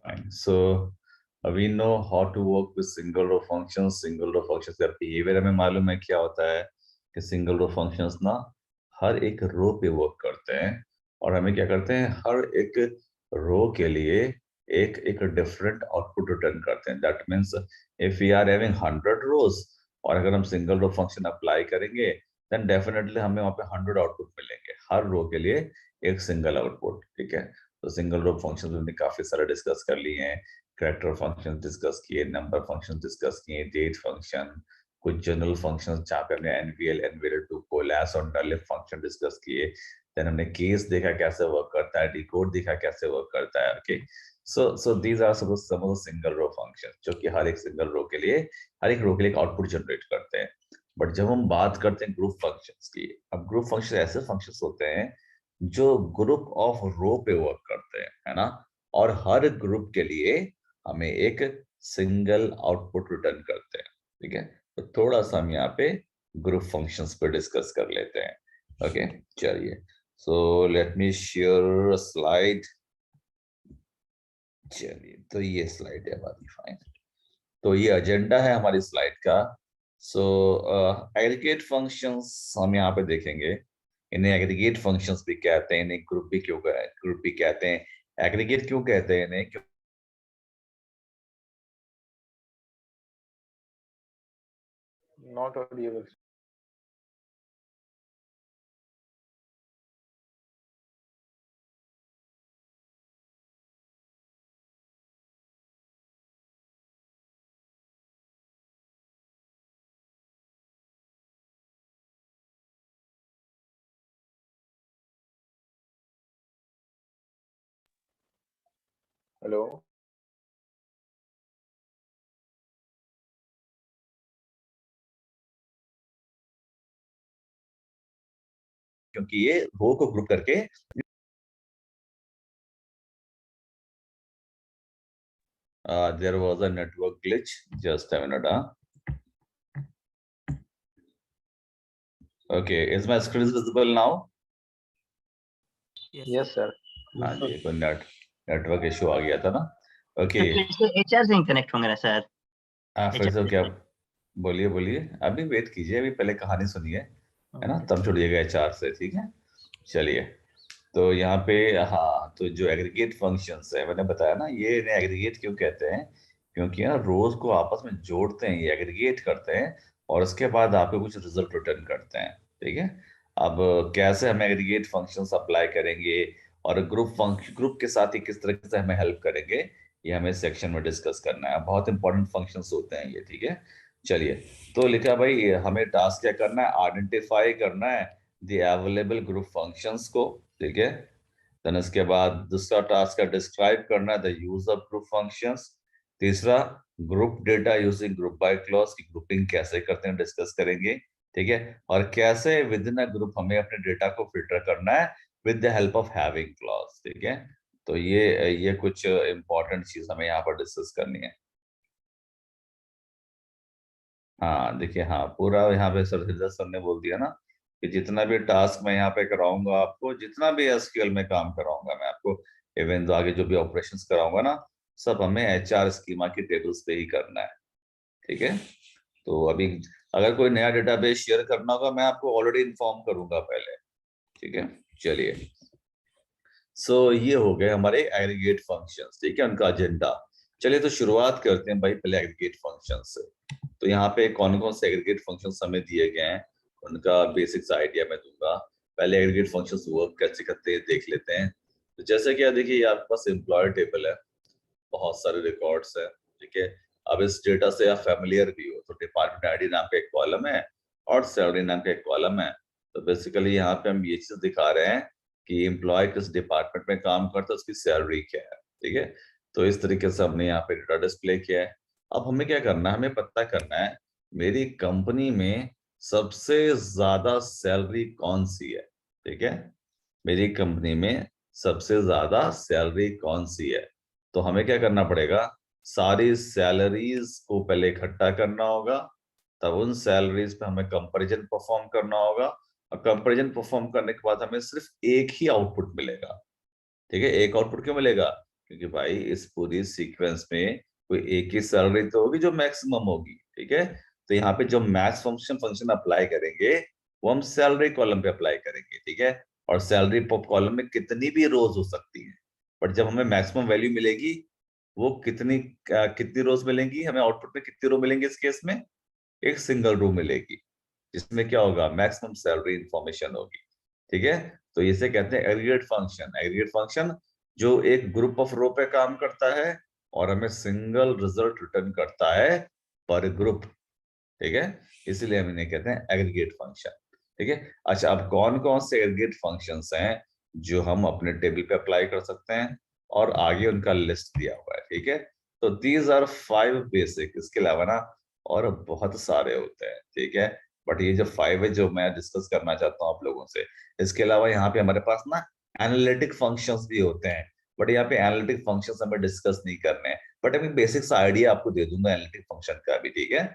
Fine. So we know how to work with single row functions. Single row functions का behavior हमें मालूम है क्या होता है कि single row functions ना हर एक रो पे वर्क करते हैं और हमें क्या करते हैं हर एक रो के लिए एक एक डिफरेंट आउटपुट रिटर्न करते हैं. That means if we are having 100 rows और अगर हम सिंगल रो फंक्शन अप्लाई करेंगे देन डेफिनेटली हमें वहाँ पे 100 आउटपुट मिलेंगे हर रो के लिए एक सिंगल आउटपुट. ठीक है. तो सिंगल रो फंक्शन हमने काफी सारे डिस्कस कर लिए हैं. कैरेक्टर फंक्शन डिस्कस किए, नंबर फंक्शन डिस्कस किए, डेट फंक्शन, कुछ जनरल फंक्शन जहाँ पे हमने एनवीएल एनवीएल टू कोलैस और नलिफ फंक्शन डिस्कस किए. देन हमने केस देखा कैसे वर्क करता है, डिकोड देखा कैसे वर्क करता है. Okay. So these are some of the single row function जो कि हर एक सिंगल रो के लिए हर एक रो के लिए एक आउटपुट जनरेट करते हैं. बट जब हम बात करते हैं ग्रुप फंक्शंस की, अब ग्रुप फंक्शन ऐसे फंक्शंस होते हैं जो ग्रुप ऑफ रो पे वर्क करते हैं, है ना, और हर ग्रुप के लिए हमें एक सिंगल आउटपुट रिटर्न करते हैं. ठीक है. तो थोड़ा सा हम यहाँ पे ग्रुप फंक्शंस पे डिस्कस कर लेते हैं. ओके. चलिए. So let me share slide. चलिए, तो ये स्लाइड है हमारी. फाइन. तो ये एजेंडा है हमारी स्लाइड का. सो एग्रीगेट फंक्शंस हम यहाँ पे देखेंगे. इन्हें एग्रीगेट फंक्शंस भी कहते हैं, इन्हें ग्रुप भी कहते हैं. एग्रीगेट क्यों कहते हैं इन्हें? Not audible. Hello. क्योंकि ये रो को ग्रुप करके there was a network glitch. Just a minute. Okay, is my screen visible now? Yes, sir. हाँ जी, कोई नेटवर्क इशू आ गया था ना. ओके. एचआर से कनेक्ट होंगे ना सर? फिर से क्या? बोलिए बोलिए. अभी वेट कीजिए, अभी पहले कहानी सुनिए, है ना, तब छोड़िएगा एचआर से. ठीक है. चलिए. तो यहाँ पे हाँ, तो जो एग्रीगेट फंक्शंस है मैंने बताया ना, ये इन्हें एग्रीगेट क्यों कहते हैं? क्योंकि ना रोज को आपस में जोड़ते हैं, ये एग्रीगेट करते हैं और उसके बाद आपको कुछ रिजल्ट रिटर्न करते हैं. ठीक है. अब कैसे हम एग्रीगेट फंक्शंस अप्लाई करेंगे और ग्रुप के साथ ही किस तरह से हमें हेल्प करेंगे, ये हमें सेक्शन में डिस्कस करना है. बहुत इंपॉर्टेंट फंक्शंस होते हैं ये. ठीक है. चलिए. तो लिखा भाई हमें टास्क क्या करना है? आइडेंटिफाई करना है द अवेलेबल ग्रुप फंक्शंस को. ठीक है. देन इसके बाद दूसरा टास्क है डिस्क्राइब करना है the use of group functions. तीसरा group data using group by clause की ग्रुपिंग कैसे करते हैं डिस्कस करेंगे. ठीक है. और कैसे विद इन अ ग्रुप हमें अपने डेटा को फिल्टर करना है with the help of having clause. ठीक है. तो ये कुछ इंपॉर्टेंट चीज हमें यहाँ पर डिस्कस करनी है. हाँ देखिए, हाँ पूरा यहाँ पे सर ने बोल दिया ना कि जितना भी टास्क मैं यहाँ पे कराऊंगा आपको, जितना भी एसक्यूएल में काम कराऊंगा मैं आपको, इवन तो आगे जो भी ऑपरेशंस कराऊंगा ना, सब हमें एचआर स्कीमा की टेबल्स पे ही करना है. ठीक है. तो अभी अगर कोई नया डेटाबेस शेयर करना होगा मैं आपको ऑलरेडी इन्फॉर्म करूंगा पहले. ठीक है. चलिए. सो ये हो गए हमारे एग्रीगेट फंक्शंस. ठीक है, उनका एजेंडा. चलिए तो शुरुआत करते हैं भाई पहले एग्रीगेट फंक्शन से. तो यहाँ पे कौन कौन से एग्रीगेट फंक्शंस हमें दिए गए हैं उनका बेसिक्स आइडिया मैं दूंगा. पहले एग्रीगेट फंक्शंस वर्क कैसे करते हैं देख लेते हैं. तो जैसे कि देखिए ये आपके पास एम्प्लॉय टेबल है, बहुत सारे रिकॉर्ड्स है. ठीक है. अब इस डेटा से आप फैमिलियर भी हो तो डिपार्टमेंट आईडी नाम का एक कॉलम है और सैलरी नाम का एक कॉलम है. तो बेसिकली यहाँ पे हम ये चीज दिखा रहे हैं कि एम्प्लॉय किस डिपार्टमेंट में काम करता है, उसकी सैलरी क्या है. ठीक है. तो इस तरीके से हमने यहाँ पे डेटा डिस्प्ले किया है. अब हमें क्या करना है? हमें पता करना है मेरी कंपनी में सबसे ज्यादा सैलरी कौन सी है. ठीक है. मेरी कंपनी में सबसे ज्यादा सैलरी कौन सी है. तो हमें क्या करना पड़ेगा? सारी सैलरीज को पहले इकट्ठा करना होगा, तब उन सैलरीज पे हमें कंपैरिजन परफॉर्म करना होगा और कंपैरिजन परफॉर्म करने के बाद हमें सिर्फ एक ही आउटपुट मिलेगा. ठीक है. एक आउटपुट क्यों मिलेगा? क्योंकि भाई इस पूरी सीक्वेंस में कोई एक ही सैलरी तो होगी जो मैक्सिमम होगी, ठीक है। तो यहाँ पे जो मैक्स फंक्शन अप्लाई करेंगे वो हम सैलरी कॉलम पे अप्लाई करेंगे, ठीक है। और सैलरी कॉलम में कितनी भी रोज हो सकती है, बट जब हमें मैक्सिमम वैल्यू मिलेगी वो कितनी रोज मिलेंगी हमें, आउटपुट में कितनी रो मिलेंगी इस केस में, एक सिंगल रो मिलेगी, जिसमें क्या होगा, मैक्सिमम सैलरी इंफॉर्मेशन होगी, ठीक है। तो इसे कहते हैं एग्रीगेट फंक्शन। एग्रीगेट फंक्शन जो एक ग्रुप ऑफ रो पे काम करता है और हमें सिंगल रिजल्ट रिटर्न करता है पर ग्रुप, ठीक है। इसीलिए हम इन्हें कहते हैं एग्रीगेट फंक्शन, ठीक है। अच्छा, अब कौन कौन से एग्रीगेट फंक्शंस हैं जो हम अपने टेबल पे अप्लाई कर सकते हैं, और आगे उनका लिस्ट दिया हुआ है, ठीक है। तो दीज आर 5 बेसिक, इसके अलावा ना और बहुत सारे होते हैं, ठीक है। बट ये जो 5 है जो मैं डिस्कस करना चाहता हूँ आप लोगों से, इसके अलावा यहाँ पे हमारे पास ना एनालिटिक फंक्शंस भी होते हैं, बट यहाँ पे एनालिटिक फंक्शंस हमें डिस्कस नहीं करने हैं, बट अभी बेसिक सा आइडिया आपको दे दूंगा एनालिटिक फंक्शन का भी, ठीक है।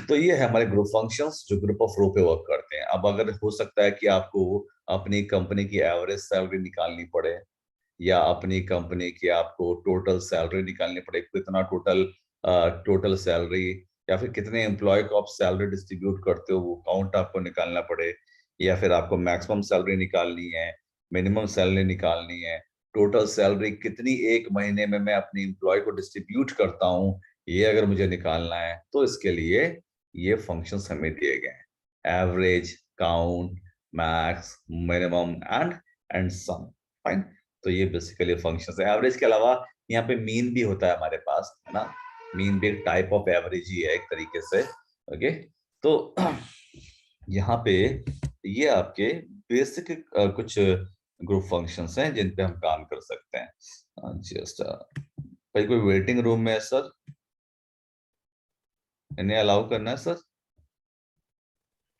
तो ये है हमारे ग्रुप फंक्शंस जो ग्रुप ऑफ रो पे वर्क करते हैं। अब अगर हो सकता है कि आपको अपनी कंपनी की एवरेज सैलरी निकालनी पड़े, या अपनी कंपनी की आपको टोटल सैलरी निकालनी पड़े, कितना टोटल सैलरी, या फिर कितने एम्प्लॉय को आप सैलरी डिस्ट्रीब्यूट करते हो वो काउंट आपको निकालना पड़े, या फिर आपको मैक्सिमम सैलरी निकालनी है, मिनिमम सैलरी निकालनी है, टोटल सैलरी कितनी एक महीने में मैं अपनी एम्प्लॉय को डिस्ट्रीब्यूट करता हूँ, ये अगर मुझे निकालना है तो इसके लिए ये फंक्शंस हमें दिए गए हैं, average, count, max, minimum and sum, fine. तो ये बेसिकली फंक्शंस है। एवरेज के अलावा यहाँ पे मीन भी होता है हमारे पास, है ना। मीन भी एक टाइप ऑफ एवरेज ही है एक तरीके से, ओके। तो यहाँ पे ये आपके बेसिक कुछ ग्रुप फंक्शंस हैं जिन पे हम काम कर सकते हैं। जस्ट भाई कोई वेटिंग रूम में है सर, इन्हें अलाउ करना है सर?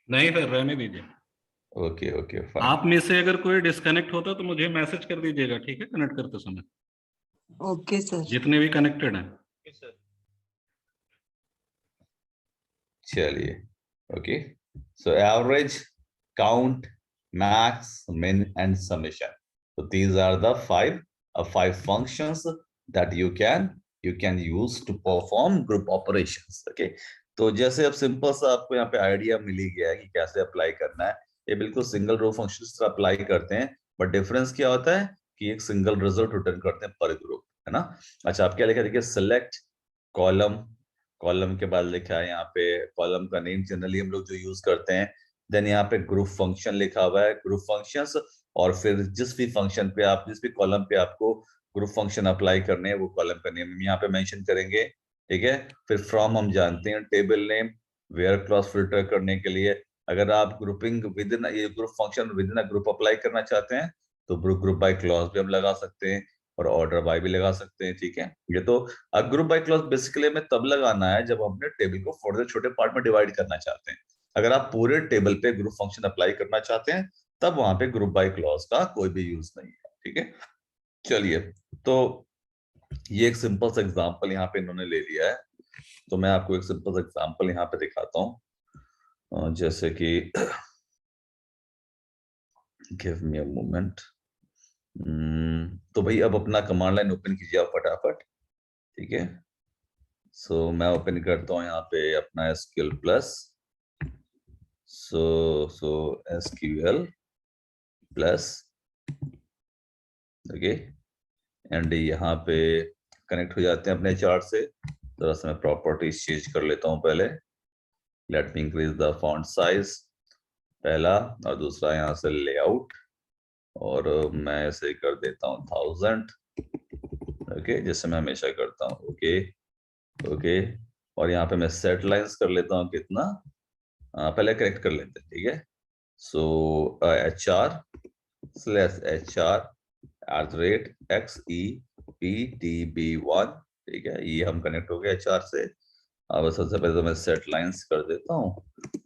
नहीं सर, रहने दीजिए। Okay okay fine. आप में से अगर कोई डिस्कनेक्ट होता तो मुझे मैसेज कर दीजिएगा, ठीक है, कनेक्ट करते समय। Okay sir. जितने भी कनेक्टेड हैं। चलिए, okay. So average, count, max, min and summation. So these are the five functions that you can use to perform group operations. Okay. तो जैसे अब सिंपल सा आपको यहाँ पे आइडिया मिल ही गया है कि कैसे अप्लाई करना है। ये बिल्कुल सिंगल रो फंक्शन अप्लाई करते हैं, बट डिफरेंस क्या होता है कि एक सिंगल रिजल्ट रिटर्न करते हैं पर ग्रुप, है ना। अच्छा, आप क्या लिखा, देखिए सिलेक्ट कॉलम, कॉलम के बाद लिखा है यहाँ पे कॉलम का नेम जनरली हम लोग जो यूज करते हैं, देन यहाँ पे ग्रुप फंक्शन लिखा हुआ है, ग्रुप फंक्शंस, और फिर जिस भी फंक्शन पे आप, जिस भी कॉलम पे आपको ग्रुप फंक्शन अप्लाई करने हैं वो कॉलम का नेम यहाँ पे मेंशन करेंगे, ठीक है। फिर फ्रॉम हम जानते हैं table name, where clause filter करने के लिए अगर आप ग्रुपिंग विद इन ये group function within group apply करना चाहते हैं तो ग्रुप बाय क्लॉज भी हम लगा सकते हैं, और ऑर्डर बाय भी लगा सकते हैं, ठीक है। ये तो ग्रुप बाय क्लॉज बेसिकली हमें तब लगाना है जब हम अपने टेबल को फर्दर छोटे पार्ट में डिवाइड करना चाहते हैं। अगर आप पूरे टेबल पे ग्रुप फंक्शन अप्लाई करना चाहते हैं तब वहां पे ग्रुप बाय क्लॉज का कोई भी यूज नहीं है, ठीक है। चलिए, तो ये एक सिंपल सा एग्जांपल यहाँ पे इन्होंने ले लिया है, तो मैं आपको एक सिंपल सा एग्जांपल यहाँ पे दिखाता हूँ। जैसे कि गिव मी अ मोमेंट। तो भाई अब अपना कमांड लाइन ओपन कीजिए आप फटाफट, ठीक है। सो मैं ओपन करता हूँ यहाँ पे अपना SQL plus, so SQL plus, okay. And यहाँ पे कनेक्ट हो जाते हैं अपने चार्ट से। थोड़ा सा मैं प्रॉपर्टीज चेंज कर लेता हूँ पहले। Let me increase the font size, पहला, और दूसरा यहाँ से लेआउट, और मैं इसे कर देता हूँ 1000, ओके, जैसे मैं हमेशा करता हूँ, ओके ओके। और यहाँ पे मैं सेट लाइंस कर लेता हूँ कितना, पहले करेक्ट कर लेते हैं, ठीक है। सो HR/XEPTB1, ठीक है, ये हम कनेक्ट हो गए HR से। अब सबसे पहले तो मैं सेट लाइंस कर देता हूँ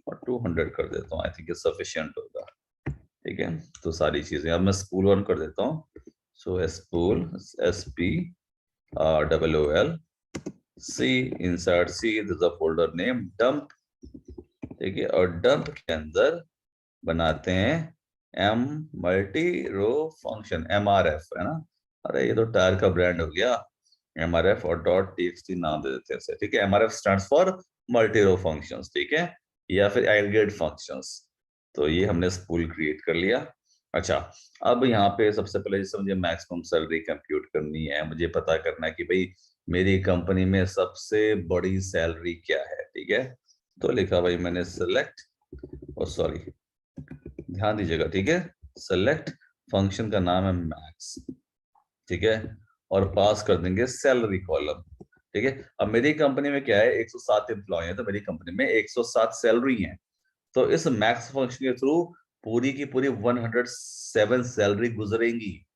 और 200 कर देता हूँ, आई थिंक ये सफिशिएंट होगा, ठीक है। तो सारी चीजें अब मैं स्पूल 1 कर देता हूँ। सो spool SPOOL C, insert C, this is a folder name dump, ठीक है। और डंप के अंदर बनाते हैं M मल्टी रो फंक्शन, MRF, है ना। अरे ये तो टायर का ब्रांड हो गया, MRF और .txt नाम दे देते हैं इसे, ठीक है। MRF stands for multi row functions, ठीक है, या फिर एग्रीगेट फंक्शंस। तो ये हमने स्पूल क्रिएट कर लिया। अच्छा, अब यहाँ पे सबसे पहले जैसे मुझे मैक्सिमम सैलरी कंप्यूट करनी है, मुझे पता करना है कि भाई मेरी कंपनी में सबसे बड़ी सैलरी क्या है, ठीक है। तो लिखा भाई मैंने सेलेक्ट, और सॉरी ध्यान दीजिएगा, ठीक है, सेलेक्ट फंक्शन का नाम है मैक्स, ठीक है, और पास कर देंगे सैलरी कॉलम, ठीक है। अब मेरी कंपनी में क्या है, 107 एम्प्लॉय है, तो मेरी कंपनी में 107 सैलरी है। तो इस मैक्स फंक्शन के थ्रू पूरी की पूरी 107 सैलरी गुजरेंगी,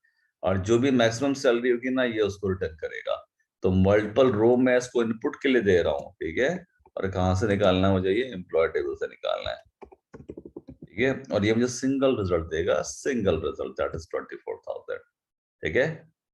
और जो भी मैक्सिमम सैलरी होगी ना, ये उसको रिटर्न करेगा। तो मल्टीपल रो मैं इसको इनपुट के लिए दे रहा हूँ, ठीक है। और कहाँ से निकालना है मुझे, ये एम्प्लॉय टेबल से निकालना है, ठीक है। और ये मुझे सिंगल रिजल्ट देगा, सिंगल रिजल्ट, दैट इज 24,000, ठीक है।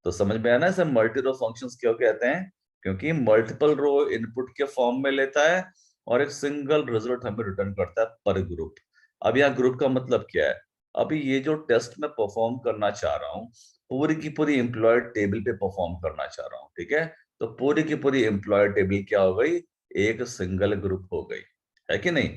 तो समझ में आया ना इसे मल्टी रो फंक्शंस क्यों कहते हैं, क्योंकि मल्टीपल रो इनपुट के फॉर्म में लेता है और एक सिंगल रिजल्ट हमें रिटर्न करता है पर ग्रुप। अब यहाँ ग्रुप का मतलब क्या है, अभी ये जो टेस्ट मैं परफॉर्म करना चाह रहा हूँ, पूरी की पूरी एम्प्लॉय टेबल पे परफॉर्म करना चाह रहा हूँ, ठीक है। तो पूरी की पूरी एम्प्लॉय टेबल क्या हो गई, एक सिंगल ग्रुप हो गई, है कि नहीं।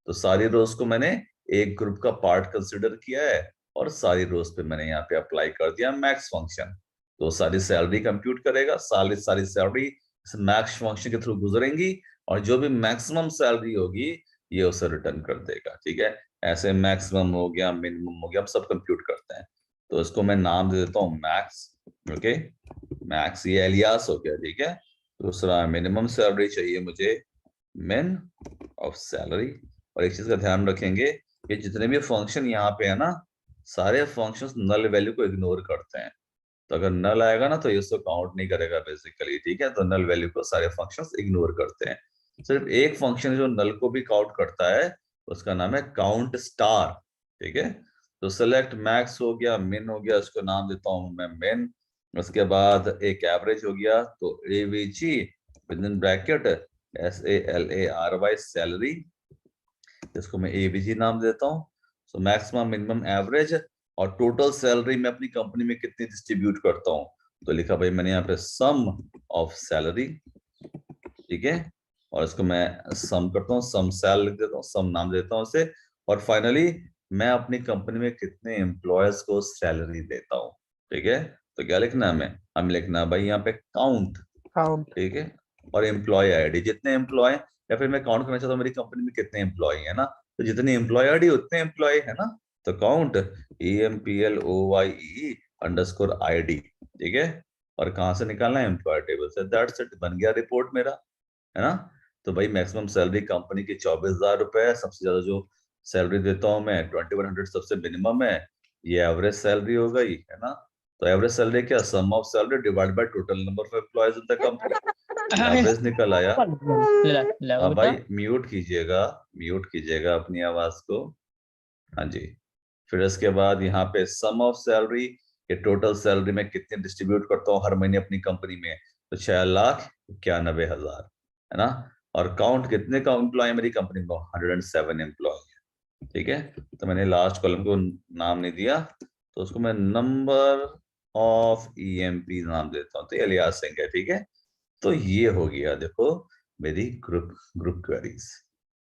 तो सारी रोज को मैंने एक ग्रुप का पार्ट कंसिडर किया है, और सारी रोज पे मैंने यहाँ पे अप्लाई कर दिया मैक्स फंक्शन। तो सारी सैलरी कंप्यूट करेगा, सारी सारी सैलरी इस मैक्स फंक्शन के थ्रू गुजरेंगी, और जो भी मैक्सिमम सैलरी होगी ये उसे रिटर्न कर देगा, ठीक है। ऐसे मैक्सिमम हो गया, मिनिमम हो गया, हम सब कंप्यूट करते हैं। तो इसको मैं नाम दे देता हूँ मैक्स, ओके। मैक्स ये एलियास हो गया, ठीक है। दूसरा मिनिमम सैलरी चाहिए मुझे, मिन ऑफ सैलरी। और एक चीज का ध्यान रखेंगे कि जितने भी फंक्शन यहाँ पे है ना, सारे फंक्शंस नल वैल्यू को इग्नोर करते हैं। तो अगर नल आएगा ना तो ये उसको काउंट नहीं करेगा बेसिकली, ठीक है। तो नल वैल्यू को सारे फंक्शंस इग्नोर करते हैं। सिर्फ एक फंक्शन जो नल को भी काउंट करता है, उसका नाम है काउंट स्टार, ठीक है। तो सेलेक्ट मैक्स हो गया, मिन हो गया, इसको नाम देता हूं मैं मिन। उसके बाद एक एवरेज हो गया, तो AVG within bracket SALARY salary, इसको मैं एवीजी नाम देता हूँ। सो मैक्सिमम मिनिमम एवरेज, और टोटल सैलरी मैं अपनी कंपनी में कितनी डिस्ट्रीब्यूट करता हूँ, तो लिखा भाई मैंने यहाँ पे सम ऑफ सैलरी, ठीक है। और इसको मैं सम करता हूँ, सम सैल लिख देता हूँ, सम नाम देता हूँ इसे। और फाइनली मैं अपनी कंपनी में कितने एम्प्लॉयज को सैलरी देता हूँ, ठीक है। तो क्या लिखना है हमें लिखना है भाई यहाँ पे काउंट, काउंट, ठीक है। और एम्प्लॉय आईडी, जितने एम्प्लॉय, या फिर मैं काउंट करना चाहता हूँ मेरी कंपनी में कितने एम्प्लॉय है ना, तो जितने एम्प्लॉय आईडी उतने एम्प्लॉय है ना। तो काउंट EMPLOYE_ID, ठीक है। और कहाँ से निकालना है, एम्प्लॉय टेबल से, दैट्स इट, बन गया रिपोर्ट मेरा, है ना। तो भाई मैक्सिमम सैलरी कंपनी की 24,000 रुपए है, सबसे ज्यादा जो सैलरी देता हूँ मैं 2100 सबसे मिनिमम है, ये एवरेज सैलरी हो गई, है ना। तो एवरेज सैलरी क्या, sum of salary divide by total number of employees in the company, average निकल आया। अब भाई म्यूट कीजिएगा अपनी आवाज को, हाँ जी। फिर इसके बाद यहाँ पे सम ऑफ सैलरी, ये टोटल सैलरी में कितनी डिस्ट्रीब्यूट करता हूँ हर महीने अपनी कंपनी में, तो 6,91,000, है ना। और काउंट कितने का एम्प्लॉय है मेरी कंपनी में, 107 एम्प्लॉय है, ठीक है। तो मैंने लास्ट कॉलम को नाम नहीं दिया, तो उसको मैं नंबर ऑफ EMP नाम देता हूँ, तो ये अलियासिंग है, ठीक है। तो ये हो गया देखो मेरी ग्रुप ग्रुप क्वेरीज,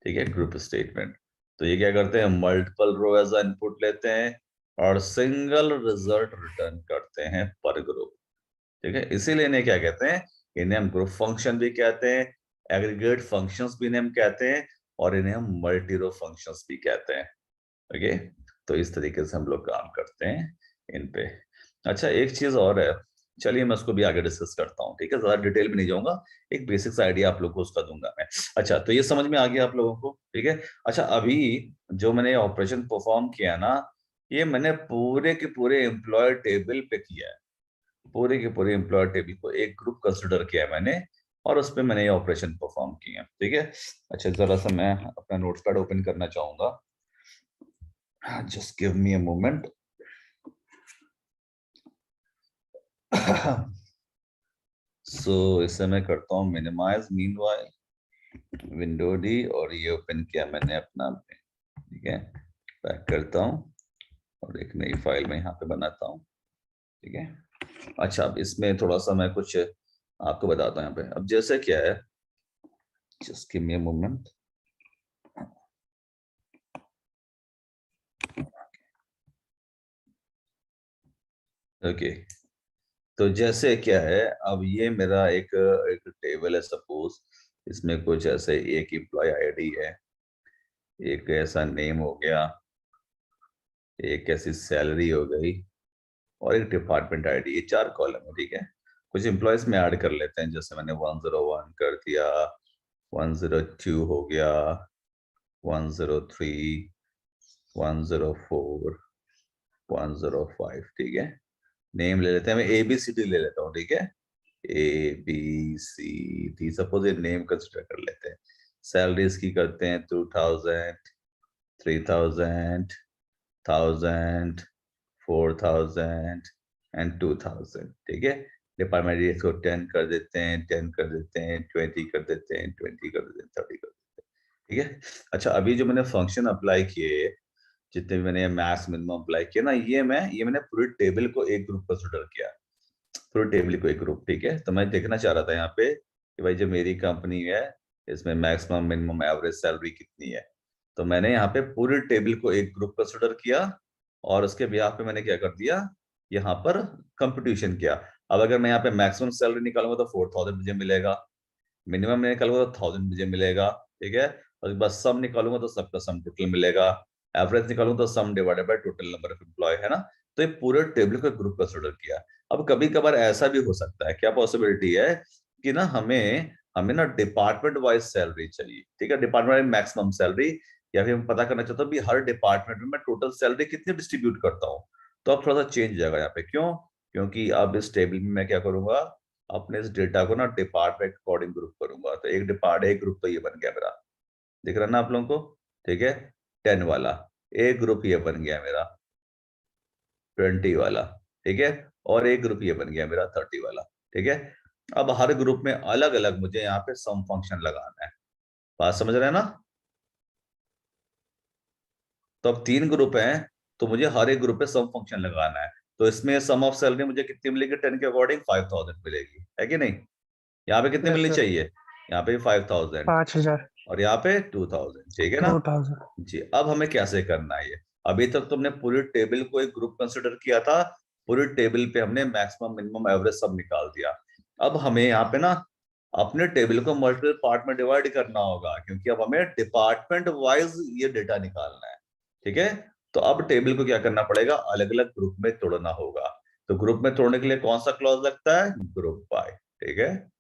ठीक है, ग्रुप स्टेटमेंट। तो ये क्या करते हैं, मल्टीपल रो एज इनपुट लेते हैं और सिंगल रिजल्ट रिटर्न करते हैं पर ग्रुप, ठीक है। इसीलिए इन्हें क्या कहते हैं, इन्हें हम ग्रुप फंक्शन भी कहते हैं, एग्रीगेट फंक्शंस भी इन्हें हम कहते हैं, और इन्हें हम मल्टी रो फंक्शंस भी कहते हैं, ओके। तो इस तरीके से हम लोग काम करते हैं इन पे। अच्छा एक चीज और है, चलिए मैं उसको भी आगे डिस्कस करता हूँ, ठीक है। ज्यादा डिटेल में नहीं जाऊंगा, एक बेसिक्स आइडिया आप लोग को उसका दूंगा मैं। अच्छा तो ये समझ में आ गया आप लोगों को, ठीक है। अच्छा अभी जो मैंने ऑपरेशन परफॉर्म किया ना, ये मैंने पूरे के पूरे एम्प्लॉय टेबल पे किया है, पूरे के पूरे एम्प्लॉय टेबल को एक ग्रुप कंसिडर किया है मैंने, और उस पर मैंने ये ऑपरेशन परफॉर्म किया, ठीक है। अच्छा जरा सा मैं अपना नोटपैड ओपन करना चाहूंगा, just give me a moment. So इसे मैं करता हूँ मिनिमाइज, मीनवाइल विंडो डी, और ये ओपन किया मैंने अपना, ठीक है। बैक करता हूँ और एक नई फाइल में यहाँ पे बनाता हूँ, ठीक है। अच्छा, अब इसमें थोड़ा सा मैं कुछ आपको बताता हूँ यहाँ पे। अब जैसे क्या है, just give me a moment. Okay, तो जैसे क्या है, अब ये मेरा एक एक टेबल है सपोज, इसमें कुछ ऐसे एक एम्प्लॉय आईडी है, एक ऐसा नेम हो गया, एक ऐसी सैलरी हो गई, और एक डिपार्टमेंट आईडी। ये 4 कॉलम है, ठीक है। कुछ एम्प्लॉयज में ऐड कर लेते हैं, जैसे मैंने 101 कर दिया, 102 हो गया, 103, 104, 105, ठीक है। नेम ले लेते हैं, मैं ABCD ले लेता हूँ, ठीक है। ABCD, सपोज ये नेम कंसिडर कर लेते हैं। सैलरीज की करते हैं 2000, 3000, 1000, 4000 एंड 2000, ठीक है। डिपार्टमेंट इसको 10 कर देते हैं, 10 कर देते हैं, 20 कर देते हैं, 20 कर देते हैं, 30 कर देते हैं, ठीक है। अच्छा, अभी जो मैंने फंक्शन अप्लाई किए, जितने भी मैंने मैक्स मिनिमम अप्लाई किया ना, ये मैंने पूरे टेबल को एक ग्रुप कंसिडर किया, पूरे टेबल को एक ग्रुप, ठीक है। तो मैं देखना चाह रहा था यहाँ पे कि भाई जो मेरी कंपनी है, इसमें मैक्सिमम मिनिमम एवरेज सैलरी कितनी है। तो मैंने यहाँ पे पूरे टेबल को एक ग्रुप कंसिडर किया, और उसके बिहाफ पे मैंने क्या कर दिया, यहाँ पर कंपटीशन किया। अब अगर मैं यहाँ पे मैक्सिमम सैलरी निकालूंगा तो 4000 मुझे मिलेगा, मिनिमम में निकालूंगा तो 1000 मुझे मिलेगा, ठीक है। और बस सम निकालूंगा तो सबका सम टोटल मिलेगा, एवरेज निकालूंगा तो sum divided by total number of employee, है ना। तो ये पूरे टेबल को ग्रुप कंसिडर किया। अब कभी कभार ऐसा भी हो सकता है, क्या पॉसिबिलिटी है कि ना हमें हमें ना डिपार्टमेंट वाइज सैलरी चाहिए, ठीक है, डिपार्टमेंट वाइज मैक्सिमम सैलरी, या फिर हम पता करना चाहते हो भी हर डिपार्टमेंट में मैं टोटल सैलरी कितनी डिस्ट्रीब्यूट करता हूँ। तो अब थोड़ा सा चेंज हो जाएगा यहाँ पे, क्यों? क्योंकि अब इस टेबल में मैं क्या करूंगा, अपने इस डेटा को ना डिपार्टमेंट अकॉर्डिंग ग्रुप करूंगा। तो एक ग्रुप तो ये बन गया मेरा, दिख रहा ना आप लोगों को, ठीक है। 10 वाला एक ग्रुप ये बन गया मेरा, 20 वाला, ठीक है। और एक ग्रुप ये बन गया मेरा 30 वाला, ठीक है। अब हर ग्रुप में अलग अलग मुझे यहाँ पे सम फंक्शन लगाना है, बात समझ रहे हैं ना। तो अब 3 ग्रुप हैं, तो मुझे हर एक ग्रुप पे सम फंक्शन लगाना है। तो इसमें सम ऑफ सैलरी मुझे कितनी मिलेगी, 10 के अकॉर्डिंग 5000 मिलेगी, है कि नहीं। यहाँ पे कितनी यस मिलनी सर। चाहिए, यहाँ पे 5000, 5000। और यहाँ पे 2000, ठीक है ना। 2000। जी, अब हमें कैसे करना है ये। अभी तक तुमने पूरी टेबल को एक ग्रुप कंसिडर किया था, पूरी टेबल पे हमने मैक्सिमम मिनिमम एवरेज सब निकाल दिया। अब हमें यहाँ पे ना अपने टेबल को मल्टीपल पार्ट में डिवाइड करना होगा, क्योंकि अब हमें डिपार्टमेंट वाइज ये डेटा निकालना है, ठीक है। तो अब टेबल को क्या करना पड़ेगा, अलग अलग ग्रुप में तोड़ना होगा। तो ग्रुप में तोड़ने के लिए कौन सा क्लॉज लगता है, ग्रुप बाय, ठीक है।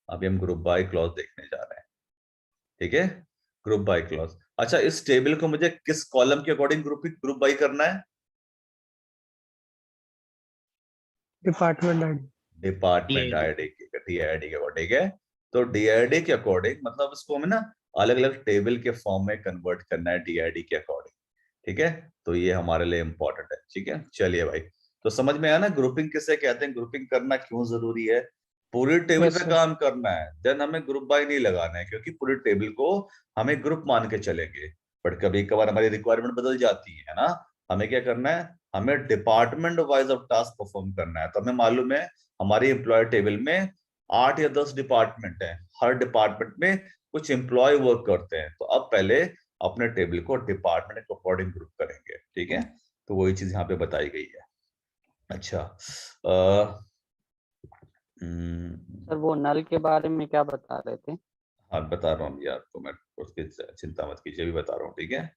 अभी हम ग्रुप बाय क्लॉज देखने जा रहे हैं, ठीक है, ग्रुप बाय क्लॉज। अच्छा, इस टेबल को मुझे किस कॉलम के अकॉर्डिंग ग्रुप बाय करना है, department ID. Department DID। ID के, DID के अकॉर्डिंग, है। तो DID के अकॉर्डिंग मतलब इसको हमें ना अलग अलग टेबल के फॉर्म में कन्वर्ट करना है, DID के अकॉर्डिंग, ठीक है। तो ये हमारे लिए इंपॉर्टेंट है, ठीक है। चलिए भाई, तो समझ में आया ना ग्रुपिंग किसे कहते हैं, ग्रुपिंग करना क्यों जरूरी है। पूरी टेबल यस पे सर। काम करना है, देन हमें ग्रुप बाय नहीं लगाना है, क्योंकि पूरे टेबल को हमें ग्रुप मान के चलेंगे। बट कभी कभार हमारी रिक्वायरमेंट बदल जाती है ना, हमें क्या करना है, हमें department wise of task perform करना है। तो हमें मालूम है हमारी एम्प्लॉय टेबल में 8 या 10 डिपार्टमेंट है, हर डिपार्टमेंट में कुछ एम्प्लॉय वर्क करते हैं। तो अब पहले अपने टेबल को डिपार्टमेंट के अकॉर्डिंग ग्रुप करेंगे, ठीक है। तो वही चीज यहाँ पे बताई गई है। अच्छा, सर वो नल के बारे में क्या बता रहे थे? हाँ बता रहा हूँ यार, तो मैं उसकी चिंता मत कीजिए, भी बता रहा हूँ, ठीक है।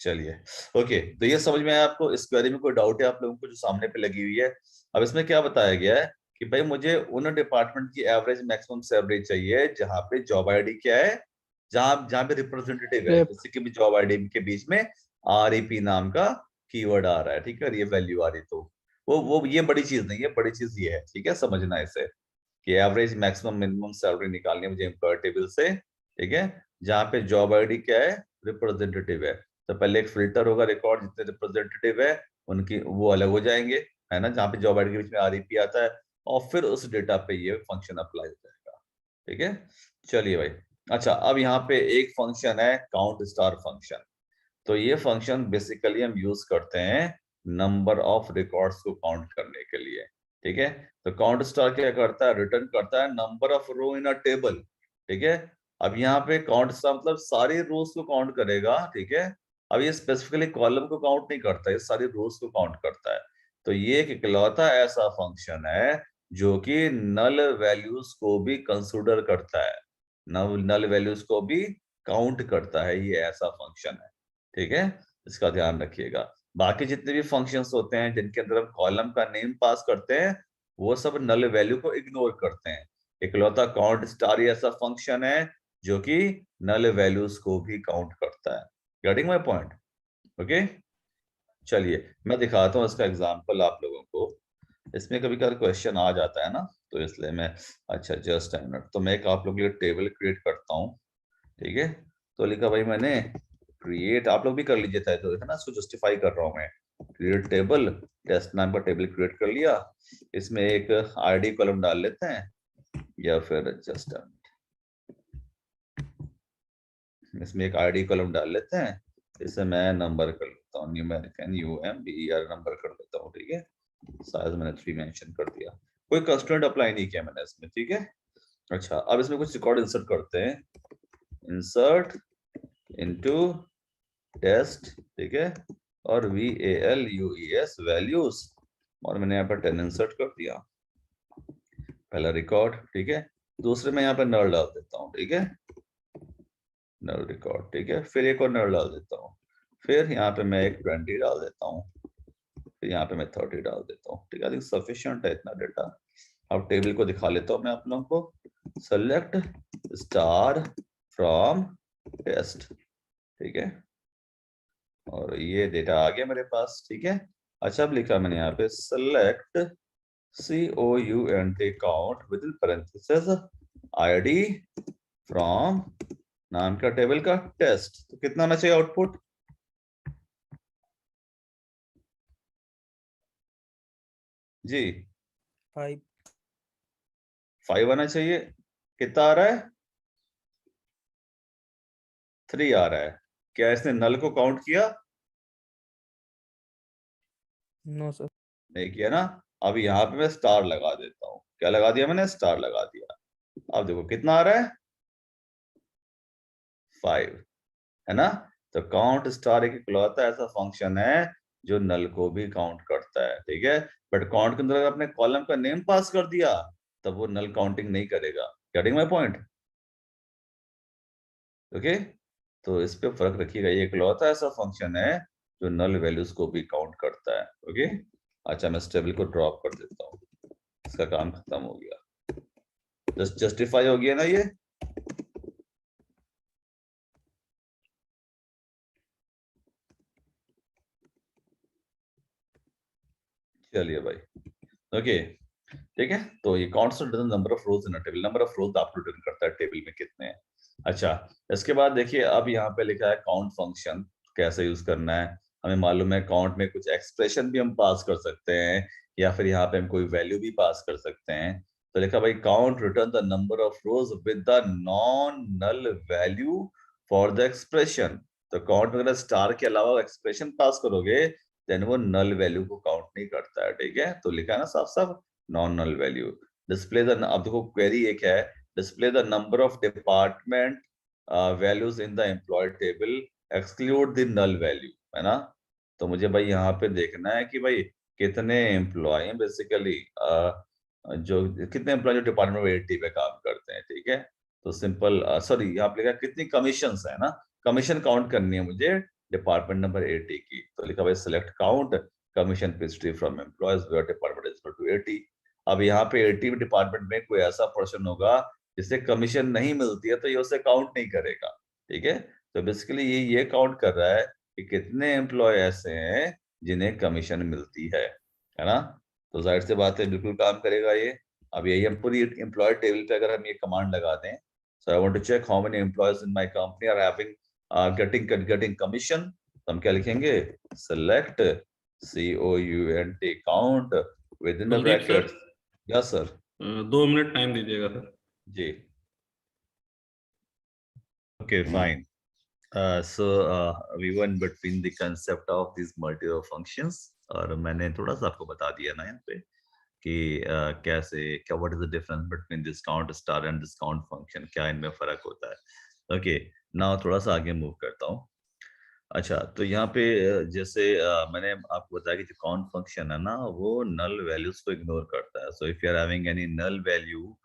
चलिए, ओके, तो ये समझ में आया आपको। इस क्वेरी में कोई डाउट है आप लोगों को जो सामने पे लगी हुई है। अब इसमें क्या बताया गया है कि भाई मुझे उन डिपार्टमेंट की एवरेज मैक्सिमम सैलरी चाहिए जहां पे जॉब आईडी क्या है, जहां जहां पे रिप्रेजेंटेटिव है, जैसे कि जॉब आईडी के बीच में REP नाम का कीवर्ड आ रहा है, ठीक है, और ये वैल्यू आ रही, तो वो ये बड़ी चीज नहीं है, बड़ी चीज ये है, ठीक है, समझना इसे कि एवरेज मैक्सिमम मिनिमम सैलरी निकालनी है मुझे एम्प्लॉय टेबल से, ठीक है, जहां पे जॉब आईडी क्या है, रिप्रेजेंटेटिव है। तो पहले एक फिल्टर होगा, रिकॉर्ड जितने रिप्रेजेंटेटिव है उनकी वो अलग हो जाएंगे, है ना, जहाँ पे जॉब आईडी के बीच में REP आता है, और फिर उस डेटा पे ये फंक्शन अप्लाई हो जाएगा, ठीक है। चलिए भाई, अच्छा, अब यहाँ पे एक फंक्शन है काउंट स्टार फंक्शन। तो ये फंक्शन बेसिकली हम यूज करते हैं नंबर ऑफ रिकॉर्ड्स को काउंट करने के लिए, ठीक है। तो काउंट स्टार क्या करता है, रिटर्न करता है number of row in a table, ठीक है। अब यहाँ पे काउंट स्टार मतलब सारी रोज को काउंट करेगा, ठीक है। अब ये स्पेसिफिकली कॉलम को काउंट नहीं करता, ये सारी रोज को काउंट करता है। तो ये एक इकलौता ऐसा फंक्शन है जो कि नल वैल्यूज को भी कंसीडर करता है, नल वैल्यूज को भी काउंट करता है, ये ऐसा फंक्शन है, ठीक है। इसका ध्यान रखिएगा। बाकी जितने भी फंक्शंस होते हैं जिनके अंदर हम कॉलम का नेम पास करते हैं, वो सब नल वैल्यू को इग्नोर करते हैं। इकलौता काउंट स्टार ऐसा फंक्शन है जो कि नल वैल्यूज को भी काउंट करता है। Getting my point? ओके, चलिए मैं दिखाता हूँ इसका एग्जांपल आप लोगों को। इसमें कभी कभी क्वेश्चन आ जाता है ना, तो इसलिए मैं, अच्छा जस्ट अ मिनट, तो मैं एक आप लोगों के लिए टेबल क्रिएट करता हूँ, ठीक है। तो लिखा भाई मैंने क्रिएट, आप लोग भी कर लीजिए था, तो है ना, इसको जस्टिफाई कर रहा हूँ मैं। क्रिएट टेबल, टेस्ट नाम का टेबल क्रिएट कर लिया। इसमें एक आईडी कॉलम डाल लेते हैं, या फिर जस्ट इसमें एक आईडी कॉलम डाल लेते हैं। इसे मैं नंबर कर लेता हूँ, न्यूमेरिक NUMBER नंबर कर लेता हूँ, ठीक है। साइज मैंने 3 मेंशन कर दिया, कोई कंस्ट्रेंट अप्लाई नहीं किया मैंने इसमें, ठीक है। अच्छा, अब इसमें कुछ रिकॉर्ड इंसर्ट करते हैं। इंसर्ट इनटू टेस्ट, ठीक है, और VALUES वैल्यूज, और मैंने यहाँ पर 10 इंसर्ट कर दिया, पहला रिकॉर्ड, ठीक है। दूसरे में यहाँ पर नल डाल देता हूँ, ठीक है, नल रिकॉर्ड, ठीक है। फिर एक और नल डाल देता हूँ, फिर यहाँ पे मैं एक 20 डाल देता हूँ, फिर यहाँ पे मैं 30 डाल देता हूँ, ठीक है। सफिशिएंट है इतना डेटा। अब टेबल को दिखा लेता हूँ मैं आप लोगों को। सेलेक्ट स्टार फ्रॉम टेस्ट, ठीक है, और ये डेटा आ गया मेरे पास, ठीक है। अच्छा, अब लिखा मैंने यहाँ पे select COUNT count with in parenthesis ID from नाम का टेबल का टेस्ट। तो कितना आना चाहिए आउटपुट? जी 5 आना चाहिए। कितना आ रहा है? 3 आ रहा है। क्या इसने नल को काउंट किया? No sir. नहीं किया ना। अब यहाँ पे मैं स्टार लगा देता हूँ। क्या लगा दिया मैंने? स्टार लगा दिया। अब देखो कितना आ रहा है, 5, है ना। तो काउंट स्टार एक इकलौता ऐसा फंक्शन है जो नल को भी काउंट करता है, ठीक है। बट काउंट के अंदर अपने कॉलम का नेम पास कर दिया तब वो नल काउंटिंग नहीं करेगा। Getting my point? ओके, तो इस पे फर्क रखिएगा। ये इकलौता ऐसा फंक्शन है जो नल वैल्यूज को भी काउंट करता है। ओके, अच्छा मैं इस टेबल को ड्रॉप कर देता हूँ, इसका काम खत्म हो गया। जस्टिफाई हो गया ना ये। चलिए भाई, ओके, ठीक है। तो ये counts number of rose in a table, number of रोज आपको रिटर्न करता है टेबल में कितने हैं। अच्छा, इसके बाद देखिए, अब यहाँ पे लिखा है काउंट फंक्शन कैसे यूज करना है। हमें मालूम है काउंट में कुछ एक्सप्रेशन भी हम पास कर सकते हैं, या फिर यहाँ पे हम कोई वैल्यू भी पास कर सकते हैं। तो लिखा भाई count return the number of rows with the non null value for the expression. तो काउंट में अगर स्टार के अलावा एक्सप्रेशन पास करोगे देन वो नल वैल्यू को काउंट नहीं करता है, ठीक है। तो लिखा है ना साफ साफ, non null value. Display the, अब देखो क्वेरी एक है, display the number of department values in the employee table exclude the null value, है ना। तो मुझे भाई यहाँ पे देखना है कि भाई कितने एम्प्लॉय हैं बेसिकली, जो कितने एम्प्लॉय जो डिपार्टमेंट 80 पे काम करते हैं, ठीक है। तो सिंपल, सॉरी यहाँ पे लिखा कितनी कमीशंस है ना, कमीशन काउंट करनी है मुझे डिपार्टमेंट नंबर 80 की। तो लिखा भाई select count commission history from employees where department is equal to 80। अब यहाँ पे 80 डिपार्टमेंट में कोई ऐसा पर्सन होगा जिसे कमीशन नहीं मिलती है, तो ये उसे काउंट नहीं करेगा, ठीक है। तो बेसिकली ये काउंट कर रहा है कि कितने एम्प्लॉय ऐसे हैं जिन्हें कमीशन मिलती है ना। तो जाहिर सी बात है बिल्कुल काम करेगा ये। अब यही हम पूरी एम्प्लॉय टेबल पे अगर हम ये कमांड लगा दें, so I want to check how many employees in my company are having getting commission, तो हम क्या लिखेंगे, select COUNT count within the Kuldeep sir, bracket. Yes sir. 2 minute time दीजिएगा सर। जी, okay fine. So we went between the concept of these multi-row functions. और मैंने थोड़ा सा आपको बता दिया ना यहाँ पे कि कैसे क्या what is the difference between discount star and discount function, क्या इनमें फर्क होता है। ओके, नाउ थोड़ा सा आगे मूव करता हूँ। अच्छा, तो यहाँ पे जैसे मैंने आपको बताया कि जो काउंट फंक्शन है ना, वो नल वैल्यूज को इग्नोर करता है। So if you are having any null value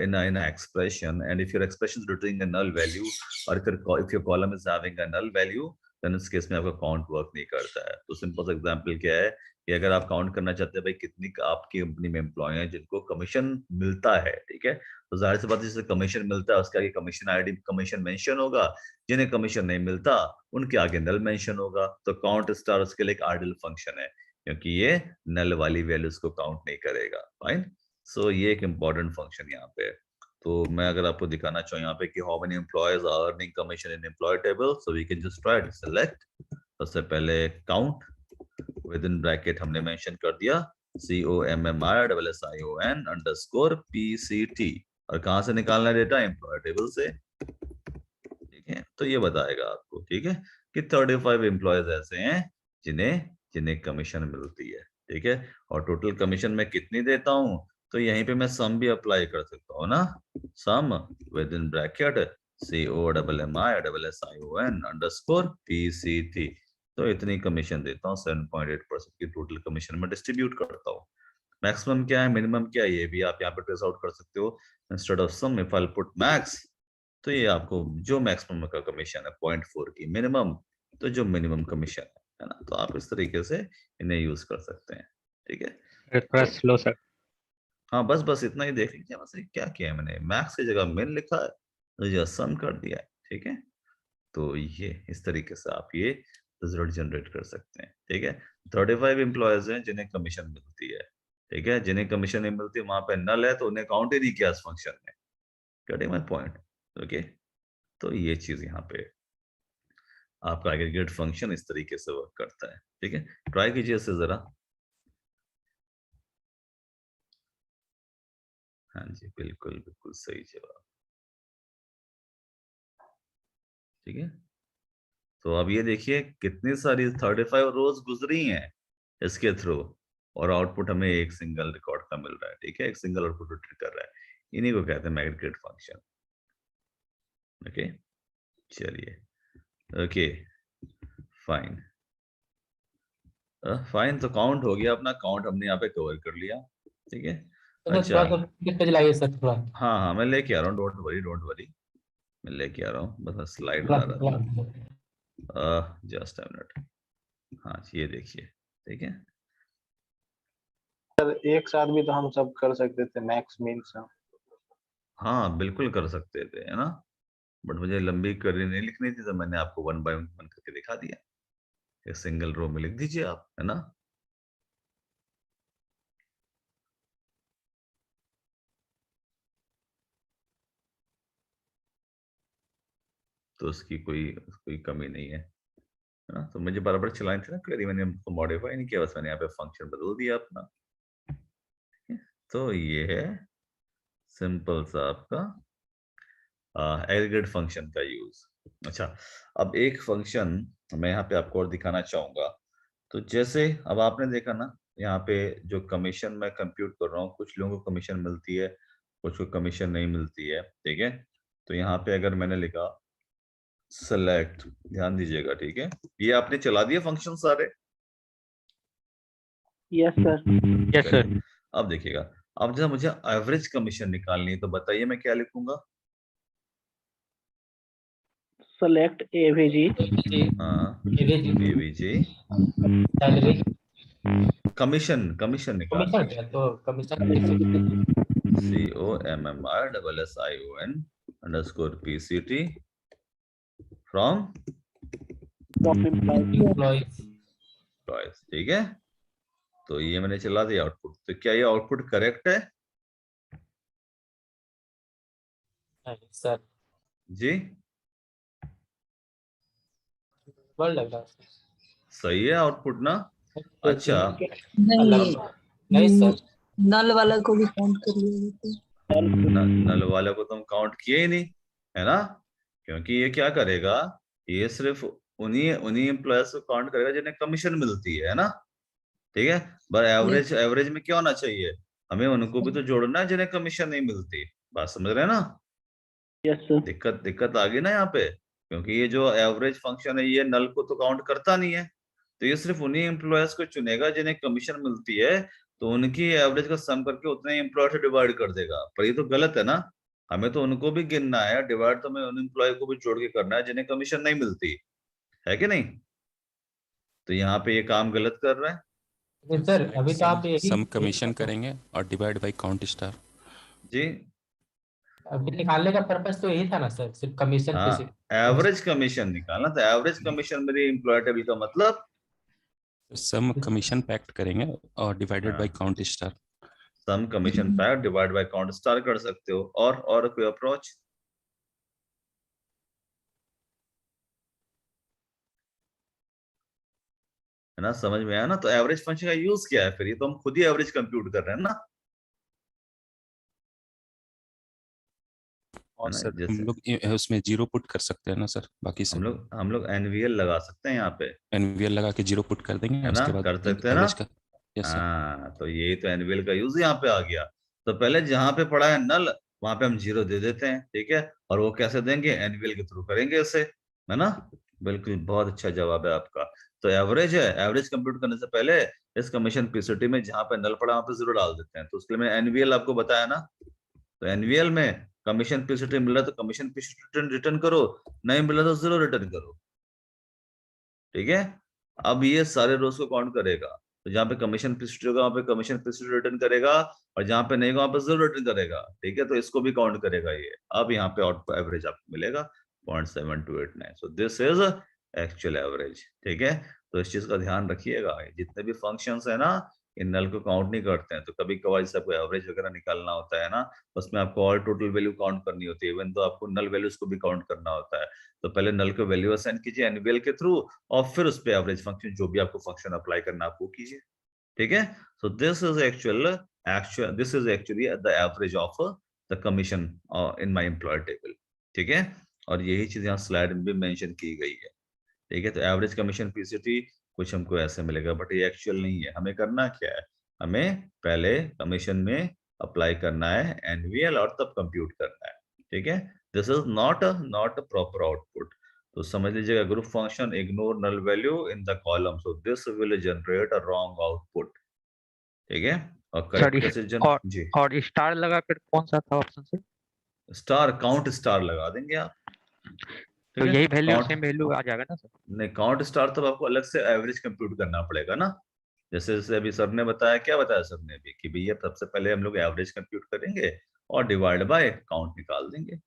in an expression, and if your expression is returning a null value, or if your column is having a null value, then इस case में आपका count work नहीं करता है। तो simple सा example क्या है कि अगर आप काउंट करना चाहते हैं भाई कितनी आपकी कंपनी में एम्प्लॉय हैं जिनको कमीशन मिलता है, ठीक है, तो जाहिर सी बात है जिसे कमीशन मिलता है उसके आगे कमीशन आईडी कमीशन मेंशन होगा, जिन्हें कमीशन नहीं मिलता उनके आगे नल मेंशन होगा। तो काउंट स्टार उसके लिए एक आइडल फंक्शन है क्योंकि ये नल वाली वैल्यूज को काउंट नहीं करेगा। फाइन, सो ये एक इम्पॉर्टेंट फंक्शन यहाँ पे। तो मैं अगर आपको दिखाना चाहूँ यहाँ पे कि how many employees are earning commission in employee table, so we can just try to select. सबसे पहले काउंट विद इन ब्रैकेट हमने मेंशन कर दिया COMMISSION_PCT, और कहाँ से निकालना है डेटा, एम्प्लॉय टेबल से, ठीक है। तो ये बताएगा आपको, ठीक है, कि 35 एम्प्लॉयज ऐसे हैं जिन्हें कमीशन मिलती है, ठीक है। और टोटल कमीशन मैं कितनी देता हूँ, तो यहीं पे मैं सम भी अप्लाई कर सकता हूँ ना, सम विद इन ब्रैकेट COMMISSION_PCT, तो इतनी कमीशन देता हूँ, 7.8% की टोटल कमीशन में डिस्ट्रीब्यूट करता हूँ। मैक्सिमम क्या है, मिनिमम क्या है, ये भी आप यहाँ पे ट्रेस आउट कर सकते हो। Instead of sum if I put max, तो ये आपको जो मैक्सिमम का कमीशन है 0.4 की मिनिमम, तो जो मिनिमम कमीशन है ना, तो आप इस तरीके से इन्हें यूज कर सकते हैं, ठीक है। थोड़ा स्लो सर। हाँ बस बस इतना ही देख लीजिए, बस क्या किया है मैंने, मैक्स की जगह मिन लिखा है, तो सम कर दिया है, ठीक है। तो ये इस तरीके से आप ये रिजल्ट जनरेट कर सकते हैं, ठीक है। 35 एम्प्लॉयज हैं जिन्हें कमीशन मिलती है, ठीक है, जिन्हें कमीशन नहीं मिलती वहां पे नल है तो उन्हें काउंट ही नहीं किया इस फंक्शन में। Getting my point? ओके, तो ये चीज यहाँ पे आपका एग्रीगेट फंक्शन इस तरीके से वर्क करता है, ठीक है। ट्राई कीजिए इसे जरा। हाँ जी, बिल्कुल बिल्कुल सही जवाब, ठीक है। तो अब ये देखिए कितनी सारी 35 रोज गुजरी हैं इसके थ्रू, और आउटपुट हमें एक सिंगल रिकॉर्ड का मिल रहा है, ठीक है, एक सिंगल आउटपुट रिटर्न कर रहा है। इन्हीं को कहते हैं एग्रीगेट फंक्शन। ओके, चलिए, ओके, फाइन फाइन। तो काउंट हो गया अपना, काउंट हमने यहाँ पे कवर कर लिया, ठीक है। अच्छा, हाँ हाँ मैं लेके आ रहा हूँ, डोंट वरी डोंट वरी, मैं लेके आ रहा हूँ, बस स्लाइड बना रहा था, जस्ट अ मिनट। हाँ ये देखिए, ठीक है। सर एक साथ भी तो हम सब कर सकते थे, मैक्स मिन सम। हाँ बिल्कुल कर सकते थे, है ना, बट मुझे लंबी क्वेरी नहीं लिखनी थी, तो मैंने आपको 1 बाय 1 करके दिखा दिया। एक सिंगल रो में लिख दीजिए आप, है ना। तो उसकी कोई कमी नहीं है ना। तो मुझे बराबर चलानी थी ना क्वेरी, मैंने मॉडिफाई नहीं किया, बस मैंने यहाँ पे फंक्शन बदल दिया अपना। तो ये है सिंपल सा आपका एग्रीगेट फंक्शन का यूज। अच्छा, अब एक फंक्शन मैं यहाँ पे आपको और दिखाना चाहूंगा। तो जैसे अब आपने देखा ना, यहाँ पे जो कमीशन मैं कंप्यूट कर रहा हूँ, कुछ लोगों को कमीशन मिलती है, कुछ को कमीशन नहीं मिलती है, ठीक है। तो यहाँ पे अगर मैंने लिखा सेलेक्ट, ध्यान दीजिएगा, ठीक है, ये आपने चला दिया फंक्शन सारे। Yes sir. Yes sir. अब देखिएगा, अब जब मुझे एवरेज कमीशन निकालनी है तो बताइए मैं क्या लिखूंगा। Select AVG. हाँ, एवीजी कमीशन, कमीशन निकाल, COMMISSION_PCT फ्रॉम एम्प्लॉयज, ठीक है। तो ये मैंने चला दिया आउटपुट, तो क्या ये आउटपुट करेक्ट है सर? जी? सही है आउटपुट ना। अच्छा, नहीं सर, नल वाला को भी काउंट कर लिया। नल वाले को तो हम काउंट किए ही नहीं, है ना, क्योंकि ये क्या करेगा, ये सिर्फ उन्हीं एम्प्लॉयज को काउंट करेगा जिन्हें कमीशन मिलती है ना। ठीक है। पर एवरेज एवरेज में क्या होना चाहिए, हमें उनको भी तो जोड़ना है जिन्हें कमीशन नहीं मिलती। बात समझ रहे हैं ना? Yes sir. दिक्कत आ गई ना यहाँ पे, क्योंकि ये जो एवरेज फंक्शन है ये नल को तो काउंट करता नहीं है, तो ये सिर्फ उन्हीं एम्प्लॉयर्स को चुनेगा जिन्हें कमीशन मिलती है, तो उनकी एवरेज का सम करके उतने एम्प्लॉयर से डिवाइड कर देगा। पर ये तो गलत है ना, हमें तो उनको भी गिनना है, डिवाइड तो हमें उन एम्प्लॉय को भी जोड़ के करना है जिन्हें कमीशन नहीं मिलती है कि नहीं। तो यहाँ पे ये काम गलत कर रहा है नहीं सर, अभी तो आप यही सम कमीशन करेंगे और डिवाइड बाय काउंट स्टार। जी। अभी निकालने का पर्पस तो यही था ना सर, सिर्फ कमीशन पे हाँ, एवरेज कमीशन निकालना था। एवरेज कमीशन मेरी एम्प्लॉय टेबल का मतलब सम कमीशन पैक्ट करेंगे और divided by count star. Sum commission pact divide by count star कर सकते हो। और कोई अप्रोच? है ना, समझ में आया ना? तो एवरेज फंक्शन का यूज क्या है फिर? ये तो हम खुद ही एवरेज कंप्यूट कर रहे हैं ना। और सर जैसे हम लोग उसमें जीरो पुट कर सकते हैं ना सर, बाकी सब हम लोग एनवीएल लगा सकते हैं यहाँ पे, एनवीएल लगा के जीरो पुट कर देंगे, है ना, उसके बाद कर सकते हैं ना। एवरेज का। Yes sir. हाँ, तो यही तो एनवीएल का यूज यहाँ पे आ गया। तो पहले जहां पे पड़ा है नल वहां पे हम जीरो दे देते हैं, ठीक है। और वो कैसे देंगे? एनवीएल के थ्रू करेंगे इसे, है ना। बिल्कुल, बहुत अच्छा जवाब है आपका। तो एवरेज है, एवरेज कंप्यूट करने से पहले इस कमीशन पीसीटी में जहां पे नल पड़ा वहां पे जीरो डाल देते हैं। तो उसके लिए मैं एनवीएल आपको बताया ना। तो एनवीएल में कमीशन पीसीटी मिला तो कमीशन पीसीटी रिटर्न करो, नहीं मिला तो जीरो रिटर्न करो, ठीक है। अब ये सारे रोज को काउंट करेगा, तो जहाँ पे कमीशन पीसीटी होगा वहां पे कमीशन पीसीटी रिटर्न करेगा, और जहाँ पे नहीं होगा वहां पे जीरो रिटर्न करेगा, ठीक है। तो इसको भी काउंट करेगा ये। अब यहाँ पे आउटपुट एवरेज आपको मिलेगा 0.7289। सो दिस इज एक्चुअल एवरेज, ठीक है। तो इस चीज का ध्यान रखिएगा, जितने भी फंक्शंस है ना इन नल को काउंट नहीं करते हैं। तो कभी कभार जैसे आपको एवरेज वगैरह निकालना होता है ना, उसमें आपको ऑल टोटल वैल्यू काउंट करनी होती है, इवन तो आपको नल वैल्यूज को भी काउंट करना होता है। तो पहले नल को वैल्यू असाइन कीजिए एनवीएल के थ्रू, और फिर उस पे एवरेज फंक्शन जो भी आपको फंक्शन अप्लाई करना आपको कीजिए, ठीक है। So this is actually the average of the commission in my employee table, ठीक है। और यही चीज यहाँ स्लाइड में भी मेंशन की गई है, ठीक है। तो एवरेज कमीशन पीसीटी कुछ हमको ऐसे मिलेगा, बट ये एक्चुअल नहीं है। हमें करना क्या है, हमें पहले कमीशन में अप्लाई करना है एनवीएल और तब कंप्यूट करना है, ठीक है। This is not a proper output. तो समझ लीजिएगा, group function ignore null value in the column, so this will generate a wrong output, ठीक है। और करेक्ट कैसे जी, और स्टार लगाकर कौन सा था option sir? Star, count star लगा देंगे आप, तो ठीक है। यही वैल्यू काउंट, सेम वैल्यू आ जाएगा ना सर? नहीं, काउंट स्टार तो आपको अलग से एवरेज कंप्यूट करना पड़ेगा ना। जैसे जैसे अभी सर ने बताया, क्या बताया सर ने अभी, कि भैया सबसे पहले हम लोग एवरेज कंप्यूट करेंगे और डिवाइड बाय काउंट निकाल देंगे,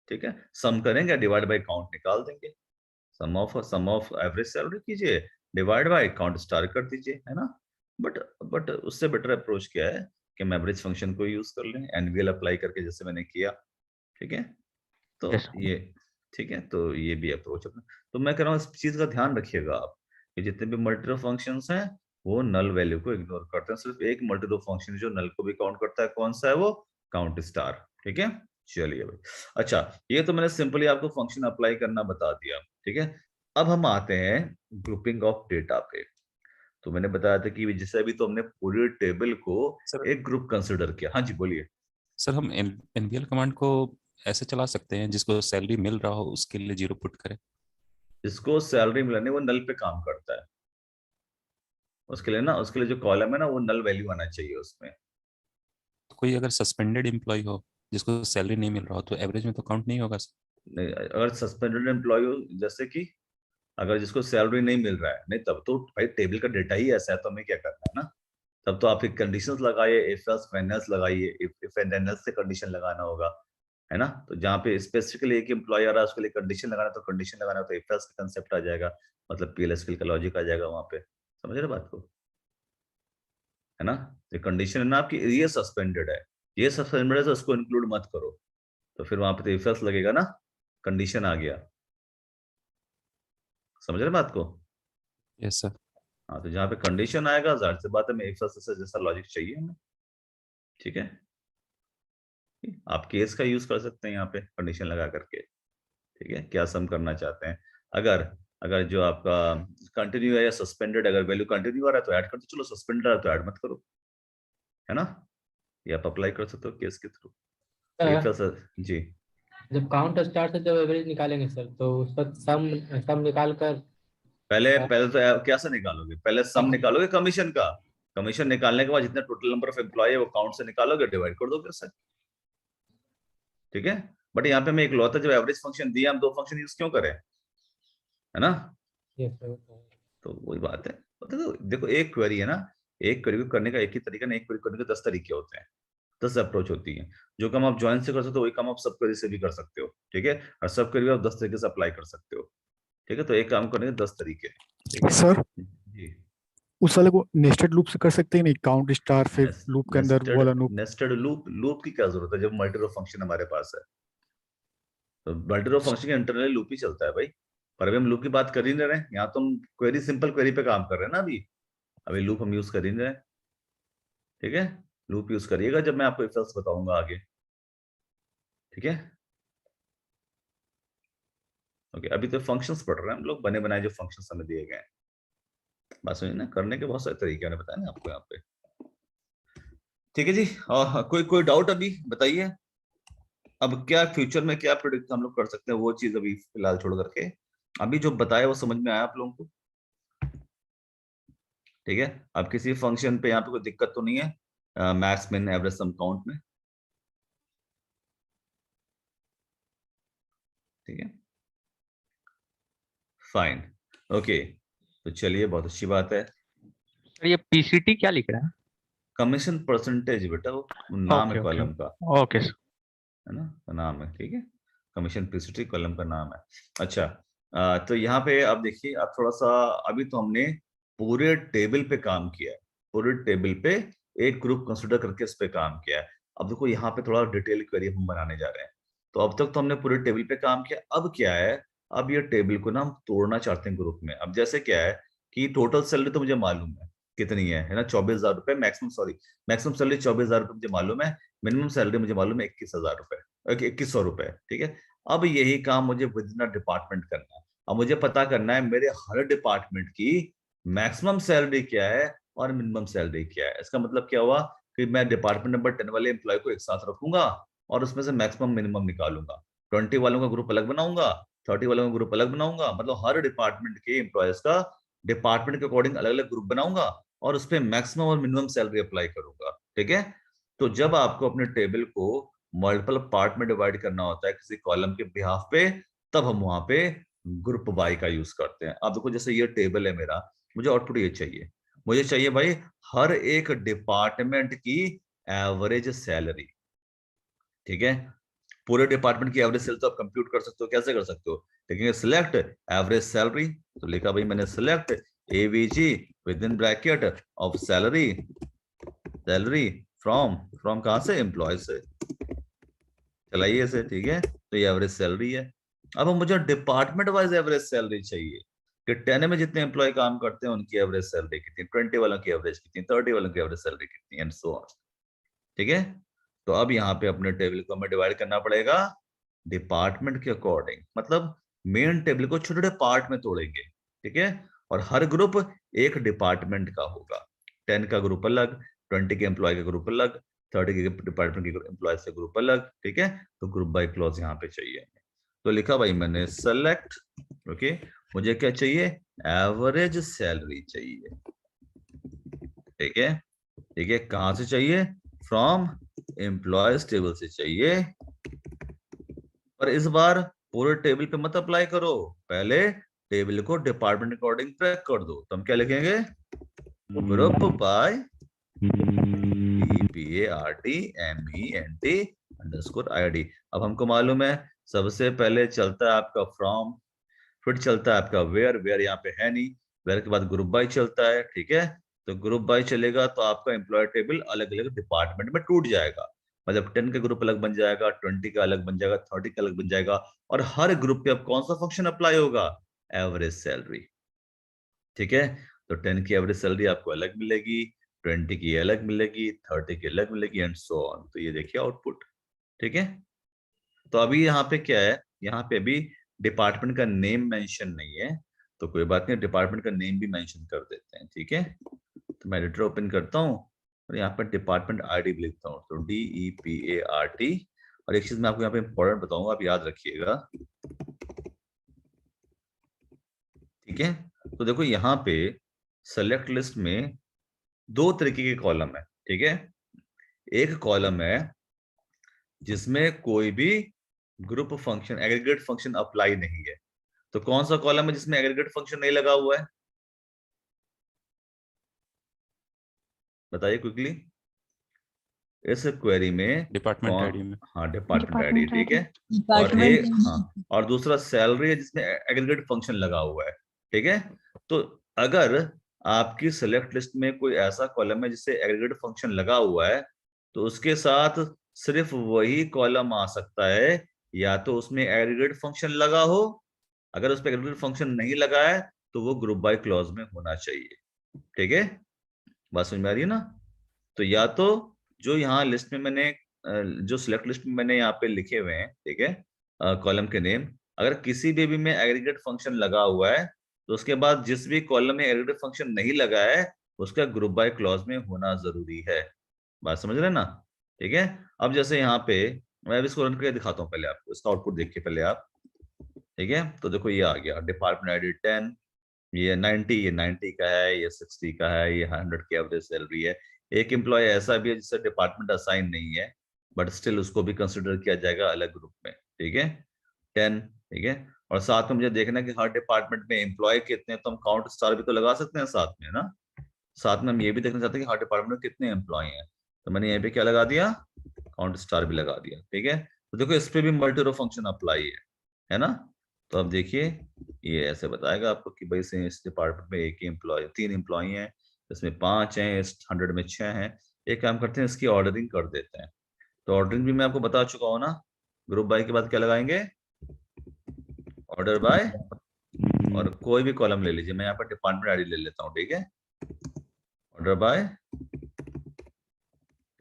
ठीक है। सम करेंगे, डिवाइड बाय काउंट निकाल देंगे। सम ऑफ एवरेज सैलरी कीजिए, डिवाइड बाय काउंट स्टार कर दीजिए, है ना। बट उससे बेटर अप्रोच क्या है कि हम एवरेज फंक्शन को यूज कर लें एनवीएल अप्लाई करके, जैसे मैंने किया, ठीक है। तो Yes. ये ठीक है, तो ये भी अप्रोच अपना। तो मैं कह रहा हूँ इस चीज का ध्यान रखिएगा आप, कि जितने भी मल्टीरो फंक्शंस हैं वो नल वैल्यू को इग्नोर करते हैं। सिर्फ एक मल्टीरो फंक्शन जो नल को भी काउंट करता है, कौन सा है वो? काउंट स्टार, ठीक है। चलिए भाई, अच्छा, ये तो मैंने सिंपली आपको फंक्शन अप्लाई करना बता दिया, ठीक है। अब हम आते हैं ग्रुपिंग ऑफ डेटा पे। तो मैंने बताया था कि जैसे अभी तो हमने पूरे टेबल को एक ग्रुप कंसिडर किया। हाँ जी, बोलिए। सर हम एनवीएल कमांड को ऐसे चला सकते हैं, जिसको सैलरी मिल रहा हो उसके लिए जीरो पुट करें। जिसको सैलरी मिलने वो नल पे काम करता है, उसके लिए ना, उसके लिए जो कॉलम है ना वो नल वैल्यू आना चाहिए उसमें। तो कोई अगर सस्पेंडेड एम्प्लॉय हो जिसको सैलरी नहीं मिल रहा हो तो एवरेज में तो काउंट नहीं होगा सर? नहीं, अगर सस्पेंडेड एम्प्लॉय हो, जैसे कि अगर जिसको सैलरी नहीं मिल रहा है, नहीं, तब तो भाई टेबल का डेटा ही ऐसा है, तो हमें क्या करना है ना। तब तो आप एक कंडीशंस लगाइए, इफ एल्स व्हेन एल्स लगाइए, इफ एंड देन एल्स से कंडीशन लगाना होगा, है ना। तो जहाँ पे स्पेसिफिकली एक एम्प्लॉय आ रहा है उसके लिए कंडीशन लगाना, तो कंडीशन लगाना, तो इफ एल्स का कंसेप्ट आ जाएगा, मतलब पीएलएसक्यूएल का लॉजिक आ जाएगा वहां पे। समझ रहे बात को, है ना। ये कंडीशन है ना आपकी, ये सस्पेंडेड है, ये सस्पेंडेड है, तो उसको इंक्लूड मत करो। तो फिर वहां पे तो इफ एल्स लगेगा ना, कंडीशन आ गया। समझ रहे बात को? Yes sir. हाँ, तो जहाँ पे कंडीशन आएगा, जाहिर सी बात है, मैं इफ एल्स से जैसा लॉजिक चाहिए हमें, ठीक है। आप केस का यूज कर सकते हैं यहाँ पे कंडीशन लगा करके, ठीक है। क्या सम करना चाहते हैं, अगर अगर जो आपका कंटिन्यू है या सस्पेंडेड, अगर वैल्यू कंटिन्यू आ रहा है तो ऐड कर दो, चलो सस्पेंडेड आ रहा है तो ऐड मत करो, है ना। ये आप अप्लाई कर सकते हो केस के थ्रू। सर, जी जब काउंट स्टार से जब एवरेज निकालेंगे सर, तो उस पर सम निकाल कर पहले तो कैसे निकालोगे, पहले सम निकालोगे कमीशन का, कमीशन निकालने के बाद जितने टोटल नंबर ऑफ एम्प्लॉय है वो काउंट से निकालोगे, डिवाइड कर दोगे उससे, ठीक है। बट यहाँ पे मैं एक लौता जब एवरेज फंक्शन दिया, हम दो फंक्शन यूज क्यों करें, है ना। तो वही बात है, देखो एक क्वेरी है ना, एक क्वेरी को करने का एक ही तरीका नहीं, एक क्वेरी करने के 10 तरीके होते हैं, 10 अप्रोच होती है। जो काम आप ज्वाइन से कर सकते हो वही काम आप सब क्वेरी से भी कर सकते हो, ठीक है। और सब क्वेरी आप 10 तरीके से अप्लाई कर सकते हो, ठीक है। तो एक काम करने के 10 तरीके, ठीक है सर जी। उस वाले को नेस्टेड लूप से कर सकते हैं नहीं, काउंट स्टार फिर लूप के अंदर वो वाला लूप। नेस्टेड लूप की क्या जरूरत है जब मल्टी रो फंक्शन हमारे पास है, तो मल्टी रो फंक्शन के इंटरनली लूप ही चलता है भाई। पर अभी हम लूप की बात कर ही नहीं रहे, यहाँ तो हम क्वेरी, सिंपल क्वेरी पे काम कर रहे हैं ना अभी लूप हम यूज कर ही नहीं रहे, ठीक है। लूप यूज करिएगा जब मैं आपको इफ एल्स बताऊंगा आगे, ठीक है। ओके, अभी तो फंक्शंस पढ़ रहे हैं हम लोग, बने बनाए जो फंक्शंस हमें दिए गए हैं। बात सुनिए ना, करने के बहुत सारे तरीके मैंने बताए ना आपको यहाँ पे, ठीक है जी। और कोई डाउट अभी बताइए, अब क्या फ्यूचर में क्या प्रेडिक्ट हम लोग कर सकते हैं, वो चीज अभी फिलहाल छोड़ करके, अभी जो बताया वो समझ में आया आप लोगों को, ठीक है। अब किसी फंक्शन पे यहाँ पे कोई दिक्कत तो नहीं है मैक्स मिन एवरेज सम काउंट में, ठीक है, फाइन, ओके। तो चलिए, बहुत अच्छी बात है। सर ये पीसीटी क्या लिख रहा है? कमीशन परसेंटेज बेटा, वो नाम है कॉलम का, ओके सर, है ना, नाम है, ठीक है। कमीशन पीसीटी कॉलम का नाम है। अच्छा, तो यहाँ पे अब देखिए, अब थोड़ा सा, अभी तो हमने पूरे टेबल पे काम किया है, पूरे टेबल पे एक ग्रुप कंसिडर करके इस पे काम किया है। अब देखो यहाँ पे थोड़ा डिटेल क्वेरी हम बनाने जा रहे हैं। तो अब तक तो हमने पूरे टेबल पे काम किया, अब क्या है, अब ये टेबल को ना हम तोड़ना चाहते हैं ग्रुप में। अब जैसे क्या है कि टोटल सैलरी तो मुझे मालूम है कितनी है ना, 24,000 रुपए मैक्सिमम सैलरी 24,000 रुपए मुझे मालूम है, मिनिमम सैलरी मुझे मालूम है 21,000 रुपए, 2100 रुपए, ठीक है। अब यही काम मुझे विद इन डिपार्टमेंट करना है। अब मुझे पता करना है मेरे हर डिपार्टमेंट की मैक्सिमम सैलरी क्या है और मिनिमम सैलरी क्या है। इसका मतलब क्या हुआ कि मैं डिपार्टमेंट नंबर 10 वाले एम्प्लॉय को एक साथ रखूंगा और उसमें से मैक्सिमम मिनिमम निकालूंगा, 20 वालों का ग्रुप अलग बनाऊंगा, 30 वालों का ग्रुप अलग बनाऊंगा, मतलब हर डिपार्टमेंट के एम्प्लॉयज का डिपार्टमेंट के अकॉर्डिंग अलग अलग ग्रुप बनाऊंगा और उस पर मैक्सिमम और मिनिमम सैलरी अप्लाई करूंगा, ठीक है। तो जब आपको अपने टेबल को मल्टीपल पार्ट में डिवाइड करना होता है किसी कॉलम के बिहाफ पे, तब हम वहां पे ग्रुप बाय का यूज करते हैं। अब देखो, जैसे ये टेबल है मेरा, मुझे आउटपुट ये चाहिए, मुझे चाहिए भाई हर एक डिपार्टमेंट की एवरेज सैलरी, ठीक है। पूरे डिपार्टमेंट की एवरेज सैलरी तो आप कंप्यूट कर सकते हो, कैसे कर सकते हो, देखेंगे सिलेक्ट एवरेज सैलरी, तो लिखा भाई मैंने select AVG within bracket of salary from कहां से, एम्प्लॉय से, चलाइए इसे, ठीक है। तो ये एवरेज सैलरी है। अब मुझे डिपार्टमेंट वाइज एवरेज सैलरी चाहिए कि 10 में जितने एम्प्लॉय काम करते हैं उनकी एवरेज सैलरी कितनी, 20 वालों की एवरेज कितनी, 30 वालों की एवरेज सैलरी कितनी, एंड सो ऑन, ठीक है। तो अब यहाँ पे अपने टेबल को हमें डिवाइड करना पड़ेगा डिपार्टमेंट के अकॉर्डिंग, मतलब मेन टेबल को छोटे छोटे पार्ट में तोड़ेंगे, ठीक है। और हर ग्रुप एक डिपार्टमेंट का होगा, 10 का ग्रुप अलग, 20 के एम्प्लॉय का ग्रुप अलग, 30 के डिपार्टमेंट के एम्प्लॉय का ग्रुप अलग, ठीक है। तो ग्रुप बाय क्लॉज यहाँ पे चाहिए। तो लिखा भाई मैंने सेलेक्ट, ओके, मुझे क्या चाहिए, एवरेज सैलरी चाहिए, ठीक है, ठीक है। कहां से चाहिए, फ्रॉम एम्प्लॉयज टेबल से चाहिए। पर इस बार पूरे टेबल पे मत अप्लाई करो, पहले टेबल को डिपार्टमेंट अकॉर्डिंग ट्रैक कर दो। तो हम क्या लिखेंगे, ग्रुप बाय PARTMENT_ID। अब हमको मालूम है सबसे पहले चलता है आपका फ्रॉम, फिर चलता है आपका वेयर यहाँ पे है नहीं, वेयर के बाद ग्रुप बाय चलता है, ठीक है। तो ग्रुप बाय चलेगा तो आपका एम्प्लॉय टेबल अलग अलग डिपार्टमेंट में टूट जाएगा, मतलब 10 का ग्रुप अलग बन जाएगा, 20 का अलग बन जाएगा, 30 का अलग बन जाएगा, और हर ग्रुप पे अब कौन सा फंक्शन अप्लाई होगा, एवरेज सैलरी, ठीक है। तो 10 की एवरेज सैलरी आपको अलग मिलेगी, 20 की अलग मिलेगी, 30 की अलग मिलेगी, एंड सो ऑन। तो ये देखिए आउटपुट, ठीक है। तो अभी यहाँ पे क्या है, यहाँ पे अभी डिपार्टमेंट का नेम मेंशन नहीं है, तो तो कोई बात नहीं, डिपार्टमेंट का नेम भी मेंशन कर देते हैं, ठीक है। तो मैं एडिटर ओपन करता हूँ और यहाँ पर डिपार्टमेंट आईडी भी लिखता हूँ, तो DEPART। और एक चीज मैं आपको यहाँ पे इंपॉर्टेंट बताऊंगा, आप याद रखिएगा, ठीक है। तो देखो यहाँ पे सेलेक्ट लिस्ट में दो तरीके के कॉलम है, ठीक है। एक कॉलम है जिसमें कोई भी group function, aggregate function apply नहीं है। तो कौन सा कॉलम है जिसमें एग्रीगेट फंक्शन नहीं लगा हुआ है, बताइए क्विकली। इस क्वेरी में डिपार्टमेंट आईडी में, हाँ डिपार्टमेंट आईडी, ठीक है। और एक हाँ, और दूसरा सैलरी है जिसमें एग्रीगेट फंक्शन लगा हुआ है, ठीक है। तो अगर आपकी सेलेक्ट लिस्ट में कोई ऐसा कॉलम है जिससे एग्रीगेट फंक्शन लगा हुआ है, तो उसके साथ सिर्फ वही कॉलम आ सकता है या तो उसमें एग्रीगेट फंक्शन लगा हो, अगर उस पर एग्रीगेट फंक्शन नहीं लगा है तो वो ग्रुप बाय क्लॉज में होना चाहिए, ठीक है। बात समझ में आ रही है ना। तो या तो जो यहाँ लिस्ट में मैंने जो सिलेक्ट लिस्ट में मैंने यहाँ पे लिखे हुए हैं, ठीक है, कॉलम के नेम, अगर किसी भी में एग्रीगेट फंक्शन लगा हुआ है तो उसके बाद जिस भी कॉलम में एग्रीगेट फंक्शन नहीं लगा है उसका ग्रुप बाय क्लॉज में होना जरूरी है। बात समझ रहे ना, ठीक है। अब जैसे यहाँ पे मैं इसको रन करके दिखाता हूँ, पहले आपको इसका आउटपुट देखिए पहले आप, ठीक है। तो देखो ये आ गया डिपार्टमेंट आईडी 10, ये 90, ये 90 का है, ये 60 का है, ये 100 की एवरेज सैलरी है। एक एम्प्लॉय ऐसा भी है जिससे डिपार्टमेंट असाइन नहीं है बट स्टिल उसको भी कंसिडर किया जाएगा अलग ग्रुप में, ठीक है, 10, ठीक है। और साथ में मुझे देखना है कि हर डिपार्टमेंट में एम्प्लॉय कितने हैं, तो हम काउंट स्टार भी तो लगा सकते हैं साथ में ना। साथ में हम ये भी देखना चाहते हैं कि हर डिपार्टमेंट में कितने एम्प्लॉय हैं, तो मैंने यहाँ पे क्या लगा दिया, काउंट स्टार भी लगा दिया, ठीक है। तो देखो इस पे भी मल्टी रो फंक्शन अप्लाई है ना। तो अब देखिए ये ऐसे बताएगा आपको कि भाई से इस डिपार्टमेंट में एक ही एम्प्लॉय, 3 एम्प्लॉय हैं, इसमें 5 हैं, इस 100 में 6 हैं। एक काम करते हैं, इसकी ऑर्डरिंग कर देते हैं। तो ऑर्डरिंग भी मैं आपको बता चुका हूँ ना, ग्रुप बाय के बाद क्या लगाएंगे, ऑर्डर बाय, और कोई भी कॉलम ले लीजिए, मैं यहाँ पर डिपार्टमेंट आईडी ले लेता हूँ, ठीक है। Order by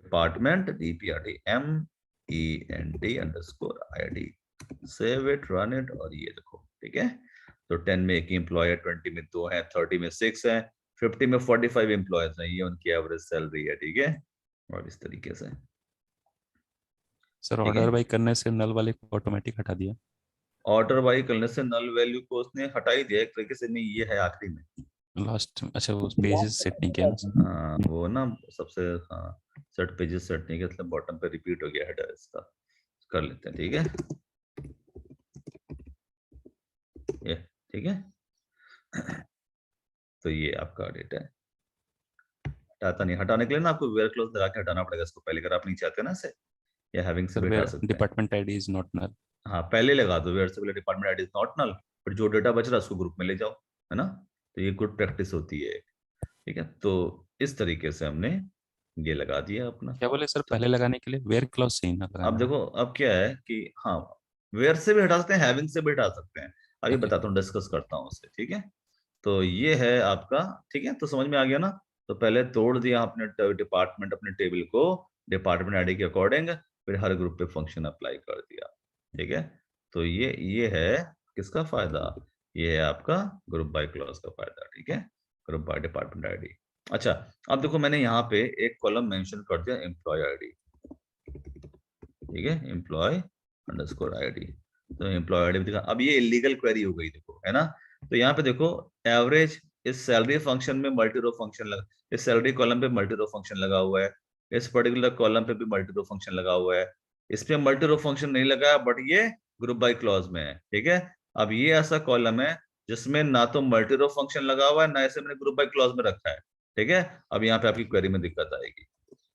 department DPRT MENT_ID, save it, run it, और ये देखो, ठीक है। तो 10 में एक एम्प्लॉय है, 20 में 2 है, 30 में 6 है, 50 में 45 एम्प्लॉयज हैं, ये उनकी एवरेज सैलरी है, ठीक है। और इस तरीके से सर ऑर्डर बाई करने से नल वाले को ऑटोमेटिक हटा दिया, ऑर्डर बाई करने से नल वैल्यू को उसने हटा ही दिया एक तरीके से, नहीं ये है आखिरी में लास्ट। अच्छा वो पेजेस सेट नहीं किया ना। हाँ वो ना सबसे, हाँ सेट पेजेस सेट नहीं किया, मतलब बॉटम पे रिपीट हो गया हेडर इसका, कर लेते हैं, ठीक है, ये ठीक है। तो ये आपका डेटा है, हटाता नहीं, हटाने के लिए ना आपको वेयर क्लोज लगा के हटाना पड़ेगा इसको पहले, अगर आप नहीं चाहते ना इसे, या हैविंग से भी हटा सकते हैं। Department ID is not null, हाँ पहले लगा दो, वेयर से पहले department ID is not null, फिर जो डेटा बच रहा है उसको ग्रुप में ले जाओ, है ना। तो ये गुड प्रैक्टिस होती है, ठीक है। तो इस तरीके से हमने ये लगा दिया अपना। क्या बोले सर पहले लगाने के लिए वेयर क्लॉज से ही ना लगाना। अब देखो अब क्या है कि हाँ वेयर से भी हटा सकते हैं, हैविंग से भी हटा सकते हैं, अभी बताता हूँ, डिस्कस करता हूँ उससे, ठीक है। तो ये है आपका, ठीक है, तो समझ में आ गया ना। तो पहले तोड़ दिया अपने डिपार्टमेंट, अपने टेबल को डिपार्टमेंट आईडी के अकॉर्डिंग, फिर हर ग्रुप पे फंक्शन अप्लाई कर दिया, ठीक है। तो ये है किसका फायदा, ये है आपका ग्रुप बाय क्लॉज का फायदा, ठीक है, ग्रुप बाय डिपार्टमेंट आईडी। अच्छा अब देखो मैंने यहाँ पे एक कॉलम मेंशन कर दिया एम्प्लॉय आईडी, ठीक है, एम्प्लॉय अंडरस्कोर आईडी। तो एम्प्लॉय आईडी दिखा, अब ये इलीगल क्वेरी हो गई देखो, है ना। तो यहाँ पे देखो एवरेज, इस सैलरी फंक्शन में मल्टी रो फंक्शन लगा, इस सैलरी कॉलम पे मल्टी रो फंक्शन लगा हुआ है, इस पर्टिकुलर कॉलम पे भी मल्टी रो फंक्शन लगा हुआ है, इस पे मल्टी रो फंक्शन नहीं लगा बट ये ग्रुप बाय क्लॉज में है, ठीक है। अब ये ऐसा कॉलम है जिसमें ना तो मल्टी रो फंक्शन लगा हुआ है ना इसे मैंने ग्रुप बाय क्लॉज में रखा है, ठीक है। अब यहाँ पे आपकी क्वेरी में दिक्कत आएगी,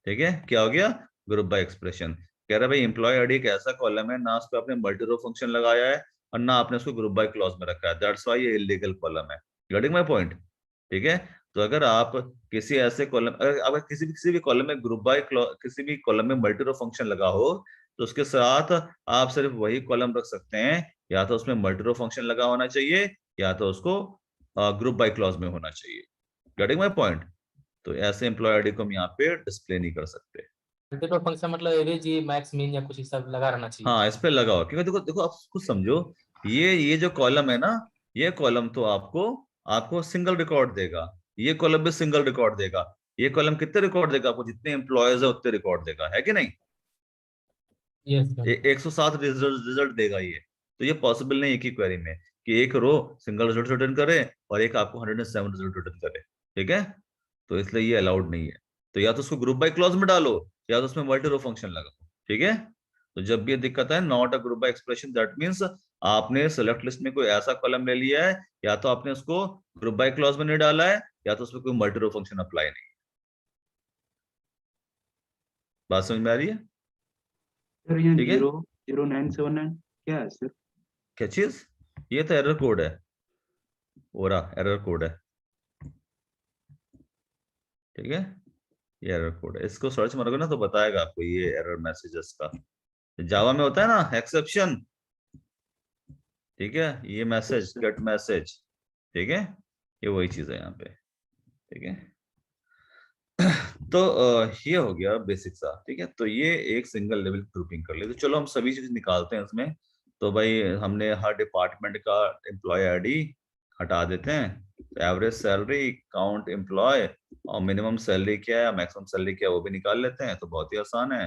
ठीक है। क्या हो गया, ग्रुप बाय एक्सप्रेशन कह रहा है भाई एम्प्लॉय आईडी एक ऐसा कॉलम है ना उस पर आपने मल्टी रो फंक्शन लगाया है और ना आपने उसको ग्रुप बाय क्लॉज में रखा है, दैट्स व्हाई ये इलीगल कॉलम है। गेटिंग माय पॉइंट, ठीक है। तो अगर आप किसी ऐसे कॉलम, अगर किसी भी कॉलम में ग्रुप बाय क्लॉज, किसी भी कॉलम में मल्टी रो फंक्शन लगा हो तो उसके साथ आप सिर्फ वही कॉलम रख सकते हैं, या तो उसमें मल्टी रो फंक्शन लगा होना चाहिए या तो उसको ग्रुप बाय क्लॉज में होना चाहिए। Getting my point. तो ऐसे एम्प्लॉय आईडी को हम यहाँ पे डिस्प्ले नहीं कर सकते। मल्टीपल फंक्शन मतलब एवरेज, मैक्स, मीन या कुछ सब लगा रहना चाहिए। हाँ इस पे लगा हो, क्योंकि देखो देखो आप कुछ समझो, ये जो कॉलम है ना ये कॉलम तो आपको आपको सिंगल रिकॉर्ड देगा, ये कॉलम भी सिंगल रिकॉर्ड देगा। ये कॉलम कितने रिकॉर्ड देगा आपको? जितने एम्प्लॉयज है उतने रिकॉर्ड देगा, है कि नहीं? Yes sir. 107 रिजल्ट देगा ये। तो ये पॉसिबल नहीं है कि क्वेरी में कि एक रो सिंगल रिजल्ट रिटर्न करे और एक आपको 107 रिजल्ट रिटर्न करे, ठीक है? तो इसलिए ये अलाउड नहीं है। तो या तो उसको ग्रुप बाय क्लॉज में डालो या तो उसमें मल्टी रो फंक्शन लगाओ, ठीक है? तो जब भी ये दिक्कत है, not a group bye expression, that means आपने सेलेक्ट लिस्ट में कोई ऐसा कॉलम ले लिया है, या तो आपने उसको ग्रुप बाय क्लॉज में नहीं डाला है, या तो उसमें कोई मल्टी रो फंक्शन अप्लाई नहीं है। बात समझ में आ रही है? सर ये ठीक है? 00979 क्या है सर? क्या चीज? ये तो एरर कोड है, ओरा एरर कोड है, ठीक है? ये एरर कोड है, इसको सर्च मारोगे ना तो बताएगा आपको ये एरर मैसेजेस का। जावा में होता है ना एक्सेप्शन, ठीक है? ये मैसेज गेट मैसेज, ठीक है? ये वही चीज है यहाँ पे, ठीक है? तो ये हो गया बेसिक सा, ठीक है? तो ये एक सिंगल लेवल ग्रुपिंग कर ले। तो चलो हम सभी चीज निकालते हैं इसमें। तो भाई हमने हर डिपार्टमेंट का एम्प्लॉय आईडी हटा देते हैं। एवरेज सैलरी, काउंट एम्प्लॉय और मिनिमम सैलरी क्या है, मैक्सिमम सैलरी क्या है वो भी निकाल लेते हैं। तो बहुत ही आसान है,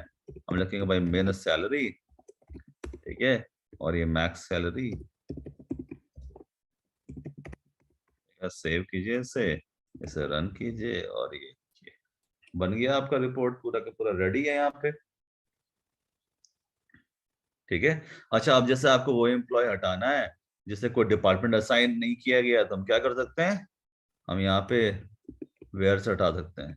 हम लिखेंगे भाई मिन सैलरी, ठीक है? और ये मैक्स सैलरी। सेव कीजिए इसे रन कीजिए और ये बन गया आपका रिपोर्ट, पूरा का पूरा रेडी है यहाँ पे, ठीक है? अच्छा, अब जैसे आपको वो एम्प्लॉय हटाना है जिसे कोई डिपार्टमेंट असाइन नहीं किया गया, तो हम क्या कर सकते हैं? हम यहाँ पे वेयर से हटा सकते हैं,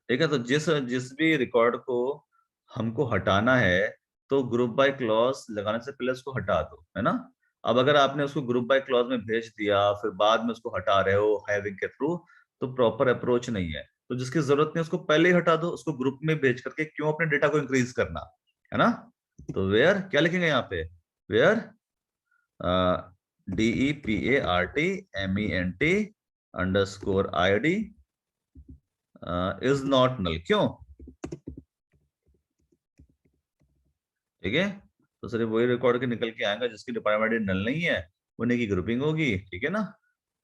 ठीक है? तो जिस भी रिकॉर्ड को हमको हटाना है तो ग्रुप बाय क्लॉज लगाने से पहले उसको हटा दो, है ना? अब अगर आपने उसको ग्रुप बाय क्लॉज में भेज दिया फिर बाद में उसको हटा रहे हो हैविंग के थ्रू, तो प्रॉपर अप्रोच नहीं है। तो जिसकी जरूरत नहीं उसको पहले ही हटा दो, उसको ग्रुप में भेज करके क्यों अपने डेटा को इंक्रीज करना, है ना? तो वेयर क्या लिखेंगे यहाँ पे? Where DEPARTMENT _ID is not null. क्यों? ठीक है? तो सिर्फ वही रिकॉर्ड के निकल के आएगा जिसकी डिपार्टमेंट आईडी नल नहीं है, उन्हीं की ग्रुपिंग होगी, ठीक है ना?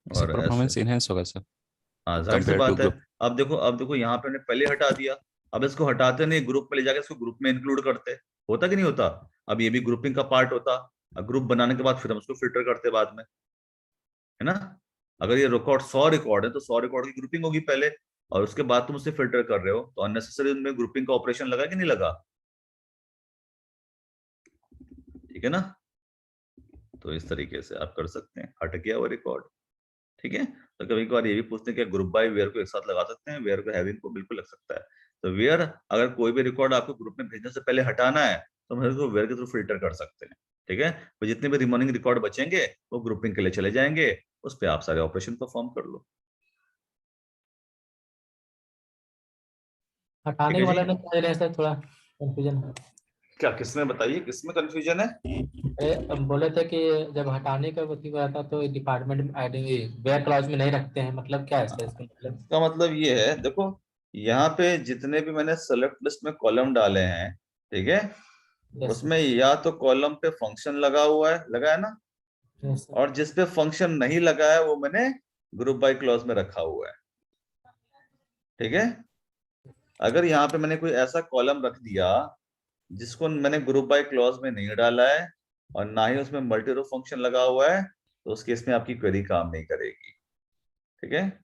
और परफॉर्मेंस इनहेंस होगा सर, हाँ जाहिर सी compared to बात है। group। अब देखो यहाँ पे हमने पहले हटा दिया, अब इसको हटाते नहीं, ग्रुप में ले जाके इसको ग्रुप में इंक्लूड करते, होता कि नहीं होता? अब ये भी ग्रुपिंग का पार्ट होता। ग्रुप बनाने के बाद फिर हम उसको फिल्टर करते बाद में, है ना? अगर ये रिकॉर्ड 100 रिकॉर्ड है तो 100 रिकॉर्ड की ग्रुपिंग होगी पहले, और उसके बाद तुम उसे फिल्टर कर रहे हो, तो अननेसेसरी उनमें ग्रुपिंग का ऑपरेशन लगा कि नहीं लगा? ठीक है ना? तो इस तरीके से आप कर सकते हैं, हट गया वो रिकॉर्ड, ठीक है? तो कभी कभार ये भी पूछते हैं कि ग्रुप बाय वेयर को एक साथ लगा सकते हैं? वेयर को हैविंग को बिल्कुल लग सकता है। तो वेयर अगर कोई भी रिकॉर्ड आपको ग्रुप में भेजने से पहले हटाना है तो हम इसको वेयर के थ्रू फिल्टर कर सकते हैं, ठीक है? तो जितने भी रिमेनिंग रिकॉर्ड बचेंगे वो ग्रुपिंग के लिए चले जाएंगे, उस पर आप सारे ऑपरेशन परफॉर्म कर लो। हटाने वाला ने क्या रहे सर, थोड़ा कंफ्यूजन है। क्या किसमें बताइए, किसमें कंफ्यूजन है? बोले थे कि जब हटाने का वक्त हुआ था तो डिपार्टमेंट आईडी वेयर क्लॉज में नहीं रखते हैं, मतलब क्या है सर इसका मतलब? इसका मतलब ये है, देखो यहाँ पे जितने भी मैंने सेलेक्ट लिस्ट में कॉलम डाले हैं, ठीक है, उसमें या तो कॉलम पे फंक्शन लगा हुआ है, लगा है ना? और जिस पे फंक्शन नहीं लगा है वो मैंने ग्रुप बाय क्लॉज में रखा हुआ है, ठीक है? अगर यहाँ पे मैंने कोई ऐसा कॉलम रख दिया जिसको मैंने ग्रुप बाय क्लॉज में नहीं डाला है और ना ही उसमें मल्टी रो फंक्शन लगा हुआ है, तो उस केस में आपकी क्वेरी काम नहीं करेगी, ठीक है?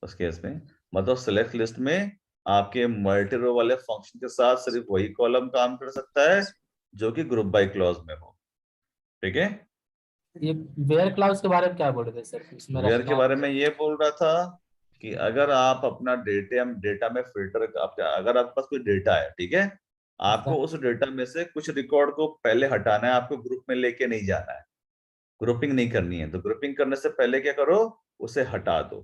उस केस में मतलब सेलेक्ट लिस्ट में आपके मल्टी रो वाले फंक्शन के साथ सिर्फ वही कॉलम काम कर सकता है जो कि ग्रुप बाय क्लॉज में हो, ठीक है? ये वेयर क्लॉज के बारे में क्या बोल रहे थे सर? इसमें वेयर के बारे में ये बोल रहा था कि अगर आप अपना डेटा में फिल्टर, अगर आपके पास कोई डेटा है, ठीक है, आपको उस डेटा में से कुछ रिकॉर्ड को पहले हटाना है, आपको ग्रुप में लेके नहीं जाना है, ग्रुपिंग नहीं करनी है, तो ग्रुपिंग करने से पहले क्या करो, उसे हटा दो,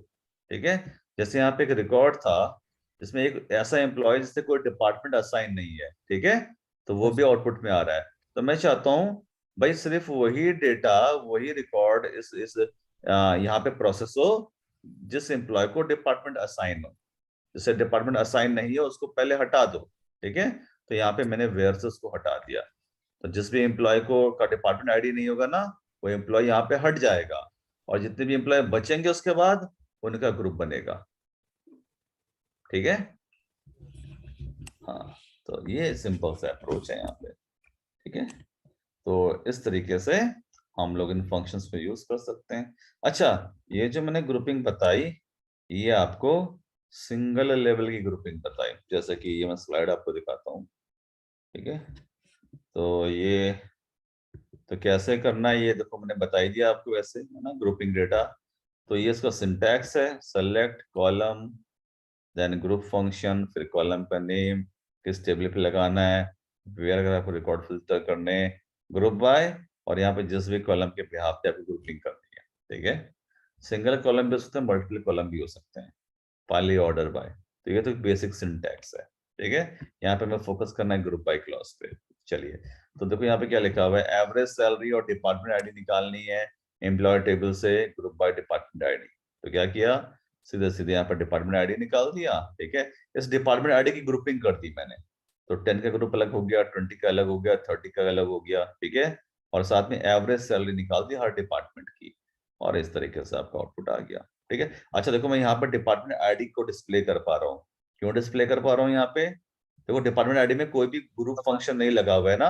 ठीक है? जैसे यहाँ पे एक रिकॉर्ड था जिसमें एक ऐसा एम्प्लॉय जिससे कोई डिपार्टमेंट असाइन नहीं है, ठीक है, तो वो भी आउटपुट में आ रहा है। तो मैं चाहता हूँ भाई सिर्फ वही डेटा, वही रिकॉर्ड इस यहाँ पे प्रोसेस हो जिस एम्प्लॉय को डिपार्टमेंट असाइन हो। जिसे डिपार्टमेंट असाइन नहीं है उसको पहले हटा दो, ठीक है? तो यहाँ पे मैंने वेयर से उसको हटा दिया। तो जिस भी एम्प्लॉय को का डिपार्टमेंट आईडी नहीं होगा ना, वो एम्प्लॉय यहाँ पे हट जाएगा और जितने भी एम्प्लॉय बचेंगे उसके बाद उनका ग्रुप बनेगा। ठीक है, हाँ, तो ये सिंपल सा अप्रोच है यहाँ पे। ठीक है, तो इस तरीके से हम लोग इन फंक्शंस को यूज कर सकते हैं। अच्छा, ये जो मैंने ग्रुपिंग बताई ये आपको सिंगल लेवल की ग्रुपिंग बताई, जैसे कि ये मैं स्लाइड आपको दिखाता हूँ। ठीक है, तो ये तो कैसे करना है ये देखो मैंने बता ही दिया आपको, वैसे है ना, ग्रुपिंग डेटा। तो ये इसका सिंटैक्स है, select column then group function, फिर कॉलम का नेम, किस टेबल पे लगाना है, वेयर अगर आपको रिकॉर्ड फिल्टर करने, ग्रुप बाय, और यहाँ पे जिस भी कॉलम के बिहाफ पे आपको ग्रुपिंग करनी है। ठीक है, सिंगल कॉलम भी हो सकते हैं, मल्टीपल कॉलम भी हो सकते हैं, पाली ऑर्डर बाय। तो ये तो बेसिक सिंटैक्स है। ठीक है, यहाँ पे मैं फोकस करना है ग्रुप बाय क्लॉज पे। चलिए, तो देखो यहाँ पे क्या लिखा हुआ है, एवरेज सैलरी और डिपार्टमेंट आईडी निकालनी है एम्प्लॉय टेबल से ग्रुप बाय डिपार्टमेंट आईडी। तो क्या किया, सीधे सीधे यहाँ पर डिपार्टमेंट आईडी निकाल दिया। ठीक है, इस डिपार्टमेंट आईडी की ग्रुपिंग कर दी मैंने, तो 10 का ग्रुप अलग हो गया, 20 का अलग हो गया, 30 का अलग हो गया। ठीक है, और साथ में एवरेज सैलरी निकाल दी हर डिपार्टमेंट की, और इस तरीके से आपका आउटपुट आ गया। ठीक है, अच्छा देखो मैं यहाँ पर डिपार्टमेंट आईडी को डिस्प्ले कर पा रहा हूँ। क्यों डिस्प्ले कर पा रहा हूँ यहाँ पे, देखो डिपार्टमेंट आईडी में कोई भी ग्रुप फंक्शन नहीं लगा हुआ है ना,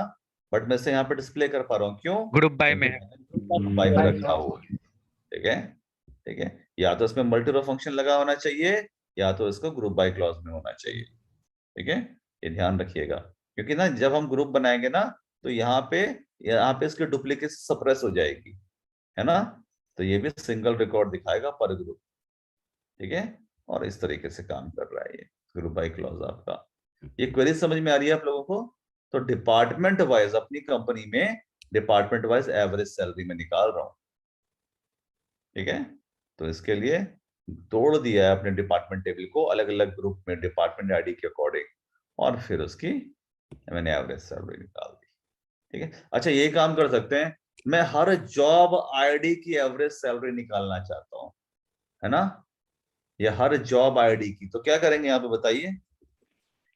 बट मैं से यहाँ पे डिस्प्ले कर पा रहा हूँ। क्यों, ग्रुप बाय में ग्रुप बाय में रखा हुआ है। ठीक है, ठीक है, या तो इसमें मल्टी रो फंक्शन लगा होना चाहिए या तो इसको ग्रुप बाय क्लॉज में होना चाहिए। ठीक है, ये ध्यान रखिएगा, क्योंकि ना जब हम ग्रुप बनाएंगे ना तो यहाँ पे इसकी डुप्लीकेट सप्रेस हो जाएगी, है ना, तो ये भी सिंगल रिकॉर्ड दिखाएगा पर ग्रुप। ठीक है, और इस तरीके से काम कर रहा है ये ग्रुप बाय क्लॉज आपका। ये क्वेरी समझ में आ रही है आप लोगों को? तो डिपार्टमेंट वाइज अपनी कंपनी में डिपार्टमेंट वाइज एवरेज सैलरी में निकाल रहा हूं। ठीक है, तो इसके लिए तोड़ दिया है अपने डिपार्टमेंट टेबल को अलग अलग ग्रुप में डिपार्टमेंट आईडी के अकॉर्डिंग, और फिर उसकी मैंने एवरेज सैलरी निकाल दी। ठीक है, अच्छा ये काम कर सकते हैं, मैं हर जॉब आईडी की एवरेज सैलरी निकालना चाहता हूं, है ना, या हर जॉब आईडी की, तो क्या करेंगे यहाँ पे बताइए?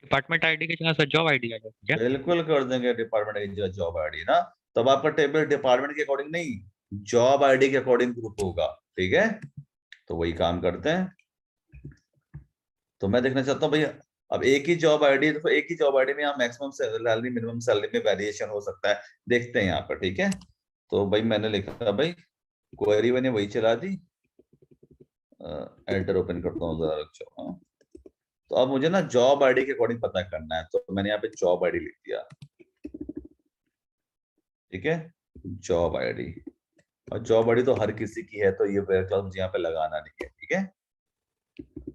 डिपार्टमेंट आईडी की जगह सर जॉब आईडी आ जाएगी क्या? बिल्कुल कर देंगे, डिपार्टमेंट आईडी जगह जॉब आईडी ना, तब आपका टेबल डिपार्टमेंट के अकॉर्डिंग नहीं जॉब आईडी के अकॉर्डिंग ग्रुप होगा। ठीक है, तो वही काम करते हैं। तो मैं देखना चाहता हूँ भैया, अब एक ही जॉब आईडी, तो एक ही जॉब आईडी में यहाँ मैक्सिमम सैलरी मिनिमम सैलरी में वेरिएशन हो सकता है, देखते हैं यहाँ पर। ठीक है, तो भाई मैंने लिखा भाई क्वेरी मैंने वही चला दी, एडिटर ओपन करता हूँ जरा, रुक जाओ। तो अब मुझे ना जॉब आईडी के अकॉर्डिंग पता करना है, तो मैंने यहाँ पे जॉब आईडी लिख दिया। ठीक है, जॉब आईडी, और जॉब आईडी तो हर किसी की है, तो ये वेयर क्लॉज मुझे यहाँ पे लगाना नहीं है। ठीक है,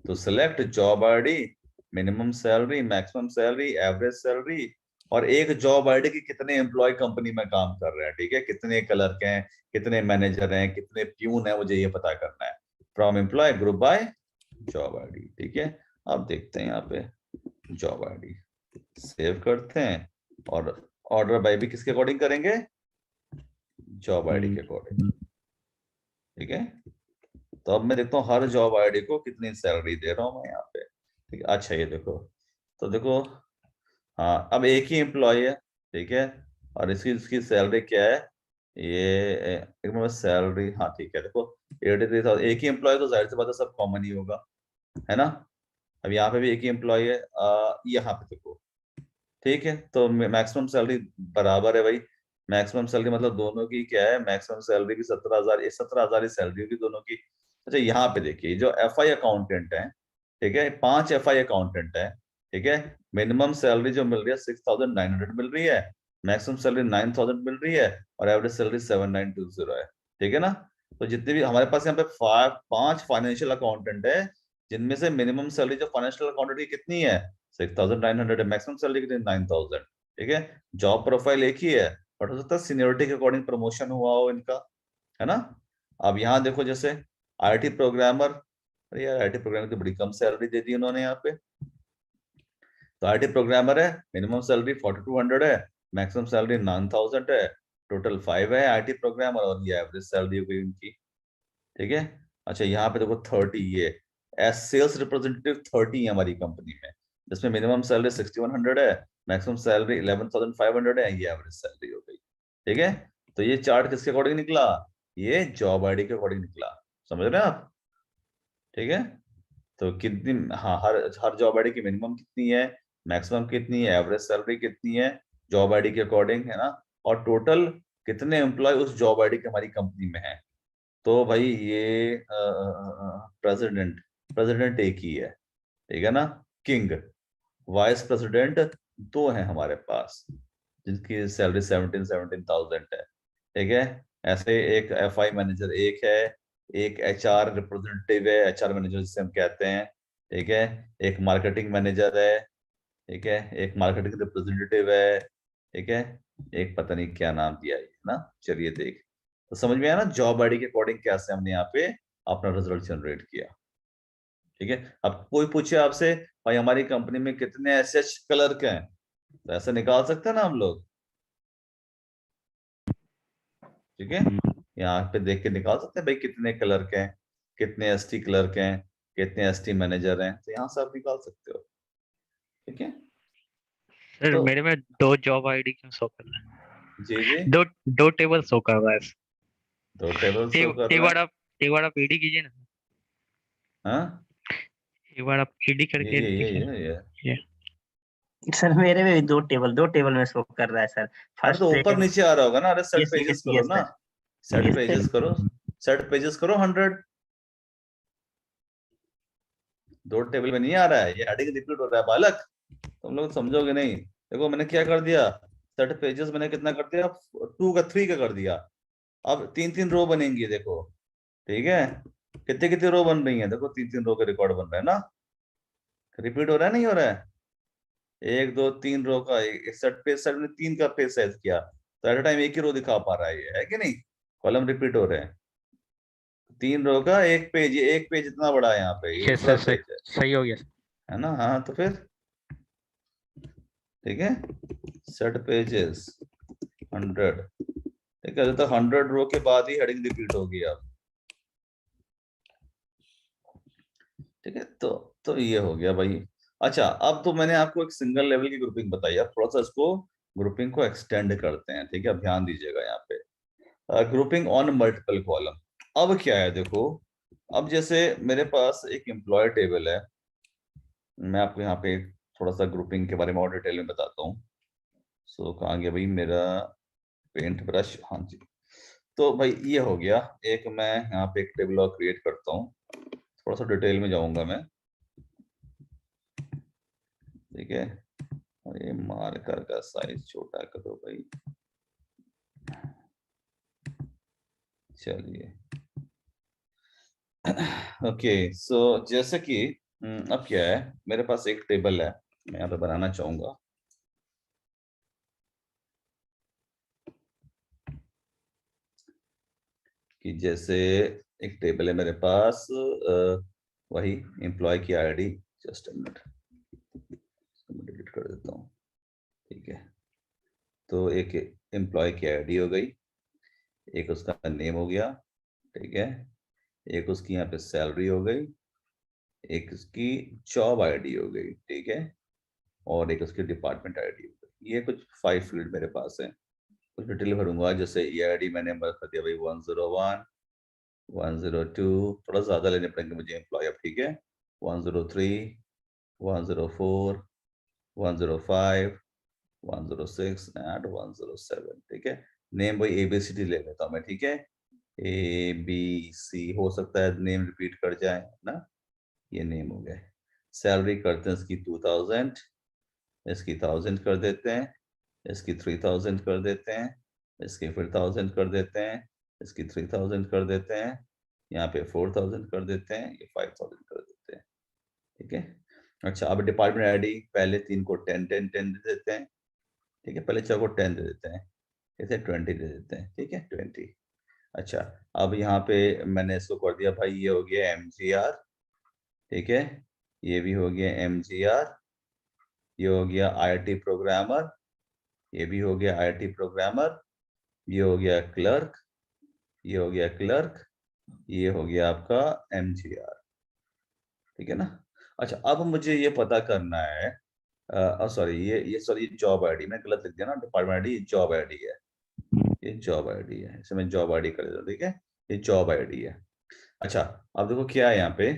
तो select job ID, minimum salary, maximum salary, average salary, और एक जॉब आईडी की कितने एम्प्लॉय कंपनी में काम कर रहे हैं। ठीक है, कितने क्लर्क हैं, कितने मैनेजर हैं, कितने प्यून है, मुझे ये पता करना है। From employ group by job ID. ठीक है, अब देखते हैं यहाँ पे जॉब आईडी, सेव करते हैं, और ऑर्डर बाय भी किसके अकॉर्डिंग करेंगे, जॉब आईडी के अकॉर्डिंग। ठीक है, तो अब मैं देखता हूँ हर जॉब आईडी को कितनी सैलरी दे रहा हूँ मैं यहाँ पे। ठीक है, अच्छा ये देखो, तो देखो हाँ अब एक ही एम्प्लॉय है। ठीक है, और इसकी सैलरी क्या है, ये सैलरी, हाँ ठीक है, देखो 83,000, एक ही एम्प्लॉय तो जाहिर सी बात है सब कॉमन ही होगा, है ना। अब यहाँ पे भी एक ही एम्प्लॉय है, यहाँ पे देखो। ठीक है, तो मैक्सिमम सैलरी बराबर है भाई, मैक्सिमम सैलरी मतलब दोनों की क्या है, मैक्सिमम सैलरी भी 17,000, 17,000 सैलरी होगी दोनों की। अच्छा यहाँ पे देखिए जो FI अकाउंटेंट है, ठीक है, 5 FI अकाउंटेंट है। ठीक है, मिनिमम सैलरी जो मिल रही है 6,900 मिल रही है, मैक्सिमम सैलरी 9,000 मिल रही है, और एवरेज सैलरी 7,920 है। ठीक है ना, तो जितने भी हमारे पास यहाँ पे 5 फाइनेंशियल अकाउंटेंट है, जिनमें से मिनिमम सैलरी जो फाइनेंशियल अकाउंटेंट की कितनी है 6,900 है, मैक्सिमम सैलरी कितनी 9,000। ठीक है, जॉब प्रोफाइल एक ही है, बट हो सकता है सीनियरिटी के अकॉर्डिंग प्रमोशन हुआ हो इनका, है ना। अब यहाँ देखो जैसे IT प्रोग्रामर, अरे यार IT प्रोग्रामर की बड़ी कम सैलरी दे दी उन्होंने यहाँ पे। तो IT प्रोग्रामर है, मिनिमम सैलरी 4,200 है, मैक्सिमम सैलरी 9,000 है, टोटल 5 है IT प्रोग्रामर, और ये एवरेज सैलरी हो गई उनकी। ठीक है, अच्छा यहाँ पे देखो 30, ये एज सेल्स रिप्रेजेंटेटिव 30 है हमारी कंपनी में, जिसमें मिनिमम सैलरी 6,100 है, मैक्सिमम सैलरी 11,500 है, ये एवरेज सैलरी हो गई। ठीक है, तो ये चार्ट किसके अकॉर्डिंग निकला, ये जॉब आईडी के अकॉर्डिंग निकला, समझ रहे हैं आप, ठीक है। तो कितनी, हाँ, हर जॉब आईडी की मिनिमम कितनी है, मैक्सिमम कितनी है, एवरेज सैलरी कितनी है जॉब आईडी के अकॉर्डिंग, है ना, और टोटल कितने एम्प्लॉय उस जॉब आईडी के हमारी कंपनी में है। तो भाई ये प्रेसिडेंट एक ही है, ठीक है ना, किंग। वाइस प्रेसिडेंट 2 हैं हमारे पास, जिनकी सैलरी 17,000 है, ठीक है। ऐसे एक FI मैनेजर एक है, एक HR रिप्रेजेंटेटिव है, HR मैनेजर जिसे हम कहते हैं, ठीक है। एक मार्केटिंग मैनेजर है, ठीक है, एक मार्केटिंग रिप्रेजेंटेटिव है, ठीक है, एक पता नहीं क्या नाम दिया है ना, चलिए देख, तो समझ में आया ना जॉब आईडी के अकॉर्डिंग कैसे हमने यहाँ पे अपना रिजल्ट जनरेट किया, ठीक है। अब कोई पूछे आपसे भाई हमारी कंपनी में कितने SH क्लर्क हैं, तो ऐसे निकाल सकते हैं ना हम लोग, ठीक है, यहाँ पे देख के निकाल सकते हैं भाई कितने क्लर्क हैं, कितने ST क्लर्क हैं, कितने ST मैनेजर हैं, तो यहाँ से आप निकाल सकते हो, ठीक है। सर तो मेरे में 2 जॉब आईडी क्यों शो कर रहा है? जी जी, दो टेबल शो कर रहा है। 2 टेबल शो कर एक रहा बार है, आप ईडी कीजिए ना, हाँ, एक बार आप ईडी करके ये सर मेरे में भी 2 टेबल में शो कर रहा है सर। अरे तो ऊपर नीचे आ रहा होगा ना, अरे सेट Yes, पेजेस yes, करो yes, ना, sir. Set Yes, pages sir. करो, सेट पेजेस करो 100, 2 टेबल में नहीं आ रहा है, ये हेडिंग रिपीट हो रहा है बालक, तुम लोग समझोगे नहीं। देखो मैंने क्या कर दिया, सेट पेजेस मैंने कितना कर दिया, 2 का 3 का कर दिया, अब 3-3 रो बनेंगी, देखो, ठीक है, कितने रो बन रही है, देखो 3-3 रो के रिकॉर्ड बन रहे हैं ना, रिपीट हो रहा है नहीं हो रहा है, 1 2 3 रो का एक सेट में 3 का पेज साइज किया, तो एट अ टाइम एक ही रो दिखा पा रहा है, ये है कि नहीं, कॉलम रिपीट हो रहे हैं, 3 रो का एक पेज इतना बड़ा है यहाँ पे, ये यस पूरा सर, पेज सही हो गया। है ना, हाँ, तो फिर ठीक है, सेट पेजेस 100, ठीक है, तो 100 रो के बाद ही हेडिंग रिपीट होगी अब, ठीक है। तो ये हो गया भाई। अच्छा, अब तो मैंने आपको एक सिंगल लेवल की ग्रुपिंग बताई, अब थोड़ा सा इसको ग्रुपिंग को एक्सटेंड करते हैं, ठीक है, अब ध्यान दीजिएगा यहाँ पे, ग्रुपिंग ऑन मल्टीपल कॉलम। अब क्या है देखो, अब जैसे मेरे पास एक एम्प्लॉय टेबल है, मैं आपको यहाँ पे थोड़ा सा ग्रुपिंग के बारे में और डिटेल में बताता हूँ। सो कहाँ गया भाई मेरा पेंट ब्रश, हाँ जी। तो भाई ये हो गया एक, मैं यहाँ पे एक टेबल और क्रिएट करता हूँ, थोड़ा सा डिटेल में जाऊंगा मैं, ठीक है, और ये मार्कर का साइज छोटा करो भाई, चलिए ओके। सो जैसे कि अब क्या है, मेरे पास एक टेबल है, मैं यहाँ पे बनाना चाहूंगा, कि जैसे एक टेबल है मेरे पास, वही एम्प्लॉय की ID, just a minute delete कर देता हूँ, ठीक है। तो एक एम्प्लॉय की आईडी हो गई, एक उसका नेम हो गया, ठीक है, एक उसकी यहाँ पे सैलरी हो गई, एक उसकी जॉब आईडी हो गई, ठीक है, और एक उसकी डिपार्टमेंट आईडी हो गई। ये कुछ 5 फील्ड मेरे पास है, कुछ डिटेल भरूंगा, जैसे ये आईडी मैंने कर दिया भाई 101, 102, थोड़ा ज्यादा लेने पड़ेंगे मुझे एम्प्लॉय अब, ठीक है, 103, 104, 105, 106 एंड 107, ठीक है। नेम भाई ABCD ले लेता हूँ मैं, ठीक है, ABC, हो सकता है नेम रिपीट कर जाए ना, ये नेम हो गए। सैलरी करते हैं इसकी 2000, इसकी 1000 कर देते हैं, इसकी 3000 कर देते हैं, इसकी फिर 1000 कर देते हैं, इसकी 3000 कर देते हैं, यहाँ पे 4000 कर देते हैं, ये 5000 कर देते हैं, ठीक है। अच्छा, अब डिपार्टमेंट आईडी पहले 3 को 10 10 10 दे देते हैं, ठीक है, पहले 4 को 10 दे देते हैं, इसे 20 दे देते हैं, ठीक है, 20। अच्छा, अब यहाँ पे मैंने इसको कर दिया भाई, ये हो गया MGR, ठीक है, ये भी हो गया MGR, ये हो गया IIT प्रोग्रामर, ये भी हो गया IIT प्रोग्रामर, ये हो गया क्लर्क, ये हो गया क्लर्क, ये हो गया आपका MGR, ठीक है ना। अच्छा, अब मुझे ये पता करना है, सॉरी ये जॉब आईडी मैं गलत लिख दिया ना, डिपार्टमेंट आईडी जॉब आईडी है, ये जॉब आईडी है, इसे मैं जॉब आईडी कर देता हूँ, ठीक है, ये जॉब आईडी है। अच्छा अब देखो क्या है यहाँ पे,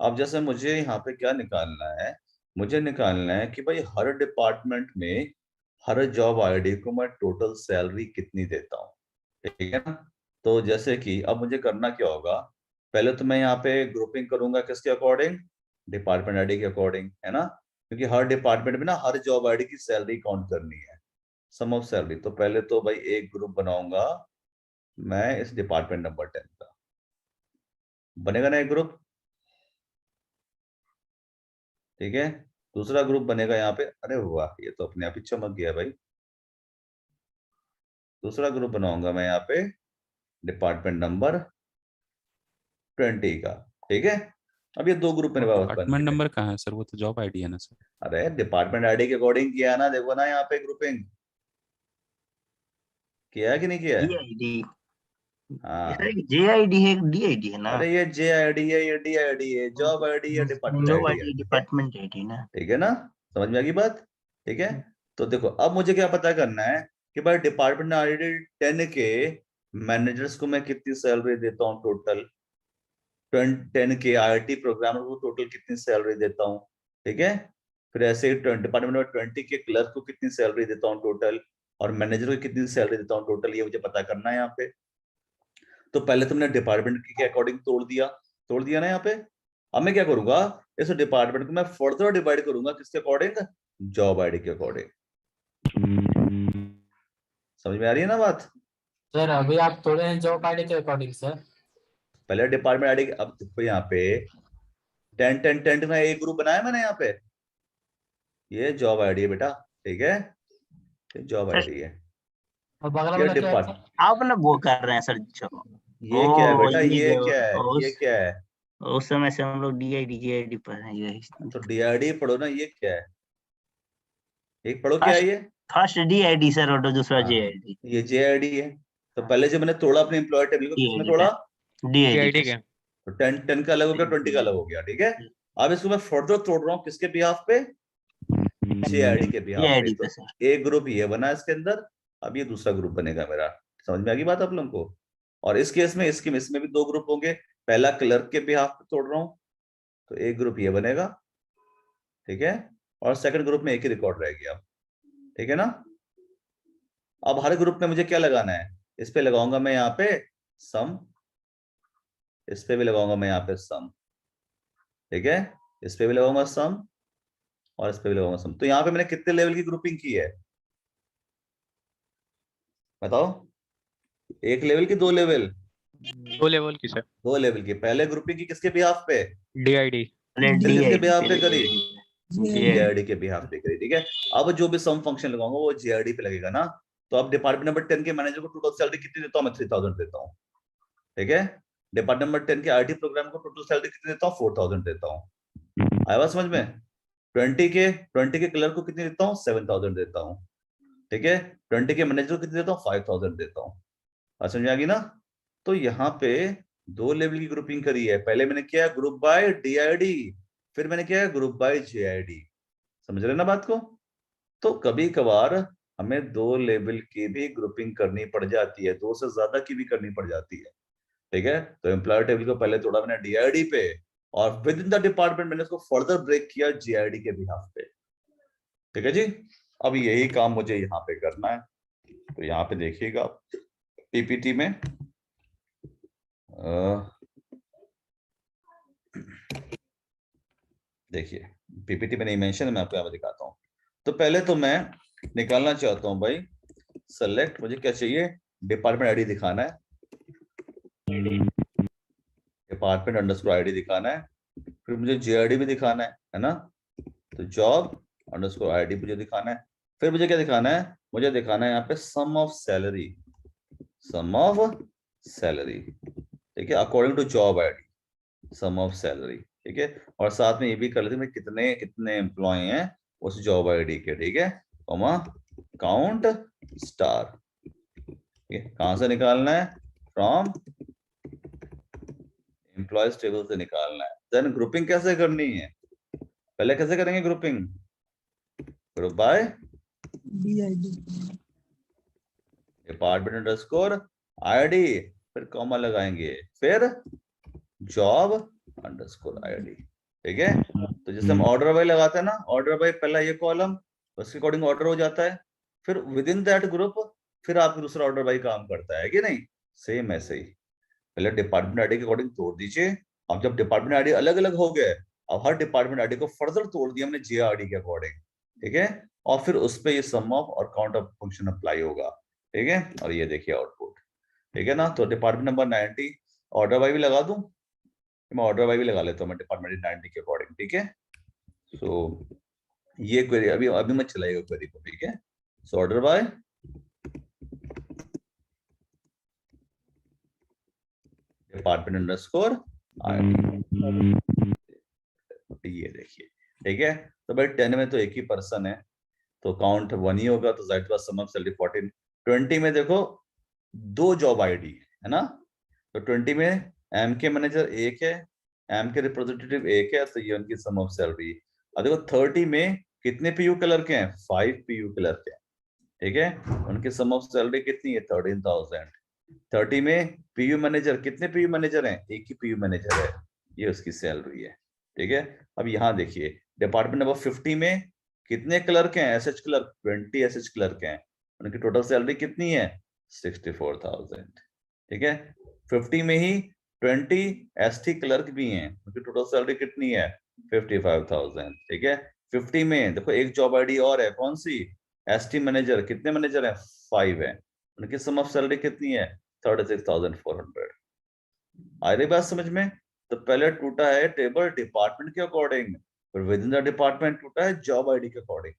अब जैसे मुझे यहाँ पे क्या निकालना है, मुझे निकालना है कि भाई हर डिपार्टमेंट में हर जॉब आईडी को मैं टोटल सैलरी कितनी देता हूँ, ठीक है ना। तो जैसे कि अब मुझे करना क्या होगा, पहले तो मैं यहाँ पे ग्रुपिंग करूंगा किसके अकॉर्डिंग, डिपार्टमेंट आईडी के अकॉर्डिंग, है ना, क्योंकि हर डिपार्टमेंट में ना हर जॉब आईडी की सैलरी काउंट करनी है, सम ऑफ सैलरी। तो पहले तो भाई एक ग्रुप बनाऊंगा मैं इस डिपार्टमेंट नंबर 10 का, बनेगा ना एक ग्रुप, ठीक है। दूसरा ग्रुप बनेगा यहाँ पे, अरे वाह ये तो अपने आप ही चमक गया भाई। दूसरा ग्रुप बनाऊंगा मैं यहाँ पे डिपार्टमेंट नंबर 20 का, ठीक है। अब ये दो ग्रुप मेरे पास बन डिपार्टमेंट गए। नंबर कहाँ है सर, वो तो जॉब आईडी है ना सर। अरे डिपार्टमेंट आईडी के अकॉर्डिंग किया है ना, देखो ना यहाँ पे ग्रुपिंग किया है कि नहीं किया है। DID हाँ JID है, DID है ना, अरे ये जे आईडी है, ये डी आईडी है, जॉब आईडी है, डिपार्टमेंट जॉब आईडी है, आईडी ठीक है, डिपार्टमेंट आईडी ना। ठीक है ना, समझ में आ गई बात, ठीक है। तो देखो अब मुझे क्या पता करना है कि भाई डिपार्टमेंट आईडी 10 के मैनेजर्स को मैं कितनी सैलरी देता हूँ टोटल, 10 के आईटी प्रोग्रामर को टोटल कितनी सैलरी देता हूँ, ठीक है। फिर ऐसे ही डिपार्टमेंट नंबर 20 के क्लर्क को कितनी सैलरी देता हूँ टोटल, और मैनेजर को कितनी सैलरी देता हूँ टोटल, ये मुझे पता करना है यहाँ पे। तो पहले तुमने डिपार्टमेंट के अकॉर्डिंग तोड़ दिया ना यहाँ पे। अब मैं क्या करूंगा, इस डिपार्टमेंट को मैं फर्दर डिवाइड करूंगा किसके अकॉर्डिंग, जॉब आईडी के अकॉर्डिंग। समझ में आ रही है ना बात। सर अभी आप तोड़े हैं जॉब आईडी के अकॉर्डिंग सर। पहले डिपार्टमेंट आईडी, अब देखो यहाँ पे 10 का एक ग्रुप बनाया मैंने यहाँ पे, ये जॉब आईडी है बेटा, ठीक है, ये जॉब आईडी है। और बगल ये वाला क्या है डिपार्ट, सर? आप ना वो कर रहे हैं सर जो ये क्या है बेटा, ये ये जो क्या है, ये उस क्या है, उस समय से हम लोग DID JID पर हैं, यही तो डीआरडी पढ़ो ना, ये क्या है, एक पढ़ो क्या है ये, फर्स्ट DID सर और दूसरा हाँ, JID। ये जेआईडी है। तो पहले जो मैंने तोड़ा अपने एम्प्लॉय टेबल को, किसमें DID तोड़ा, DID के तो 10 का अलग हो गया, 20 का अलग हो गया, ठीक है। अब इसको मैं फर्दर तोड़ रहा हूँ किसके बिहाफ पे, जेआईडी के बिहाफ पे। JID पे तो सर। एक ग्रुप ये बना इसके अंदर, अब ये दूसरा ग्रुप बनेगा मेरा। समझ में आ गई बात आप लोगों को। और इस केस में इसमें भी दो ग्रुप होंगे, पहला क्लर्क के बिहाफ पे तोड़ रहा हूँ, तो एक ग्रुप ये बनेगा, ठीक है, और सेकंड ग्रुप में एक ही रिकॉर्ड रह गया, ठीक है ना। अब हर ग्रुप में मुझे क्या लगाना है, इस पे लगाऊंगा मैं यहाँ पे सम, इस पे भी लगाऊंगा मैं यहाँ पे सम, ठीक है, इस पे भी लगाऊंगा सम, और इस पे भी लगाऊंगा सम। तो यहाँ पे मैंने कितने लेवल की ग्रुपिंग की है बताओ, एक लेवल की, दो लेवल, 2 लेवल की सर, 2 लेवल की। पहले ग्रुपिंग की किसके बिहाफ पे, DID। फिर किसके बिहाफ पे करी, JID जेआरडी के बिहाफ पे करी, ठीक है। अब जो भी सम फंक्शन लगाऊंगा वो जेआरडी पे लगेगा ना। तो अब डिपार्टमेंट नंबर 10 के मैनेजर को टोटल सैलरी कितनी देता हूँ मैं, 3000 देता हूँ, ठीक है। डिपार्टमेंट नंबर 10 के आईटी प्रोग्राम को टोटल सैलरी कितनी देता हूँ, 4000 देता हूँ। आया बात समझ में। 20 के क्लर्क को कितनी देता हूँ, 7000 देता हूँ, ठीक है। 20 के मैनेजर को कितनी देता हूँ, 5000 देता हूँ। बात समझ में आ गई ना। तो यहाँ पे 2 लेवल की ग्रुपिंग करी है, पहले मैंने किया ग्रुप बाय DID, फिर मैंने किया ग्रुप बाय JID। समझ रहे ना बात को। तो कभी कभार हमें 2 लेवल की भी ग्रुपिंग करनी पड़ जाती है, 2 से ज्यादा की भी करनी पड़ जाती है, ठीक है। तो एम्प्लॉयर टेबल को पहले तोड़ा मैंने DID पे, और विद इन द डिपार्टमेंट मैंने उसको फर्दर ब्रेक किया JID के बिहाफ पे, ठीक है जी। अब यही काम मुझे यहाँ पे करना है। तो यहाँ पे देखिएगा पीपीटी में देखिए पीपीटी में नहीं मेंशन है, मैं आपको यहाँ पे दिखाता हूँ। तो पहले तो मैं निकालना चाहता हूँ भाई सेलेक्ट, मुझे क्या चाहिए, डिपार्टमेंट आईडी दिखाना है, डिपार्टमेंट अंडरस्कोर आईडी दिखाना है, फिर मुझे JID भी दिखाना है ना। तो जॉब अंडरस्कोर आईडी मुझे दिखाना है, फिर मुझे क्या दिखाना है, मुझे दिखाना है यहाँ पे sum of salary, sum of salary, ठीक है, according to job ID, sum of salary, ठीक है। और साथ में ये भी कर लेते हैं कितने कितने एम्प्लॉय हैं उस जॉब आईडी के, ठीक है, कॉमा काउंट स्टार, ठीक है। कहां से निकालना है, फ्रॉम एम्प्लॉयज टेबल से निकालना है। देन ग्रुपिंग कैसे करनी है, पहले कैसे करेंगे grouping, group by DID department underscore ID, फिर कॉमा लगाएंगे, फिर जॉब अंडरस्कोर आईडी। ठीक है, तो जैसे हम ऑर्डर बाय लगाते हैं ना, ऑर्डर बाय पहला ये कॉलम, उसके अकॉर्डिंग ऑर्डर हो जाता है, फिर विद इन दैट ग्रुप फिर आपका दूसरा ऑर्डर बाय काम करता है कि नहीं, सेम ऐसे ही। पहले डिपार्टमेंट आईडी के अकॉर्डिंग तोड़ दीजिए। अब जब डिपार्टमेंट आईडी अलग अलग हो गए, अब हर डिपार्टमेंट आईडी को फर्दर तोड़ दिया हमने जेआरडी के अकॉर्डिंग। ठीक है, और फिर उस पे ये सम ऑफ और काउंट ऑफ फंक्शन अप्लाई होगा। ठीक है, और ये देखिए आउटपुट। ठीक है ना, तो डिपार्टमेंट नंबर 90 ऑर्डर बाय भी लगा दूं, मैं ऑर्डर बाय भी लगा लेता हूँ मैं डिपार्टमेंट 90 के अकॉर्डिंग। ठीक है, सो ये क्वेरी अभी मत चलाइएगा क्वेरी को। ठीक है, so order by department underscore ये देखिए। ठीक है, तो भाई 10 में तो एक ही पर्सन है तो काउंट 1 ही होगा, तो जाहिर बात सम ऑफ सैलरी 14। 20 में देखो 2 जॉब आईडी है ना, तो 20 में एम के मैनेजर एक है, एम के रिप्रेजेंटेटिव एक है, तो ये उनकी सम ऑफ सैलरी। और देखो 30 में कितने पीयू कलर के हैं, 5 पीयू कलर के हैं। ठीक है, उनकी सम ऑफ सैलरी कितनी है, 13,000। 30 में पीयू मैनेजर, कितने पीयू मैनेजर हैं, एक ही पीयू मैनेजर है, ये उसकी सैलरी है। ठीक है, अब यहाँ देखिए डिपार्टमेंट नंबर 50 में कितने कलर के हैं, एसएच कलर, 20 एसएच कलर के हैं, उनकी टोटल सैलरी कितनी है, 64,000। ठीक है, 50 में ही 20 एसटी क्लर्क भी हैं, उनकी टोटल सैलरी कितनी है, 55,000। ठीक है, 50 में देखो एक जॉब आईडी और है, कौन सी, एसटी मैनेजर, कितने मैनेजर हैं, 5 है, उनकी सम ऑफ सैलरी कितनी है, 36,400। आ रही बात समझ में? तो पहले टूटा है टेबल डिपार्टमेंट के अकॉर्डिंग, फिर विद इन द डिपार्टमेंट टूटा है जॉब आईडी के अकॉर्डिंग।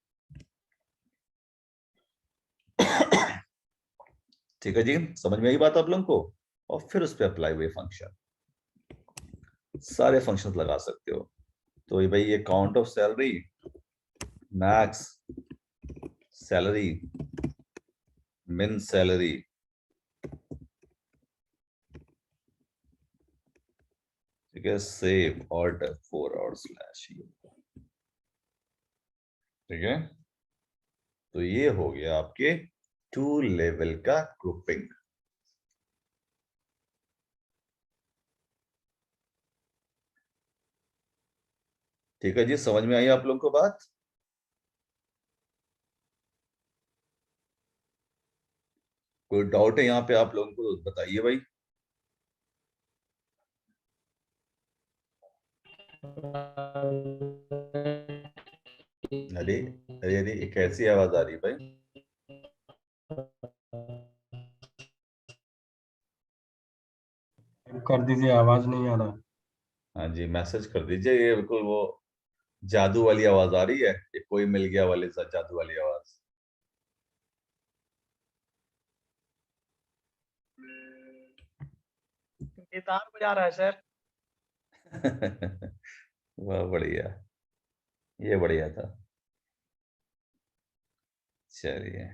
ठीक है जी, समझ में आई बात आप लोगों को? और फिर उस पर अप्लाई हुए फंक्शन, सारे फंक्शंस लगा सकते हो। तो ये भाई ये count of salary, max salary, मिन सैलरी, ठीक है, सेव ऑर्डर 4 और स्लैश। ठीक है, तो ये हो गया आपके 2 लेवल का ग्रुपिंग। ठीक है जी, समझ में आई आप लोगों को बात? कोई डाउट है यहाँ पे आप लोगों को, तो बताइए भाई। अरे अरे अरे, एक ऐसी आवाज आ रही है भाई। कर दीजिए, आवाज नहीं आ रहा। हाँ जी, मैसेज कर दीजिए। ये बिल्कुल वो जादू वाली आवाज आ रही है, ये कोई मिल गया वाले साथ जादू वाली आवाज। गिटार बजा रहा है सर। वाह बढ़िया, ये बढ़िया था। चलिए,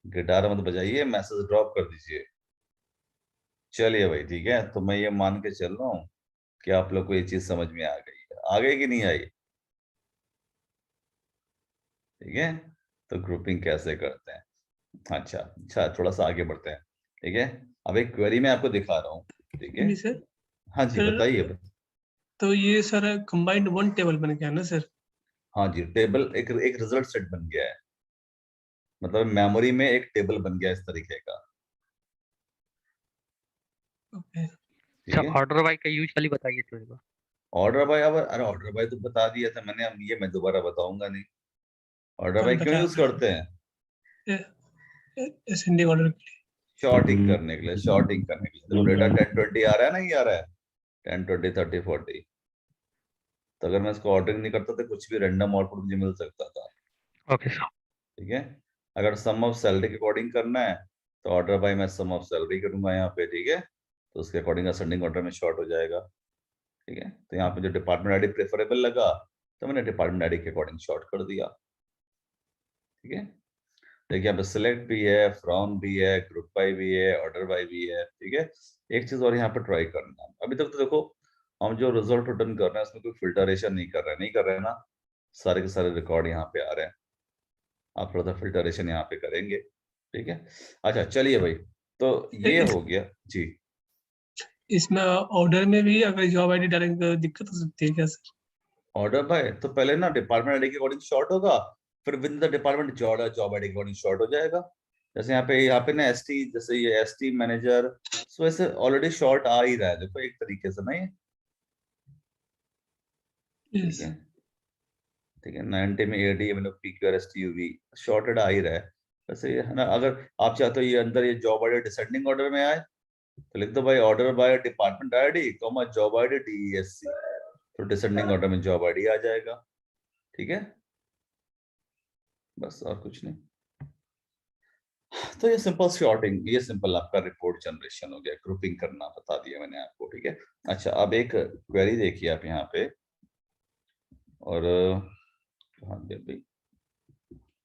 गिटार मत बजाइए, मैसेज ड्रॉप कर दीजिए। चलिए भाई, ठीक है, तो मैं ये मान के चल रहा हूँ कि आप लोग को ये चीज समझ में आ गई है, आ गई कि नहीं आई? ठीक है, तो ग्रुपिंग कैसे करते हैं। अच्छा अच्छा, थोड़ा सा आगे बढ़ते हैं। ठीक है, अब एक क्वेरी मैं आपको दिखा रहा हूँ। ठीक है सर, हाँ जी, बताइए। तो ये सर कंबाइंड वन टेबल बन गया ना सर? हाँ जी, टेबल एक रिजल्ट सेट बन गया है, मतलब मेमोरी में एक टेबल बन गया इस तरीके का। ओके, ठीक है, ऑर्डर बाय का यूज खाली बताइए थोड़ी बार। ऑर्डर बाय, अब अरे ऑर्डर बाय तो बता दिया था मैंने, अब ये मैं दोबारा बताऊंगा नहीं। ऑर्डर बाय क्यों यूज करते हैं? असेंडिंग ऑर्डर के लिए, शॉर्टिंग करने के लिए, शॉर्टिंग करने के लिए। तो डेटा 10 20 आ रहा है ना, ये आ रहा है 10 20 30 40। तो अगर मैं इसको ऑर्डरिंग नहीं करता तो कुछ भी रैंडम आउटपुट मुझे मिल सकता था। Okay sir. ठीक है, अगर सम ऑफ सैलरी के अकॉर्डिंग करना है तो ऑर्डर बाय मैं सम ऑफ सैलरी करूंगा यहाँ पे। ठीक है, तो उसके अकॉर्डिंग असेंडिंग ऑर्डर में शॉर्ट हो जाएगा। ठीक है, तो यहाँ पे जो डिपार्टमेंट आईडी प्रेफरेबल लगा तो मैंने डिपार्टमेंट आईडी के अकॉर्डिंग शॉर्ट कर दिया। ठीक है, देखिए यहाँ पे सिलेक्ट भी है, फ्रॉम भी है, ग्रुप बाय भी है, ऑर्डर बाय भी है। ठीक है, एक चीज और यहाँ पे ट्राई करना, अभी तक तो देखो हम जो रिजल्ट रिटर्न कर रहे हैं उसमें कोई फिल्टरेशन नहीं कर रहे हैं ना, सारे के सारे रिकॉर्ड यहाँ पे आ रहे हैं। आप थोड़ा सा फिल्टरेशन यहाँ पे करेंगे। ठीक है। अच्छा चलिए भाई, तो ये हो गया जी। इसमें ऑर्डर में भी अगर जॉब आईडी डालेंगे तो दिक्कत हो सकती है क्या सर? ऑर्डर बाय तो पहले ना डिपार्टमेंट आईडी के अकॉर्डिंग शॉर्ट होगा, फिर with the department job ID के अकॉर्डिंग शॉर्ट हो जाएगा। जैसे यहाँ पे ना एसटी, जैसे ये एसटी मैनेजर, सो ऐसे ऑलरेडी शॉर्ट आ ही रहा है, देखो एक तरीके से ना ये। ठीक है, ठीक है। 90 में एडी मतलब पीक्यूआरएसटी यूवी शॉर्टेड आ ही रहा है वैसे ये, है ना। अगर आप चाहते हो ये अंदर ये जॉब आईडी डिसेंडिंग ऑर्डर में आए तो लिख दो भाई order by department ID comma job ID DESC, तो डिसेंडिंग ऑर्डर में जॉब आईडी आ जाएगा। ठीक है, बस और कुछ नहीं। तो ये सिंपल शॉर्टिंग, ये सिंपल आपका रिपोर्ट जनरेशन हो गया, ग्रुपिंग करना बता दिया मैंने आपको। ठीक है, अच्छा अब एक क्वेरी देखिए आप यहाँ पे, और कहाँ गया भाई,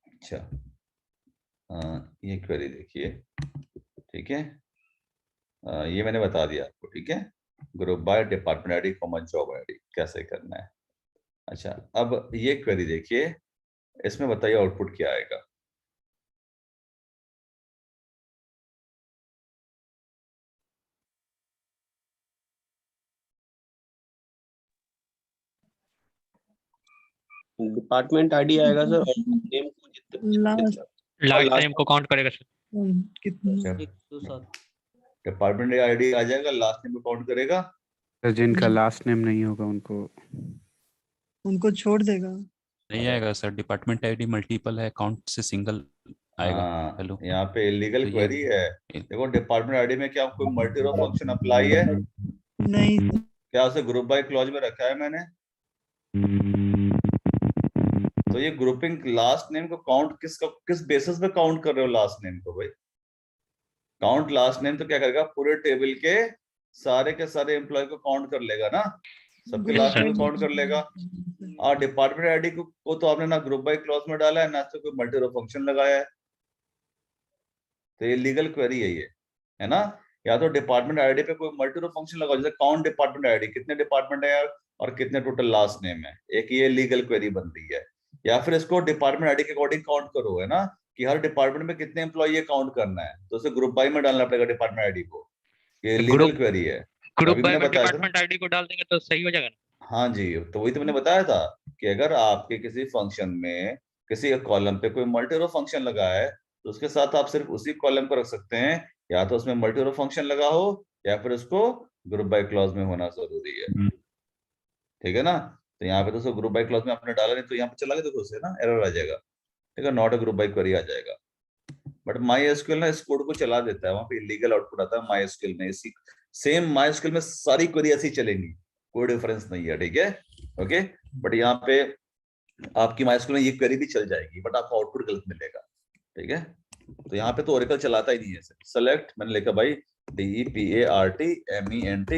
अच्छा ये क्वेरी देखिए। ठीक है, ये मैंने बता दिया आपको। ठीक है, group by department ID common job ID कैसे करना है। अच्छा अब ये क्वेरी देखिए, इसमें बताइए आउटपुट क्या आएगा। डिपार्टमेंट आईडी आएगा सर, और नेम को लास्ट टाइम को काउंट करेगा सर। कितना? डिपार्टमेंट आईडी आ जाएगा, लास्ट नेम को काउंट करेगा। सर जिनका लास्ट नेम नहीं होगा उनको छोड़ देगा। नहीं आएगा सर, डिपार्टमेंट आईडी मल्टीपल है, काउंट से सिंगल आएगा। हेलो, यहाँ पे इलीगल तो क्वेरी है। देखो डिपार्टमेंट आईडी में क्या कोई मल्टी रो फंक्शन अप्लाई है? नहीं। क्या उसे ग्रुप बाय क्लॉज में रखा है मैंने? तो ये ग्रुपिंग लास्ट नेम को काउंट किस बेसिस पे काउंट कर रहे हो लास्ट नेम को भाई? काउंट लास्ट नेम तो क्या करेगा, पूरे टेबल के सारे एम्प्लॉय को काउंट कर लेगा ना, सबके लास्ट नेम को काउंट कर लेगा। और डिपार्टमेंट आईडी को तो आपने ना ग्रुप बाय क्लॉज में डाला है ना तो कोई मल्टी रो फंक्शन लगाया है, तो ये लीगल क्वेरी है ये, है ना। या तो डिपार्टमेंट आईडी पे कोई मल्टी रो फंक्शन लगाओ, जैसे काउंट डिपार्टमेंट आईडी, कितने डिपार्टमेंट है यार और कितने टोटल लास्ट नेम है, एक ये लीगल क्वेरी बन रही है। या फिर इसको डिपार्टमेंट आईडी के अकॉर्डिंग काउंट करो, है ना, कि हर डिपार्टमेंट में कितने एम्प्लॉय है काउंट करना है, तो उसे ग्रुप बाय में डालना पड़ेगा डिपार्टमेंट आईडी को, ये लीगल क्वेरी है। ग्रुप बाय में डिपार्टमेंट आईडी को डाल देंगे तो सही हो जाएगा ना। हाँ जी, तो वही तो मैंने बताया था कि अगर आपके किसी फंक्शन में किसी कॉलम पे कोई मल्टी रो फंक्शन लगा है तो उसके साथ आप सिर्फ उसी कॉलम को रख सकते हैं, या तो उसमें मल्टी रो फंक्शन लगा हो या फिर उसको ग्रुप बाय क्लॉज में होना जरूरी है। ठीक है ना, तो यहाँ पे तो ग्रुप बाय क्लॉज में आपने डाला नहीं तो यहाँ पे चला गया, देखो उसे ना एरर आ जाएगा। ठीक है, not a group by query आ जाएगा। बट माई एसक्यूएल ना इस कोड को चला देता है, वहां पे इलीगल आउटपुट आता है माई एसक्यूएल में। इसी सेम माई एसक्यूएल में सारी क्वेरी ऐसी चलेंगी, कोई डिफरेंस नहीं है। ठीक है, ओके। बट यहाँ पे आपकी माई एसक्यूएल में ये क्वेरी भी चल जाएगी बट आपको आउटपुट गलत मिलेगा। ठीक है, तो यहाँ पे तो ओरेकल चलाता ही नहीं है। सेलेक्ट मैंने लिखा भाई DEPARTMENT,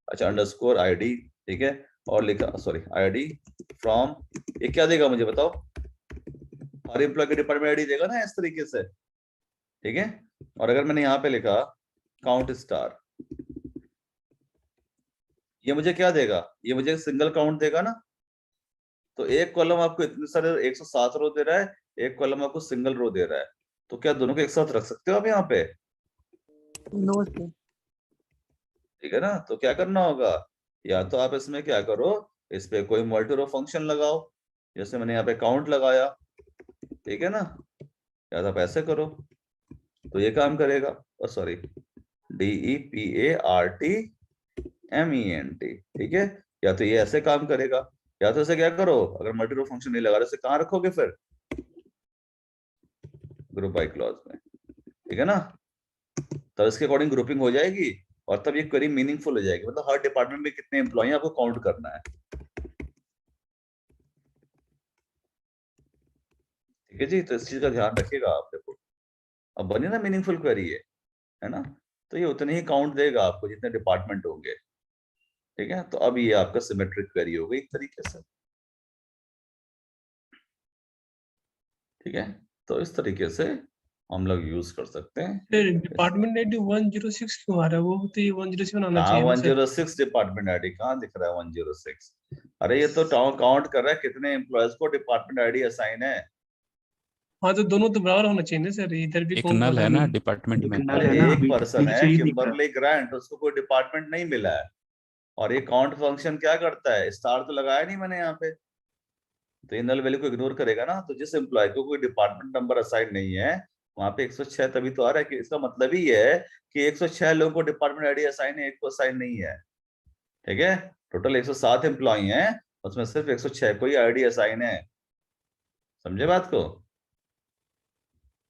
अच्छा अंडरस्कोर ID, ठीक है, और लिखा सॉरी ID फ्रॉम, ये क्या देगा मुझे बताओ? हर एम्प्लॉय के डिपार्टमेंट आईडी देगा ना इस तरीके से। ठीक है, और अगर मैंने यहाँ पे लिखा काउंट स्टार, ये मुझे क्या देगा? ये मुझे सिंगल काउंट देगा ना। तो एक कॉलम आपको इतने सारे 107 रो दे रहा है, एक कॉलम आपको सिंगल रो दे रहा है, तो क्या दोनों को एक साथ रख सकते हो आप यहाँ पे? No sir. ठीक है ना, तो क्या करना होगा, या तो आप इसमें क्या करो, इस पे कोई मल्टी रो फंक्शन लगाओ, जैसे मैंने यहाँ पे काउंट लगाया। ठीक है ना, या तो आप ऐसे करो तो ये काम करेगा। सॉरी DEPARTMENT, ठीक है, या तो ये ऐसे काम करेगा, या तो इसे क्या करो, अगर मल्टी रो फंक्शन नहीं लगा रहे इसे कहाँ रखोगे फिर? ग्रुप बाय क्लॉज में। ठीक है ना, तब इसके अकॉर्डिंग ग्रुपिंग हो जाएगी और तब ये क्वेरी मीनिंगफुल हो जाएगी, मतलब हर डिपार्टमेंट में कितने एम्प्लॉय आपको काउंट करना है। ठीक है जी, तो इस चीज का ध्यान रखिएगा आप। देखो अब बनी ना मीनिंगफुल क्वेरी है ना, तो ये उतने ही काउंट देगा आपको जितने डिपार्टमेंट होंगे। ठीक है, तो अब ये आपका सिमेट्रिक क्वेरी हो गई एक तरीके से। ठीक है, तो इस तरीके से हम लोग यूज कर सकते हैं। डिपार्टमेंट आईडी 106 क्यों आ रहा है? वो तो ये 107 आना कहाँ चाहिए ना सर? 106 डिपार्टमेंट आईडी कहाँ दिख रहा है 106? अरे ये तो काउंट कर रहा है कितने एम्प्लॉयज को डिपार्टमेंट आईडी असाइन है। हाँ तो दोनों तो बराबर होना चाहिए ना सर, इधर भी एक काउंट नल होगा है ना नहीं। डिपार्टमेंट में। एक पर्सन है किम्बरली ग्रांट, उसको कोई डिपार्टमेंट नहीं मिला है, और ये काउंट फंक्शन क्या करता है, स्टार तो लगाया नहीं मैंने यहाँ पे, तो ये नल वैल्यू को इग्नोर करेगा ना। तो जिस एम्प्लॉय को कोई डिपार्टमेंट नंबर असाइन नहीं है वहां पे 106 तभी तो आ रहा है, कि इसका मतलब ही है कि 106 लोगों को डिपार्टमेंट आईडी असाइन है, एक को असाइन नहीं है। ठीक है, टोटल 107 एम्प्लॉय हैं, उसमें सिर्फ 106 को ही आईडी असाइन है। समझे बात को?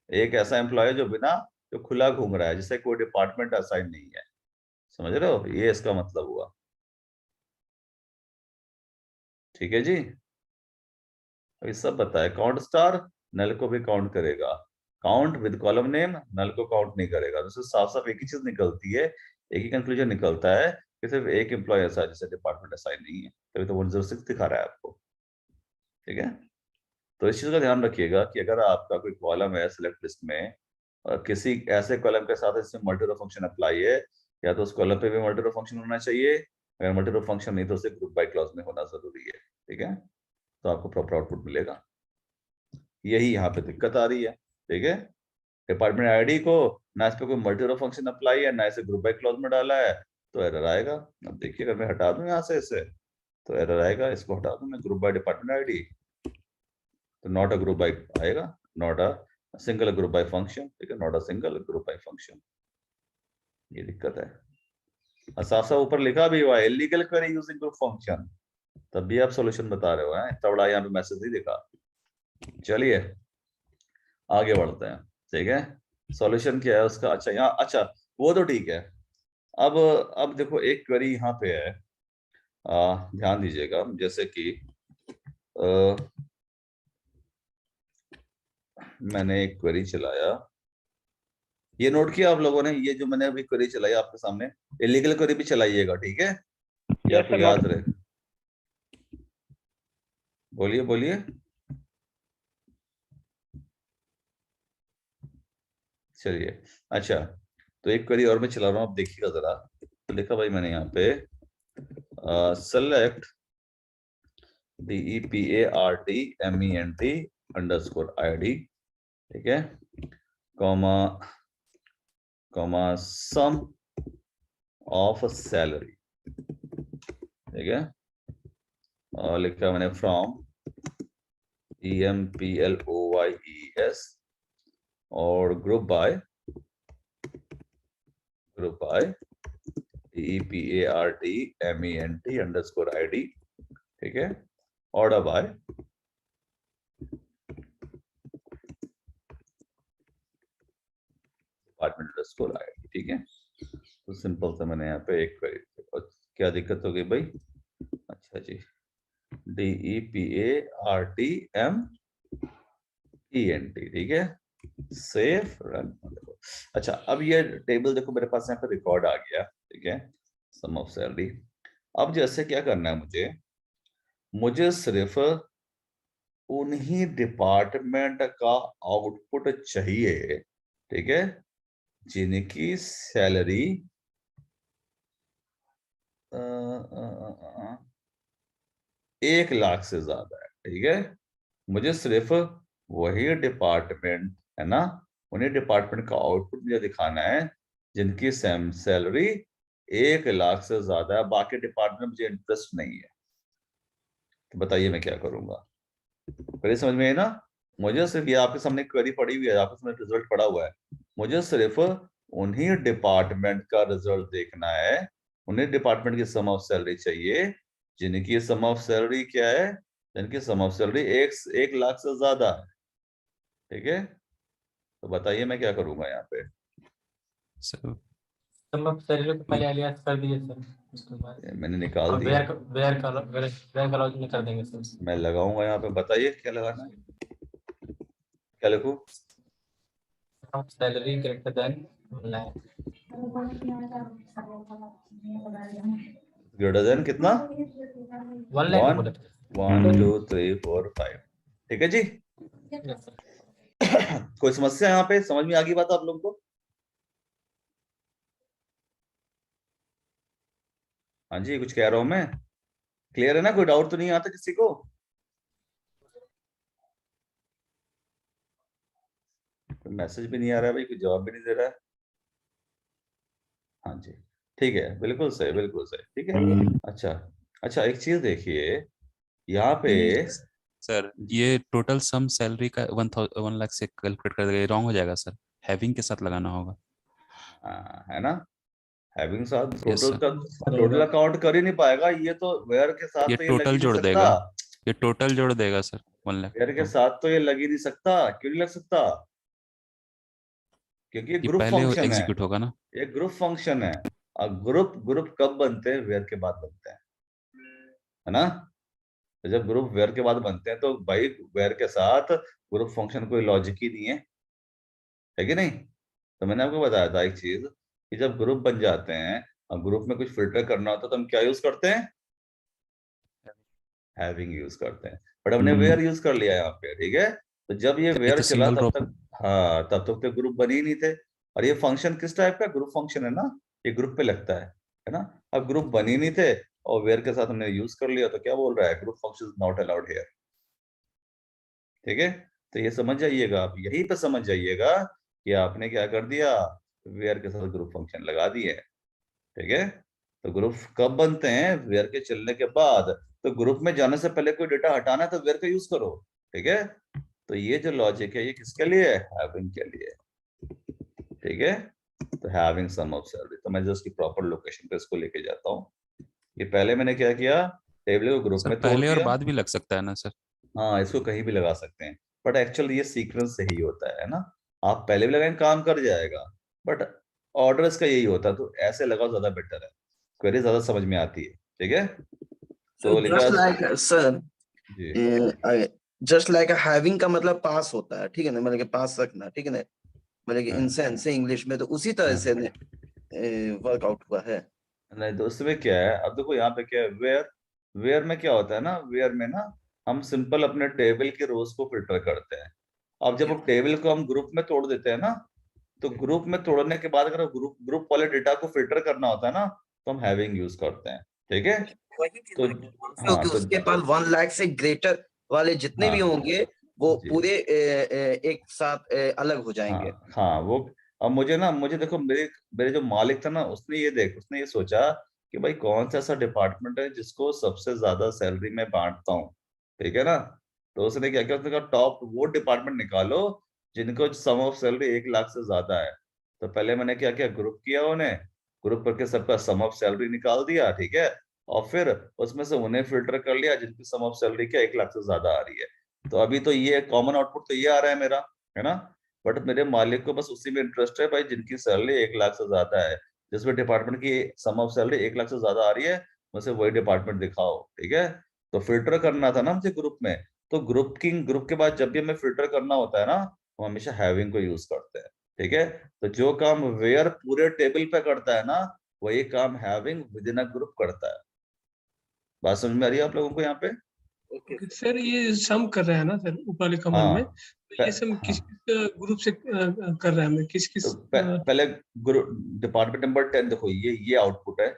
एक ऐसा एम्प्लॉय जो बिना, जो खुला घूम रहा है, जिसे कोई डिपार्टमेंट असाइन नहीं है। समझ रहे हो, ये इसका मतलब हुआ। ठीक है जी, अभी सब बताए। काउंट स्टार नल को भी काउंट करेगा, काउंट विद कॉलम नेम नल को काउंट नहीं करेगा। तो साफ साफ एक ही चीज निकलती है, एक ही कंक्लूजन निकलता है कि सिर्फ एक एम्प्लॉय ऐसा है जिसे डिपार्टमेंट असाइन नहीं है, तभी तो 106 दिखा रहा है आपको। ठीक है, तो इस चीज का ध्यान रखिएगा कि अगर आपका कोई कॉलम है सिलेक्ट लिस्ट में और किसी ऐसे कॉलम के साथ इसमें मल्टी रो फंक्शन अप्लाई है, या तो उस कॉलम पे भी मल्टी रो फंक्शन होना चाहिए, अगर मल्टी रो फंक्शन नहीं तो उसे ग्रुप बाय क्लॉज में होना जरूरी है। ठीक है, तो आपको प्रॉपर आउटपुट मिलेगा। यही यहाँ पे दिक्कत आ रही है। ठीक है, डिपार्टमेंट आईडी को ना इस पे कोई मल्टी रो फंक्शन अप्लाई है, ना इसे ग्रुप बाय क्लॉज में डाला है, तो एरर आएगा। अब देखिए अगर मैं हटा दूं यहाँ से इसे, तो एरर आएगा। इसको हटा दूं मैं, ग्रुप बाय डिपार्टमेंट आईडी, तो नॉट अ ग्रुप बाय आएगा, not a single group by function. ठीक है, not a single group by function, ये दिक्कत है। साफ साफ ऊपर लिखा भी हुआ है illegal query using group function, तब भी आप सॉल्यूशन बता रहे हो हैं, इतना बड़ा यहाँ पे मैसेज नहीं दिखा। चलिए आगे बढ़ते हैं। ठीक है, सॉल्यूशन क्या है उसका? अच्छा यहाँ, अच्छा वो तो ठीक है। अब देखो एक क्वेरी यहाँ पे है, ध्यान दीजिएगा। जैसे कि मैंने एक क्वेरी चलाया, ये नोट किया आप लोगों ने, ये जो मैंने अभी क्वेरी चलाई आपके सामने, इलीगल क्वेरी भी चलाइएगा। ठीक है, ये आपको याद रहे। बोलिए बोलिए। चलिए, अच्छा तो एक क्वेरी और मैं चला रहा हूँ, आप देखिएगा जरा। तो लिखा भाई मैंने यहाँ पे सेलेक्ट DEPARTMENT_ID, ठीक है, कॉमा सम ऑफ सैलरी। ठीक है, और लिखा मैंने फ्रॉम EMPLOYES और ग्रुप बाय DEPARTMENT_ID। ठीक है, ऑर्डर बाय डिपार्टमेंट_ID। ठीक है, तो सिंपल से मैंने यहाँ पे एक क्वेरी, क्या दिक्कत हो गई भाई? अच्छा जी, DEPARTMENT, ठीक है, सेफ रन। अच्छा अब ये टेबल देखो मेरे पास यहाँ पे रिकॉर्ड आ गया। ठीक है, सम ऑफ सैलरी। अब जैसे क्या करना है, मुझे सिर्फ उन्हीं डिपार्टमेंट का आउटपुट चाहिए, ठीक है, जिनकी सैलरी 1 लाख से ज्यादा है। ठीक है, मुझे सिर्फ वही डिपार्टमेंट है ना, उन्हीं डिपार्टमेंट का आउटपुट मुझे दिखाना है जिनकी सैलरी 1 लाख से ज्यादा है, बाकी डिपार्टमेंट मुझे इंटरेस्ट नहीं है। तो बताइए मैं क्या करूंगा? क्वेरी समझ में आई ना? मुझे सिर्फ, ये आपके सामने क्वेरी पड़ी हुई है, आपके सामने रिजल्ट पड़ा हुआ है, मुझे सिर्फ उन्हीं डिपार्टमेंट का रिजल्ट देखना है, उन्हीं डिपार्टमेंट की सम ऑफ सैलरी चाहिए जिनकी सम ऑफ सैलरी क्या है, जिनकी सम ऑफ सैलरी 1 लाख से ज्यादा है। ठीक है, तो बताइए मैं क्या करूंगा यहाँ पे? सर सम ऑफ सैलरी को पहले एलियास कर दीजिए सर, उसके बाद मैंने निकाल दिया, वेयर क्लॉज में कर देंगे सर। मैं लगाऊंगा यहाँ पे, बताइए क्या लगाना है, क्या लिखूं? Salary greater than 1 lakh. Greater than कितना? 1 लाख 1 1 2 3 4 5। ठीक है जी। कोई समस्या यहाँ पे? समझ में आ गई बात आप लोगों को? हाँ जी, कुछ कह रहा हूं मैं, क्लियर है ना? कोई डाउट तो नहीं आता किसी को? मैसेज भी नहीं आ रहा है भाई, कोई जवाब भी नहीं दे रहा है। हाँ जी, ठीक है, बिल्कुल सही, बिल्कुल सही, ठीक है। अच्छा अच्छा, एक चीज देखिए यहाँ पे सर ये टोटल सम सैलरी का 1 लाख से कैलकुलेट कर देगा, रॉन्ग हो जाएगा सर, हैविंग के साथ लगाना होगा। है ना, हैविंग साथ Yes, टोटल sir. का टोटल अकाउंट कर ही नहीं पाएगा, ये तो वेयर के साथ ये तो ये लग ही टोटल नहीं जोड़ सकता। देगा, ये टोटल जोड़ देगा सर 1 लाख। वेयर के साथ तो ये लग ही नहीं सकता, क्यों नहीं लग सकता? क्योंकि ये ये ग्रुप पहले फंक्शन है, एग्जीक्यूट होगा ना। ये ग्रुप फंक्शन है। और ग्रुप ग्रुप कब बनते हैं? वेयर के बाद बनते हैं, है ना। तो जब ग्रुप वेयर के बाद बनते हैं तो भाई वेयर के साथ ग्रुप फंक्शन कोई लॉजिक ही नहीं है कि नहीं? तो मैंने आपको बताया था एक चीज कि जब ग्रुप बन जाते हैं और ग्रुप में कुछ फिल्टर करना होता है तो हम क्या यूज करते हैं? हैविंग यूज करते हैं। बट हमने वेयर यूज कर लिया यहाँ पे, ठीक है। तो जब ये ये वेयर तो चला सिंगल तब ड्रॉप। तक, हाँ, तब तक तो ग्रुप बने ही नहीं थे। और ये फंक्शन किस टाइप का ग्रुप फंक्शन है ना, ये ग्रुप पे लगता है ना। अब ग्रुप बने ही नहीं थे और वेयर के साथ हमने यूज कर लिया, तो क्या बोल रहा है? Group function not allowed here, ठीक है। तो ये समझ जाइएगा, आप यहीं पे समझ जाइएगा कि आपने क्या कर दिया, वेयर के साथ ग्रुप फंक्शन लगा दिए, ठीक है। तो ग्रुप कब बनते हैं? वेयर के चलने के बाद। तो ग्रुप में जाने से पहले कोई डेटा हटाना है तो वेयर का यूज करो, ठीक है। तो ये जो लॉजिक है ये किसके लिए है? हैविंग के लिए, ठीक है। तो हैविंग सम ऑफ सैलरी, तो मैं जो उसकी प्रॉपर लोकेशन पे इसको लेके जाता हूँ। ये पहले मैंने क्या किया, टेबल को ग्रुप सर में तोड़ पहले और दिया। बाद भी लग सकता है ना सर। हाँ, इसको कहीं भी लगा सकते हैं, बट एक्चुअली ये सीक्वेंस से ही होता है ना। आप पहले भी लगाएंगे काम कर जाएगा, बट ऑर्डर इसका यही होता है, तो ऐसे लगाओ ज्यादा बेटर है, क्वेरी ज्यादा समझ में आती है, ठीक है। तो लिखा जस्ट लाइक सर, जी, जस्ट लाइक हैविंग का मतलब पास होता है, ठीक है ना, मतलब कि पास रखना, ठीक है ना, मतलब कि हाँ, इन सेंस से इंग्लिश में, तो उसी तरह से वर्कआउट हुआ है। नहीं तो उसमें क्या है, अब देखो यहाँ पे क्या है, वेयर, वेयर में क्या होता है ना, वेयर में ना हम सिंपल अपने टेबल के रोज को फिल्टर करते हैं। अब जब टेबल को हम ग्रुप में तोड़ देते हैं ना, तो ग्रुप में तोड़ने के बाद अगर ग्रुप ग्रुप वाले डेटा को फिल्टर करना होता है ना, तो हम हैविंग यूज करते हैं, ठीक है। तो हाँ, कि तो उसके पास 1 लाख से ग्रेटर वाले जितने भी हाँ होंगे वो जी, पूरे एक साथ अलग हो जाएंगे। हाँ हाँ, वो अब मुझे देखो, मेरे मेरे जो मालिक था ना, उसने ये सोचा कि भाई कौन सा ऐसा डिपार्टमेंट है जिसको सबसे ज्यादा सैलरी में बांटता हूँ, ठीक है ना। तो उसने क्या किया, उसने कहा टॉप वो डिपार्टमेंट निकालो जिनको सम ऑफ सैलरी 1 लाख से ज्यादा है। तो पहले मैंने क्या किया, ग्रुप किया उन्हें, ग्रुप करके सबका सम ऑफ सैलरी निकाल दिया, ठीक है। और फिर उसमें से उन्हें फिल्टर कर लिया जिनकी सम ऑफ सैलरी क्या 1 लाख से ज्यादा आ रही है। तो अभी तो ये कॉमन आउटपुट तो ये आ रहा है मेरा, है ना। बट मेरे मालिक को बस उसी में इंटरेस्ट है भाई जिनकी सैलरी 1 लाख से ज्यादा है, जिसमें डिपार्टमेंट की सम ऑफ सैलरी 1 लाख से ज्यादा आ रही है, मुझे वही डिपार्टमेंट दिखाओ, ठीक है। तो फिल्टर करना था ना मुझे ग्रुप में, तो ग्रुप के बाद जब भी हमें फिल्टर करना होता है ना, हम हमेशा हैविंग को यूज करते हैं, ठीक है। तो जो काम वेयर पूरे टेबल पे करता है ना, वही काम having with in a group करता है। बात समझ में आ रही है आप लोगों को यहाँ पे? सर ये सम कर रहा है ना सर ऊपर वाले कमांड में, हाँ, तो ये सम किस ग्रुप से कर रहा है, हमें किस तो किस पहले डिपार्टमेंट नंबर 10 देखो, ये आउटपुट है।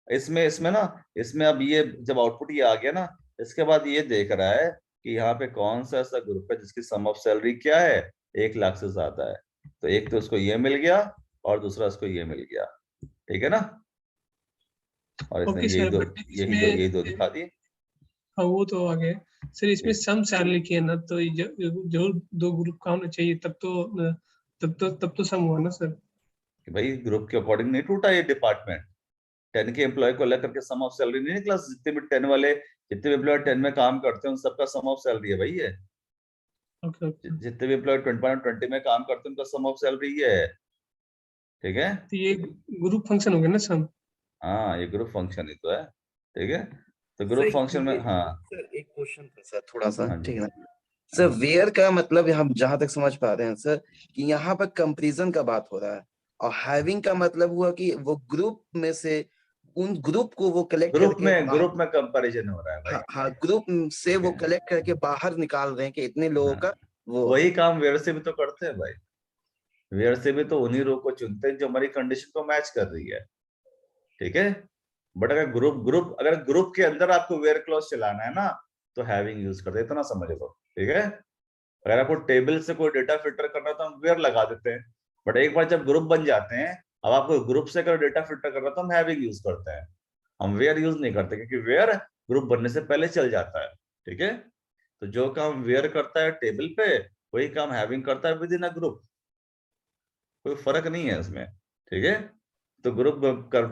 इसमें इसमें ना, इसमें अब ये जब आउटपुट ये आ गया ना, इसके बाद ये देख रहा है कि यहाँ पे कौन सा ऐसा ग्रुप है जिसकी सम ऑफ सैलरी क्या है, 1 लाख से ज्यादा है। तो एक तो उसको ये मिल गया और दूसरा उसको ये मिल गया, ठीक है ना। और इसने ओके सर, बट यही दो इसमें दिखा दिए। हाँ वो तो आ गए सर, इसमें सम सैलरी की है ना, तो ये जो दो ग्रुप का होना चाहिए, तब तो सम हुआ ना सर। कि भाई ग्रुप के अकॉर्डिंग नहीं टूटा ये डिपार्टमेंट, 10 के एम्प्लॉय को अलग करके सम ऑफ सैलरी नहीं निकला, जितने भी 10 वाले, जितने भी एम्प्लॉय 10 में काम करते हैं उन सबका सम ऑफ सैलरी है भाई ये। ओके जितने भी एम्प्लॉय 20 में काम करते हैं उनका सम ऑफ सैलरी ये है, ठीक है। तो ये ग्रुप फंक्शन हो गया ना सम। हाँ, ये ग्रुप फंक्शन ही तो है, ठीक है। तो ग्रुप फंक्शन में, हाँ सर एक क्वेश्चन था सर, थोड़ा सा, हाँ जी, ठीक है ना सर। वेयर का मतलब हम जहां तक समझ पा रहे हैं सर, कि यहाँ पर कंपैरिजन का बात हो रहा है, और हैविंग का मतलब हुआ कि वो ग्रुप में से उन ग्रुप को वो कलेक्ट करके ग्रुप में कंपैरिजन हो रहा है भाई। हाँ हाँ, ग्रुप से वो कलेक्ट करके बाहर निकाल रहे हैं कि इतने लोगों हाँ, का वो वही काम वेयर से भी तो करते हैं भाई। वेयर से भी तो उन्हीं रो को चुनते हैं जो हमारी कंडीशन को मैच कर रही है, ठीक है। बट अगर ग्रुप के अंदर आपको वेयर क्लॉज चलाना है ना, तो हैविंग यूज करते, इतना समझ लो, ठीक है। अगर आपको टेबल से कोई डेटा फिल्टर करना है तो हम वेयर लगा देते हैं, बट एक बार जब ग्रुप बन जाते हैं, अब आपको ग्रुप से अगर डेटा फिल्टर करना है तो हम हैविंग यूज करते हैं, हम वेयर यूज नहीं करते, क्योंकि वेयर ग्रुप बनने से पहले चल जाता है। ठीक है, तो जो काम वेयर करता है टेबल पे वही काम हैविंग करता है विद इन अ ग्रुप, कोई फर्क नहीं है इसमें। ठीक है, तो ग्रुप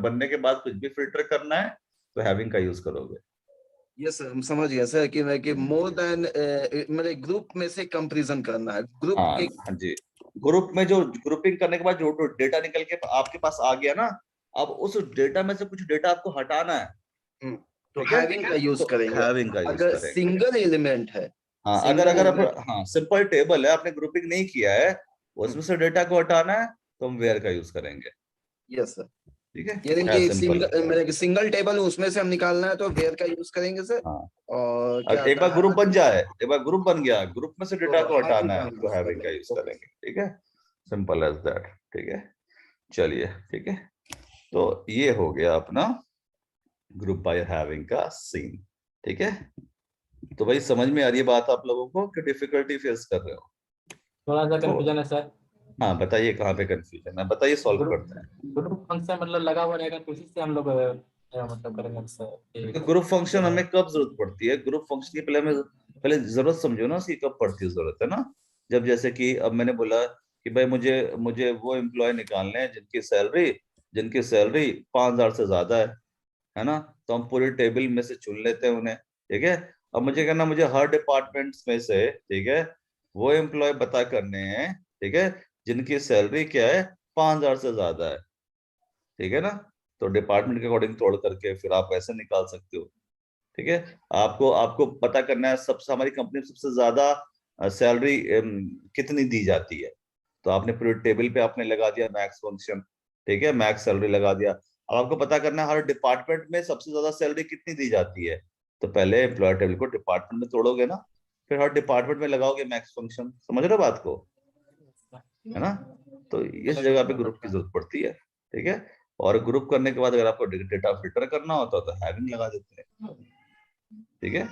बनने के बाद कुछ भी फिल्टर करना है तो हैविंग का यूज करोगे। यस सर, हम समझ गए सर कि मोर देन मतलब ग्रुप में से कंपैरिजन करना है ग्रुप के। हाँ जी, ग्रुप में जो ग्रुपिंग करने के बाद जो डेटा निकल के आपके पास आ गया ना, अब उस डेटा में से कुछ डेटा आपको हटाना है, तो हैविंग का यूज करेंगे। हैविंग का यूज अगर करेंगे। सिंगल एलिमेंट है, हाँ, single अगर आप element- हाँ सिंपल टेबल है, आपने ग्रुपिंग नहीं किया है, उसमें से डेटा को हटाना है तो हम वेयर का यूज करेंगे। यस सर, ठीक है, यानी क्या कि सिंपल सिंगल टेबल उसमें से हम निकालना है तो वेयर का यूज करेंगे सर। हाँ, और अब क्या एक बार आता है? ग्रुप बन जाए, एक बार ग्रुप बन गया, ग्रुप में से डेटा तो को having हटाना का है use तो हैविंग का करेंगे। यूज करेंगे। ठीक है, सिंपल एज दैट। ठीक है, चलिए ठीक है, तो ये हो गया अपना ग्रुप बाय हैविंग का सीन। ठीक है, तो भाई समझ में आ रही है बात आप लोगों को कि डिफिकल्टी फेस कर रहे हो? थोड़ा सा कंफ्यूजन है सर। हाँ बताइए कहाँ पे कंफ्यूजन है, बताइए, सॉल्व करते हैं। ग्रुप फंक्शन मतलब लगा हुआ रहेगा तो उसी से हम लोग मतलब करेंगे सर। ग्रुप फंक्शन हमें कब जरूरत पड़ती है? ग्रुप फंक्शन की पहले जरूरत समझो ना, उसकी कब पड़ती है जरूरत, है ना? जब जैसे कि अब मैंने बोला कि भाई मुझे मुझे वो एम्प्लॉय निकालने हैं जिनकी सैलरी 5,000 से ज्यादा है ना, तो हम पूरे टेबल में से चुन लेते हैं उन्हें। ठीक है, अब मुझे कहना, मुझे हर डिपार्टमेंट्स में से, ठीक है, वो एम्प्लॉय पता करने हैं, ठीक है, जिनकी सैलरी क्या है, 5,000 से ज्यादा है। ठीक है ना, तो डिपार्टमेंट के अकॉर्डिंग तोड़ करके फिर आप ऐसे निकाल सकते हो। ठीक है, आपको आपको पता करना है सबसे, हमारी कंपनी में सबसे ज्यादा सैलरी कितनी दी जाती है, तो आपने पूरे टेबल पे आपने लगा दिया मैक्स फंक्शन। ठीक है, मैक्स सैलरी लगा दिया। अब आपको पता करना है हर डिपार्टमेंट में सबसे ज्यादा सैलरी कितनी दी जाती है, तो पहले एम्प्लॉय टेबल को डिपार्टमेंट में तोड़ोगे ना, फिर हर डिपार्टमेंट में लगाओगे मैक्स फंक्शन। समझ रहे हो बात को, है ना? तो इस जगह पे ग्रुप की जरूरत पड़ती है। ठीक है, और ग्रुप करने के बाद अगर आपको डेटा फिल्टर करना होता है तो हैविंग लगा देते हैं। ठीक है,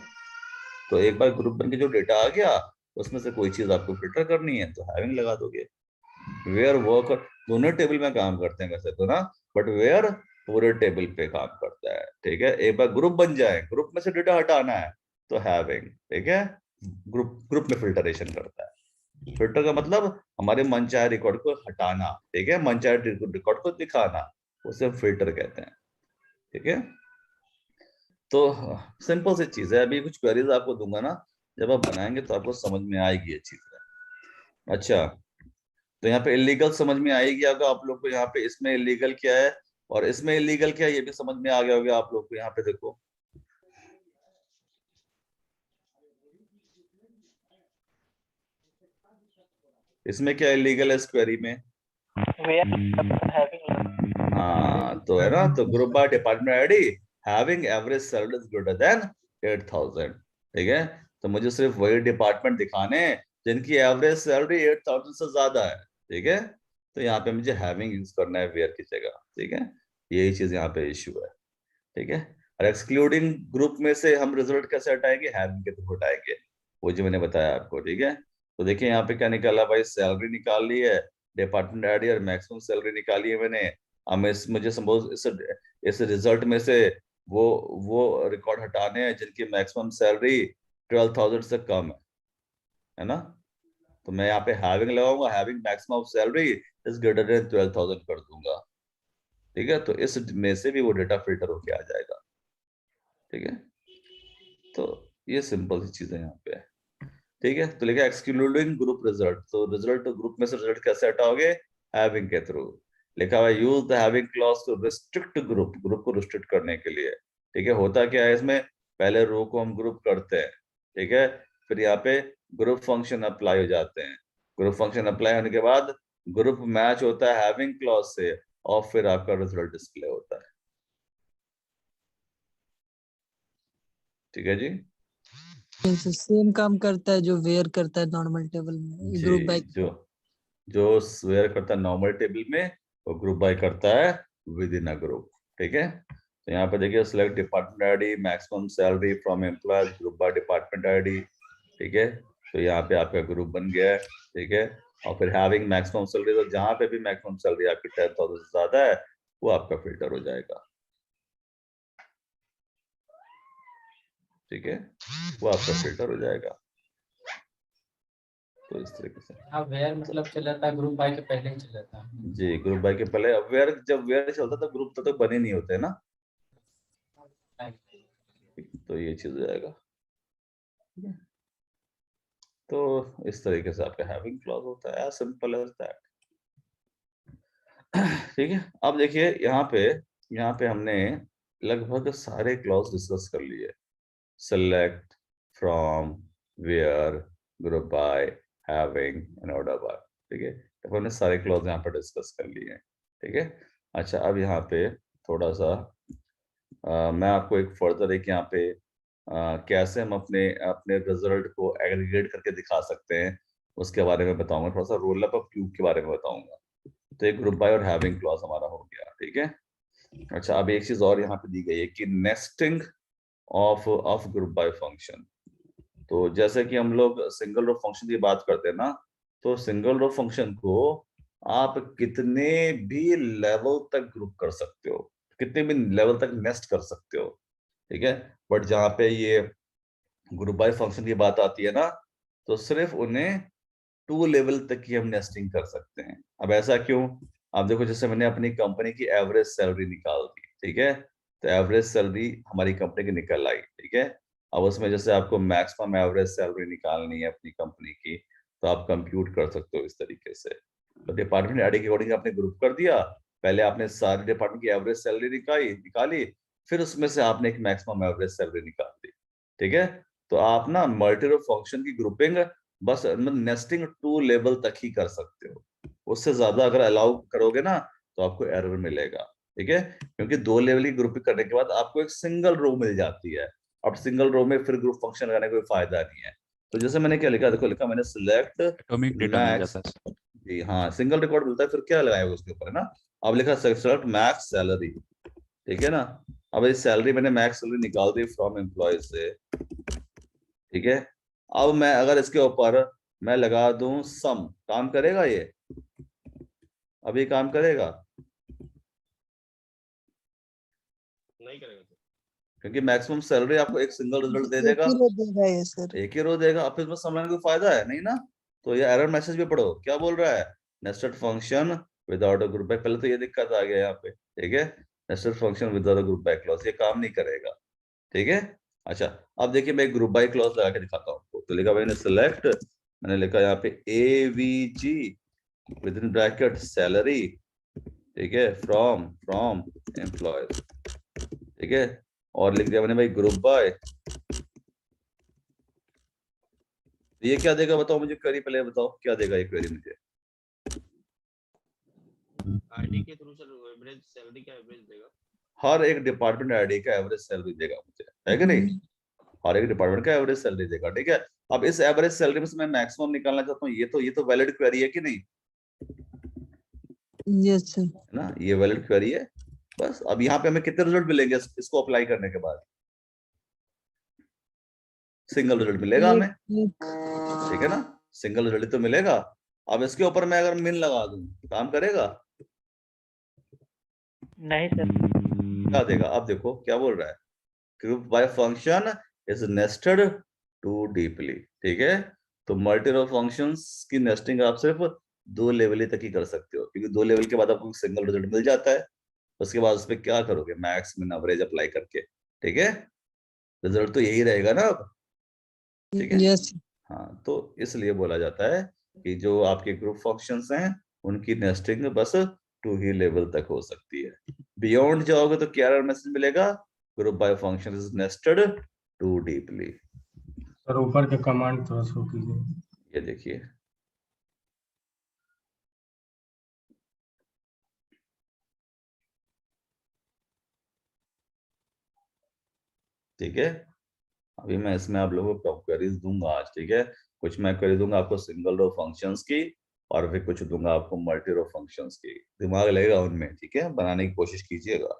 तो एक बार ग्रुप बन के जो डेटा आ गया उसमें से कोई चीज आपको फिल्टर करनी है तो हैविंग लगा दोगे। वेयर वर्क दोनों टेबल में काम करते हैं वैसे तो ना, बट वेयर पूरे टेबल पे काम करता है। ठीक है, एक बार ग्रुप बन जाए, ग्रुप में से डेटा हटाना है तो हैविंग। ठीक है, ग्रुप में फिल्टरेशन करता है। फिल्टर का मतलब हमारे मनचाहे रिकॉर्ड को हटाना। ठीक है, मनचाहे रिकॉर्ड को दिखाना, उसे फिल्टर कहते हैं। ठीक है, तो सिंपल सी चीज है। अभी कुछ क्वेरीज आपको दूंगा ना, जब आप बनाएंगे तो आपको समझ में आएगी ये चीज। अच्छा, तो यहाँ पे इलीगल समझ में आएगी अगर आप लोग को, यहाँ पे इसमें इलीगल क्या है और इसमें इलीगल क्या है ये भी समझ में आ गया होगा आप लोग को। यहाँ पे देखो, इसमें क्या इलीगल है इस क्वेरी में? हाँ, तो है ना, तो group by department ID having average salary is greater than 8,000। ठीक है, तो मुझे सिर्फ वही डिपार्टमेंट दिखाने हैं जिनकी एवरेज सैलरी 8,000 से ज्यादा है। ठीक है, तो यहाँ पे मुझे हैविंग यूज करना है वेयर की जगह। ठीक है, यही चीज यहाँ पे इश्यू है। ठीक है, और एक्सक्लूडिंग ग्रुप में से हम रिजल्ट कैसे हटाएंगे? हैविंग के थ्रू हटाएंगे, वो जो मैंने बताया आपको। ठीक है, तो देखिए यहाँ पे क्या निकाला भाई, सैलरी निकाल ली है, डिपार्टमेंट आईडी और मैक्सिमम सैलरी निकाली है मैंने। अब मुझे सपोज इस रिजल्ट में से वो रिकॉर्ड हटाने हैं जिनकी मैक्सिमम सैलरी 12,000 से कम है ना, तो मैं यहाँ पे हैविंग लगाऊंगा, having maximum of salary is greater than 12,000 कर दूंगा। ठीक है, तो इस में से भी वो डेटा फिल्टर होके आ जाएगा। ठीक है, तो ये सिंपल सी चीज है यहाँ पे। ठीक है, तो लिखा एक्सक्लूडिंग ग्रुप रिजल्ट, तो रिजल्ट ग्रुप में से रिजल्ट कैसे हटाओगे? हैविंग के थ्रू। लिखा हुआ use the having clause to restrict group, group को रिस्ट्रिक्ट करने के लिए। ठीक है, होता क्या है इसमें, पहले रो को हम ग्रुप करते हैं। ठीक है, फिर यहाँ पे ग्रुप फंक्शन अप्लाई हो जाते हैं। ग्रुप फंक्शन अप्लाई होने के बाद ग्रुप मैच होता है हैविंग क्लॉज से, और फिर आपका रिजल्ट डिस्प्ले होता है। ठीक है जी, सेम काम करता है जो वेयर करता है नॉर्मल टेबल में, ग्रुप बाय। जो वेयर करता है नॉर्मल टेबल में, वो ग्रुप बाय करता है विद इन अ ग्रुप। ठीक है, तो यहाँ पे देखिए, select department ID, maximum salary from employees, group by department ID. ठीक है, तो यहाँ पे आपका ग्रुप बन गया है, ठीक है। और फिर हैविंग मैक्सिमम सैलरी, तो जहाँ पे भी मैक्सिमम सैलरी आपकी 10,000 से ज्यादा है वो आपका फिल्टर हो जाएगा, ठीक है, वो आपका फिल्टर हो जाएगा। तो इस तरीके से हाँ वेयर मतलब चल जाता है, ग्रुप बाय के पहले ही चल जाता है। जी, ग्रुप बाय के पहले। वेयर, जब वेयर चलता तो ग्रुप तो बने नहीं होते ना, तो ये चीज हो जाएगा। तो इस तरीके से आपका हैविंग क्लॉज होता है, एज सिंपल एज दैट, ठीक है। अब देखिए यहाँ पे हमने लगभग सारे क्लॉज डिस्कस कर लिए, select, from, where, group by, having and order by, ठीक है। तो हमने सारे क्लॉज यहाँ पर डिस्कस कर लिए हैं, ठीक है। अच्छा, अब यहाँ पे थोड़ा सा मैं आपको एक फर्दर एक यहाँ पे कैसे हम अपने अपने रिजल्ट को एग्रीगेट करके दिखा सकते हैं उसके बारे में बताऊंगा, थोड़ा सा रोल अप ऑफ क्यूब के बारे में बताऊंगा। तो एक ग्रुप बाय और हैविंग क्लॉज हमारा हो गया, ठीक है। अच्छा, अब एक चीज और यहाँ पे दी गई है कि nesting of group by function. तो जैसे कि हम लोग सिंगल रो फंक्शन की बात करते हैं ना, तो सिंगल रो फंक्शन को आप कितने भी लेवल तक ग्रुप कर सकते हो, कितने भी लेवल तक नेस्ट कर सकते हो, ठीक है। बट जहाँ पे ये ग्रुप बाय फंक्शन की बात आती है ना, तो सिर्फ उन्हें 2 लेवल तक ही हम नेस्टिंग कर सकते हैं। अब ऐसा क्यों? आप देखो, जैसे मैंने अपनी कंपनी की एवरेज सैलरी निकाल दी, ठीक है, तो एवरेज सैलरी हमारी कंपनी की निकल आई, ठीक है। अब उसमें जैसे आपको मैक्सिमम एवरेज सैलरी निकालनी है अपनी कंपनी की, तो आप कंप्यूट कर सकते हो इस तरीके से। तो डिपार्टमेंट आईडी के अकॉर्डिंग आपने ग्रुप कर दिया, पहले आपने सारी डिपार्टमेंट की एवरेज सैलरी निकाली, फिर उसमें से आपने एक मैक्सिमम एवरेज सैलरी निकाल दी, ठीक है। तो आप ना मल्टी रो फंक्शन की ग्रुपिंग बस नेस्टिंग 2 लेवल तक ही कर सकते हो, उससे ज्यादा अगर अलाउ करोगे ना तो आपको एरर मिलेगा, ठीक है। क्योंकि 2 लेवल की ग्रुपिंग करने के बाद आपको एक सिंगल रो मिल जाती है। अब सिंगल रो में फिर ग्रुप फंक्शन लगाने का कोई फायदा नहीं है। तो जैसे मैंने क्या लिखा, देखो लिखा मैंने सिलेक्ट एटॉमिक डेटा मिल मैक्स, जाता है। जी हाँ, सिंगल रिकॉर्ड मिलता है, फिर क्या लगाएगा उसके ऊपर, है ना। अब लिखा सिलेक्ट मैक्स सैलरी, ठीक है ना। अब इस सैलरी मैंने मैक्स सैलरी निकाल दी फ्रॉम एम्प्लॉय से, ठीक है। अब मैं अगर इसके ऊपर मैं लगा दूं सम, काम करेगा ये? अभी काम करेगा? नहीं करेगा सर, क्योंकि मैक्सिमम सैलरी आपको एक सिंगल रिजल्ट दे एक देगा, ही रो देगा ये सर। एक ही रो देगा। अब इसमें समझने का कोई फायदा है नहीं ना। तो ये एरर मैसेज भी पढ़ो, क्या बोल रहा है, nested function without a group bye. पहले तो ये दिक्कत आ गया यहाँ पे, ठीक है, nested function without a group by clause, ये काम नहीं करेगा, ठीक है। अच्छा, अब देखिए मैं एक ग्रुप बाय क्लॉज लगा के दिखाता हूँ आपको। तो लिखा मैंने सिलेक्ट, मैंने लिखा यहाँ पे AVG with in bracket salary, ठीक है, फ्रॉम एम्प्लॉयज, ठीक है। और लिख दिया मैंने भाई ग्रुप बाय। ये क्या देगा बताओ मुझे, क्वेरी पहले बताओ क्या देगा ये क्वेरी मुझे। आईडी के थ्रू सर एवरेज सैलरी का एवरेज देगा, हर एक डिपार्टमेंट आईडी का एवरेज सैलरी देगा मुझे, है कि नहीं। हर एक डिपार्टमेंट का एवरेज सैलरी देगा, ठीक है। अब इस एवरेज सैलरी में से मैं मैक्सिमम निकालना चाहता हूँ, ये तो वैलिड क्वेरी है कि नहीं, यस सर। है ना, ये वैलिड क्वेरी है। बस अब यहाँ पे हमें कितने रिजल्ट मिलेंगे इसको अप्लाई करने के बाद? सिंगल रिजल्ट मिलेगा हमें, ठीक है ना, सिंगल रिजल्ट तो मिलेगा। अब इसके ऊपर मैं अगर मिन लगा दूं, काम करेगा? नहीं सर। क्या देगा? अब देखो क्या बोल रहा है, group by function is nested too deeply, ठीक है। तो मल्टी रो फंक्शंस की नेस्टिंग आप सिर्फ 2 लेवल तक ही कर सकते हो, क्योंकि 2 लेवल के बाद आपको सिंगल रिजल्ट मिल जाता है। उसके बाद उस पर क्या करोगे, मैक्स मिन एवरेज अप्लाई करके, ठीक है। रिजल्ट तो यही रहेगा ना अब, ठीक है। यस। हाँ, तो इसलिए बोला जाता है कि जो आपके ग्रुप फंक्शंस हैं उनकी नेस्टिंग बस 2 ही लेवल तक हो सकती है। बियॉन्ड जाओगे तो क्या एरर मैसेज मिलेगा, group by function is nested too deeply. Sir ऊपर के कमांड थोड़ा शो कीजिए। ये देखिए, ठीक है। अभी मैं इसमें आप लोगों को क्वेरीज दूंगा आज, ठीक है। कुछ मैं क्वेरी दूंगा आपको सिंगल रो फंक्शंस की, और फिर कुछ दूंगा आपको मल्टी रो फंक्शंस की। दिमाग लगेगा उनमें, ठीक है, बनाने की कोशिश कीजिएगा।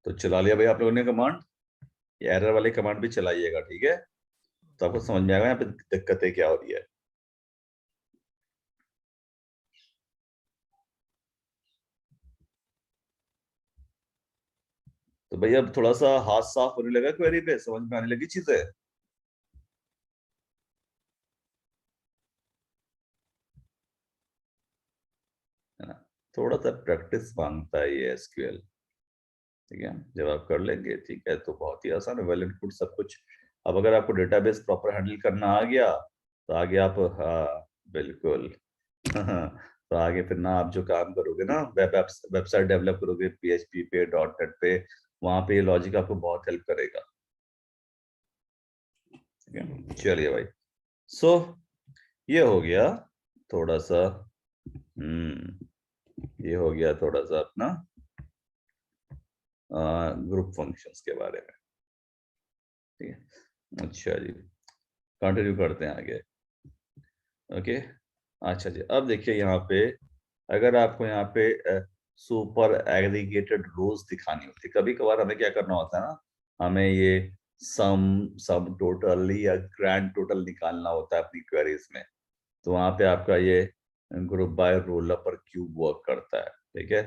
तो चला लिया भाई आप लोगों ने कमांड, ये एरर वाले कमांड भी चलाइएगा, ठीक है? तो आपको समझ में आएगा यहाँ पे दिक्कतें क्या हो रही है। तो भैया अब थोड़ा सा हाथ साफ होने लगा क्वेरी पे, समझ में आने लगी चीजें? है ना, थोड़ा सा प्रैक्टिस मांगता है ये एसक्यूएल, ठीक है? जब आप कर लेंगे, ठीक है, तो बहुत ही आसान है, वेल एंड गुड सब कुछ। अब अगर आपको डेटाबेस प्रॉपर हैंडल करना आ गया तो आगे आप, हाँ बिल्कुल तो आगे फिर ना आप जो काम करोगे ना, वेबसाइट डेवलप करोगे PHP पे, .NET पे, वहां पे ये लॉजिक आपको बहुत हेल्प करेगा, ठीक है? चलिए भाई, सो ये हो गया थोड़ा सा, ये हो गया थोड़ा सा अपना ग्रुप फंक्शंस के बारे में, ठीक है? अच्छा जी, कंटिन्यू करते हैं आगे। ओके, अच्छा जी, अब देखिए यहाँ पे अगर आपको यहाँ पे सुपर एग्रीगेटेड रोज दिखानी होती है, कभी कभार हमें क्या करना होता है ना, हमें ये सम टोटल या ग्रैंड टोटल निकालना होता है अपनी क्वेरीज में, तो वहां पे आपका ये ग्रुप बाय रोल अप और क्यूब वर्क करता है, ठीक है?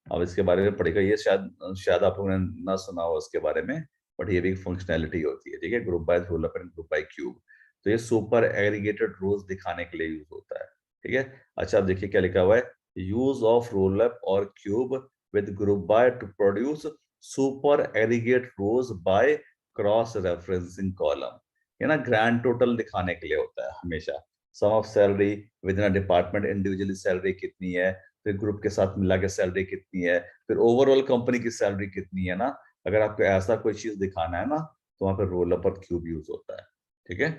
अब इसके बारे में पढ़ेगा, ये शायद आप लोगों ने ना सुना हो उसके बारे में, बट ये भी एक फंक्शनैलिटी होती है, ठीक है? Group by roll up and group by cube, तो ये सुपर एग्रीगेटेड रोज दिखाने के लिए यूज होता है, ठीक है? अच्छा, अब देखिए क्या लिखा हुआ है, यूज ऑफ रोल अप और cube with group by to produce super aggregate rows by cross referencing column. ये ना ग्रैंड टोटल दिखाने के लिए होता है हमेशा, sum of salary within a department, individually salary कितनी है, फिर ग्रुप के साथ मिला के सैलरी कितनी है, फिर ओवरऑल कंपनी की सैलरी कितनी है ना, अगर आपको ऐसा कोई चीज दिखाना है ना, तो वहां पर रोल अप और क्यूब यूज होता है, ठीक है?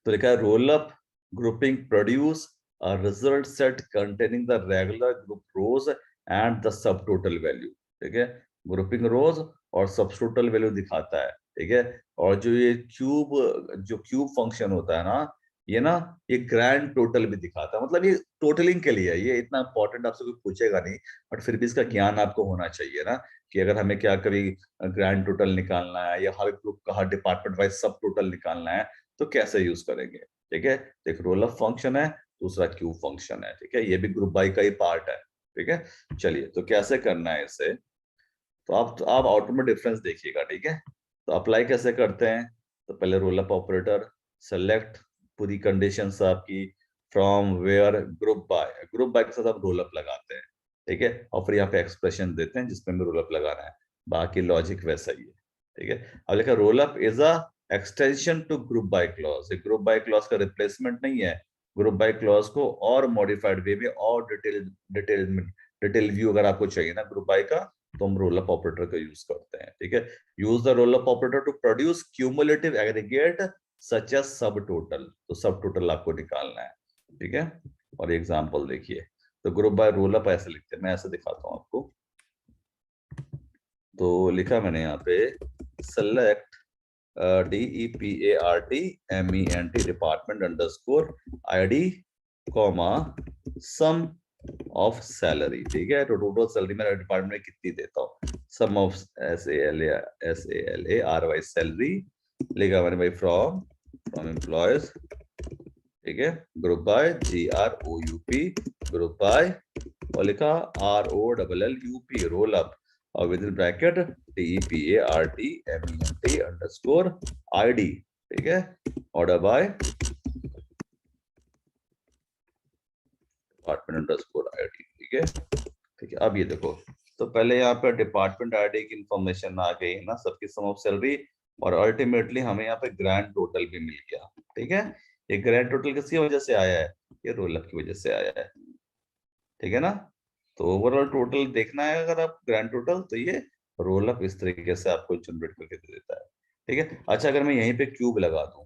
तो लिखा है rollup grouping produce a result set containing the regular group rows and the subtotal value, ठीक है? ग्रुपिंग रोज और सब टोटल वैल्यू दिखाता है, ठीक है? और जो ये क्यूब फंक्शन होता है ना, ये ग्रैंड टोटल भी दिखाता है, मतलब ये टोटलिंग के लिए है, ये इतना इंपॉर्टेंट आपसे कोई पूछेगा नहीं, बट फिर भी इसका ज्ञान आपको होना चाहिए ना, कि अगर हमें क्या कभी ग्रैंड टोटल निकालना है या हर ग्रुप का हर डिपार्टमेंट वाइज सब टोटल निकालना है, तो कैसे यूज करेंगे, ठीक है? एक रोल अप फंक्शन है, दूसरा क्यूब फंक्शन है, ठीक है? ये भी ग्रुप बाय का ही पार्ट है, ठीक है? चलिए, तो कैसे करना है इसे, तो आप आउटपुट में डिफरेंस देखिएगा, ठीक है? तो अप्लाई कैसे करते हैं, तो पहले रोल अप ऑपरेटर, सेलेक्ट पूरी कंडीशंस आपकी, फ्रॉम वेयर ग्रुप बाय के साथ आप रोल अप लगाते हैं, ठीक है? और फिर यहाँ पे एक्सप्रेशन देते हैं जिसमें भी रोल अप लगाना है, बाकी लॉजिक वैसा ही है, ठीक है? अब लिखा rollup is a extension to group by clause, group by clause का रिप्लेसमेंट नहीं है, ग्रुप बाय क्लॉज को और मॉडिफाइड वे में और डिटेल व्यू अगर आपको चाहिए ना ग्रुप बाय का, तो हम रोल अप ऑपरेटर का यूज करते हैं, ठीक है? Use the rollup operator to produce cumulative aggregate such as subtotal, तो सब टोटल आपको निकालना है, ठीक है? और एग्जांपल देखिए, तो ग्रुप बाय रोल अप ऐसे लिखते हैं, मैं ऐसे दिखाता हूं आपको, तो लिखा मैंने यहाँ पे select DEPARTMENT department underscore ID comma sum of salary, ठीक है? तो टोटल सैलरी मेरा डिपार्टमेंट में कितनी देता हूँ, सम ऑफ SALARY सैलरी लिखा मैंने भाई फ्रॉम एम्प्लॉयज, ठीक है? Group bye GROUP group by, और लिखा ROLLUP रोल अप, और with in bracket DEPARTMENT underscore ID, ठीक है? Order by department underscore ID, ठीक है? ठीक है, अब ये देखो, तो पहले यहाँ पे डिपार्टमेंट ID की इंफॉर्मेशन आ गई ना, सबकी सम ऑफ सैलरी, और अल्टीमेटली हमें यहाँ पे ग्रैंड टोटल भी मिल गया, ठीक है? ये ग्रैंड टोटल किसकी वजह से आया है, ये रोल अप की वजह से आया है, ठीक है ना? तो ओवरऑल टोटल देखना है अगर आप ग्रैंड टोटल, तो ये रोल अप इस तरीके से आपको जनरेट करके दे देता है, ठीक है? अच्छा, अगर मैं यहीं पे क्यूब लगा दूं,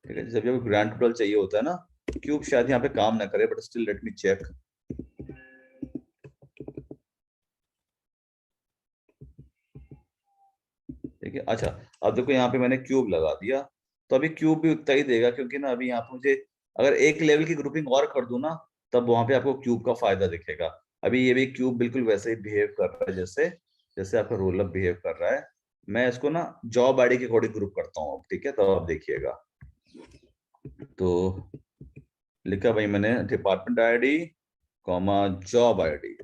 ठीक है, जब ग्रैंड टोटल चाहिए होता है ना, क्यूब शायद यहाँ पे काम ना करे, but still let me check, ठीक है? अच्छा, अब देखो यहाँ पे मैंने क्यूब लगा दिया, तो अभी क्यूब भी उतना ही देगा, क्योंकि ना अभी यहाँ पे मुझे अगर एक लेवल की ग्रुपिंग और कर दूं ना, तब वहां पे आपको क्यूब का फायदा दिखेगा। अभी ये भी क्यूब बिल्कुल वैसे ही बिहेव कर रहा है जैसे जैसे आपका रोल अप बिहेव कर रहा है। मैं इसको ना जॉब आईडी के अकॉर्डिंग ग्रुप करता हूँ, ठीक है? तो आप देखिएगा, तो लिखा भाई मैंने department ID comma job ID,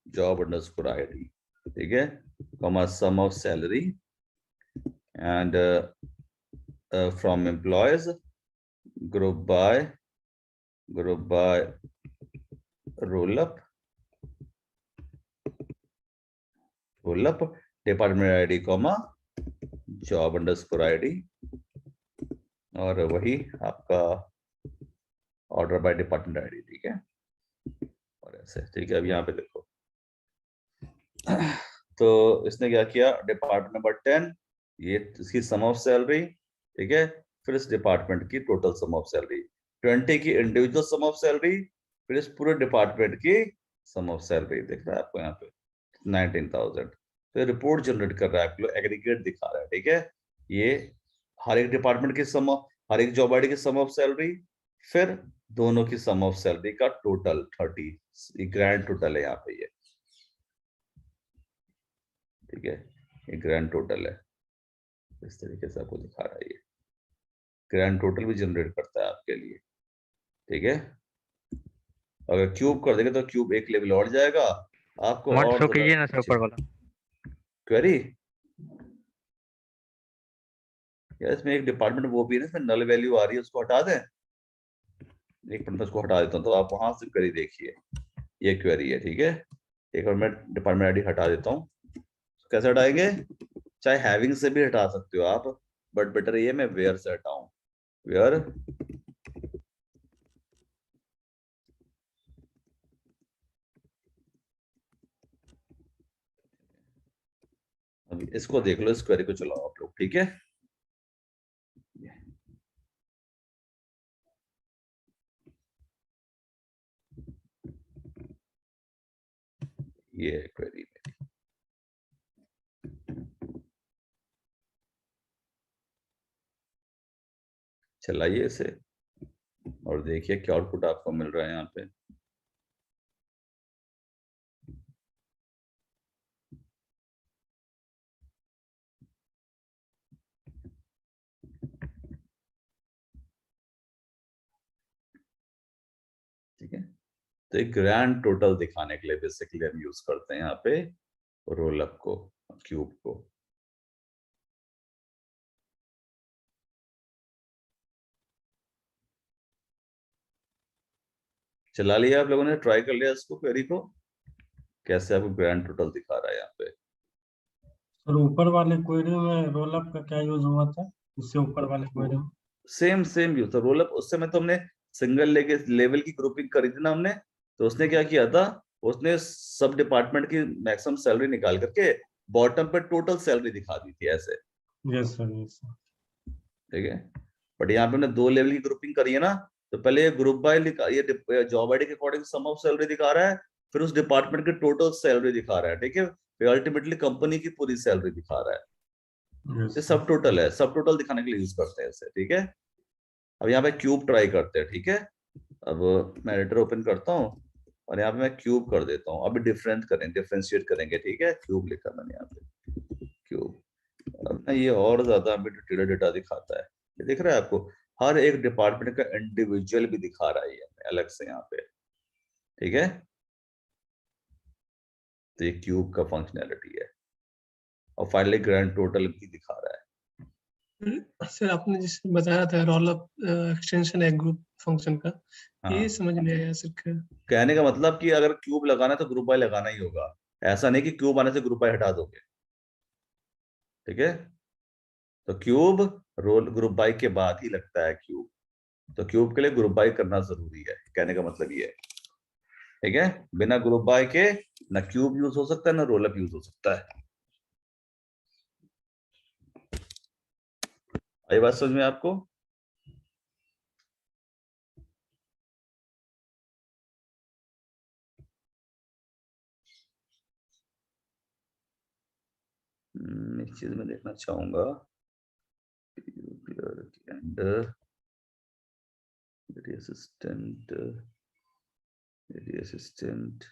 job underscore ID, ठीक है, comma sum of salary and from employees group by rollup department ID comma job underscore ID, और वही आपका ऑर्डर बाय डिपार्टमेंट आईडी, ठीक है? और ऐसे, ठीक है? अब यहाँ पे देखो, तो इसने क्या किया, डिपार्टमेंट नंबर 10 ये इसकी सम ऑफ सैलरी, ठीक है, फिर इस डिपार्टमेंट की टोटल सम ऑफ सैलरी, 20 की इंडिविजुअल सम ऑफ सैलरी, फिर इस पूरे डिपार्टमेंट की सम ऑफ सैलरी, दिख रहा है आपको यहाँ पे 19,000। तो रिपोर्ट जनरेट कर रहा है आपको, एग्रीगेट दिखा रहा है, ठीक है? ये हर एक डिपार्टमेंट की सम, हर एक जॉब आईडी की सम ऑफ सैलरी, फिर दोनों की सम ऑफ सैलरी का टोटल 30, ग्रैंड टोटल है यहाँ पे ये, ठीक है? ये ग्रैंड टोटल है, इस तरीके से आपको दिखा रहा है। ये ग्रैंड टोटल भी जनरेट करता है आपके लिए, ठीक है? अगर क्यूब कर देंगे तो क्यूब एक लेवल और जाएगा आपको, कमांड और शो कीजिए ना सर ऊपर वाला क्वेरी। यार इसमें एक डिपार्टमेंट वो भी है ना, इसमें नल वैल्यू आ रही है, उसको हटा दें, एक मिनट उसको हटा देता हूँ, तो आप वहां से क्वेरी देखिए, ये क्वेरी है, ठीक है? एक बार मैं डिपार्टमेंट आईडी हटा देता हूँ। कैसे हटाएंगे? चाहे हैविंग से भी हटा सकते हो आप, बट बेटर ये मैं वेयर से हटाऊं, वेयर अभी इसको देख लो, इस क्वेरी को चलाओ आप लोग, ठीक है? ये क्वेरी चलाइए इसे और देखिए क्या आउटपुट आपको मिल रहा है यहाँ पे। ठीक है, तो एक ग्रैंड टोटल दिखाने के लिए बेसिकली हम यूज करते हैं यहाँ पे रोल अप को, क्यूब को। चला लिया आप लोगों ने, ट्राई कर लिया इसको, क्वेरी को, कैसे आपको ग्रैंड टोटल दिखा रहा है यहाँ पे? सर ऊपर वाले क्वेरी में रोल अप का क्या यूज हुआ था, इससे ऊपर वाले क्वेरी में? सेम यूज था रोल अप। उस समय तो हमने सिंगल लेवल की ग्रुपिंग करी थी ना हमने, तो उसने क्या किया था, उसने सब डिपार्टमेंट की मैक्सिमम सैलरी निकाल करके बॉटम पे टोटल सैलरी दिखा दी थी ऐसे। Yes sir. ठीक है, बट यहाँ पे हमने 2 लेवल की ग्रुपिंग करी है ना, तो पहले ये ग्रुप बाय ये जॉब आईडी के अकॉर्डिंग सम ऑफ सैलरी दिखा रहा है, फिर उस डिपार्टमेंट की टोटल सैलरी दिखा रहा है, ठीक है, फिर अल्टीमेटली कंपनी की पूरी सैलरी दिखा रहा है। ये सब टोटल है, सब टोटल दिखाने के लिए यूज करते हैं इसे, ठीक है? अब यहाँ पे क्यूब ट्राई करते हैं, ठीक है? अब मैं एडिटर ओपन करता हूँ और यहाँ पे मैं क्यूब कर देता हूँ। अभी डिफ्रेंशिएट करेंगे, ठीक है? क्यूब लिखा मैंने यहाँ पे, क्यूब। अब ना ये और ज्यादा अभी डिटेल डेटा दिखाता है, ये दिख रहा है आपको? हर एक डिपार्टमेंट का इंडिविजुअल भी दिखा रहा है ये अलग से यहाँ पे, ठीक है? तो ये क्यूब का फंक्शनैलिटी है, और फाइनली ग्रैंड टोटल भी दिखा रहा है। सर आपने जिस बताया था रोल अप एक्सटेंशन है ग्रुप फंक्शन का, ये समझ में आया सर? कहने का मतलब कि अगर क्यूब लगाना है तो ग्रुप बाय लगाना ही होगा, ऐसा नहीं कि क्यूब आने से ग्रुप बाय हटा दोगे, ठीक है? तो क्यूब ग्रुप बाय के बाद ही लगता है क्यूब, तो क्यूब के लिए ग्रुप बाय करना जरूरी है, कहने का मतलब ये है, ठीक है? बिना ग्रुप बाय के ना क्यूब यूज हो सकता है ना रोल अप यूज हो सकता है। आई बात समझ में आपको? इस चीज में देखना चाहूंगा असिस्टेंट असिस्टेंट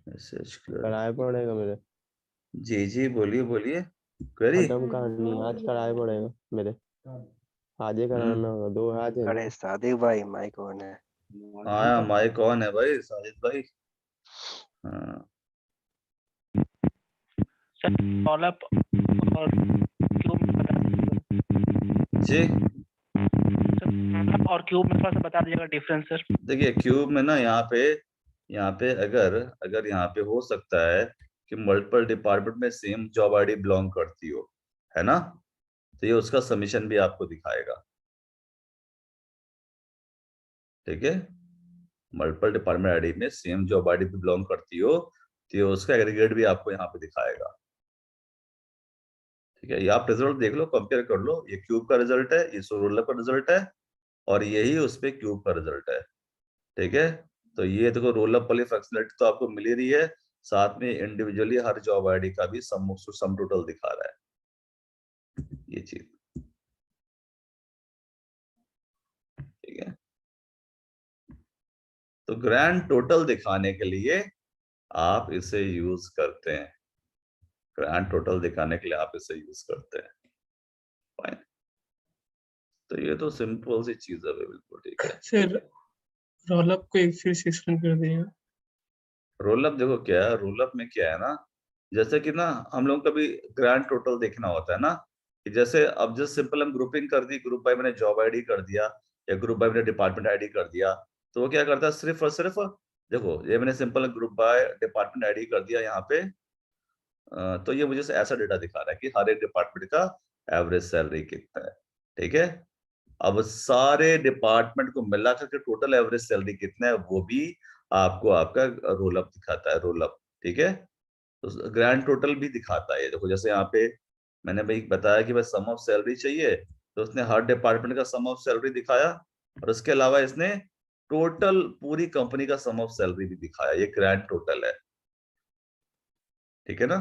मैसेज कराया पड़ेगा मेरे। जी जी बोलिए बोलिए क्वेरी। खत्म करनी आज कराया पड़ेगा मेरे। आज ही कराना होगा, 2 आज है। अरे सादिक भाई माइक ऑन है। हाँ माइक ऑन है भाई साजिद भाई। हाँ रोलअप और क्यूब जी और क्यूब में थोड़ा सा बता दीजिएगा डिफरेंस सर। देखिए क्यूब में ना यहाँ पे अगर यहाँ पे हो सकता है कि मल्टीपल डिपार्टमेंट में सेम जॉब आईडी बिलोंग करती हो, है ना, तो ये उसका सबमिशन भी आपको दिखाएगा। ठीक है, मल्टीपल डिपार्टमेंट आईडी में सेम जॉब आईडी पे बिलोंग करती हो तो ये उसका एग्रीगेट भी आपको यहाँ पे दिखाएगा। ठीक है, ये आप रिजल्ट देख लो, कंपेयर कर लो, ये क्यूब का रिजल्ट है, ये रोलअप का रिजल्ट है और यही उस पे क्यूब का रिजल्ट है। ठीक है, तो ये देखो रोलअप वाली फंक्शनलिटी तो आपको मिल ही रही है, साथ में इंडिविजुअली हर जॉब आईडी का भी सम टोटल दिखा रहा है ये चीज। ठीक है, तो ग्रैंड टोटल दिखाने के लिए आप इसे यूज करते हैं, ग्रैंड टोटल दिखाने के लिए आप इसे यूज करते हैं। फाइन, तो ये तो सिंपल सी चीज है बिल्कुल। ठीक है सर रोलअप को एक फिर से एक्सप्लेन कर दिया। रोलअप देखो क्या है, रोलअप में क्या है ना, जैसे कि ना हम लोग कभी ग्रैंड टोटल देखना होता है ना, कि जैसे अब जस्ट सिंपल हम ग्रुपिंग कर दी, ग्रुप बाय मैंने जॉब आईडी कर दिया या ग्रुप बाय मैंने डिपार्टमेंट आईडी कर दिया, तो वो क्या करता है सिर्फ और सिर्फ, देखो ये मैंने simple group by department ID कर दिया यहाँ पे, तो ये मुझे ऐसा डेटा दिखा रहा है कि हर एक डिपार्टमेंट का एवरेज सैलरी कितना है। ठीक है, अब सारे डिपार्टमेंट को मिला करके टोटल एवरेज सैलरी कितना है वो भी आपको आपका रोलअप दिखाता है, रोलअप। ठीक है, तो ग्रैंड टोटल भी दिखाता है। देखो जैसे यहाँ पे मैंने भाई बताया कि भाई सम ऑफ सैलरी चाहिए, तो उसने हर डिपार्टमेंट का सम ऑफ सैलरी दिखाया और उसके अलावा इसने टोटल पूरी कंपनी का सम ऑफ सैलरी भी दिखाया, ये ग्रैंड टोटल है। ठीक है ना,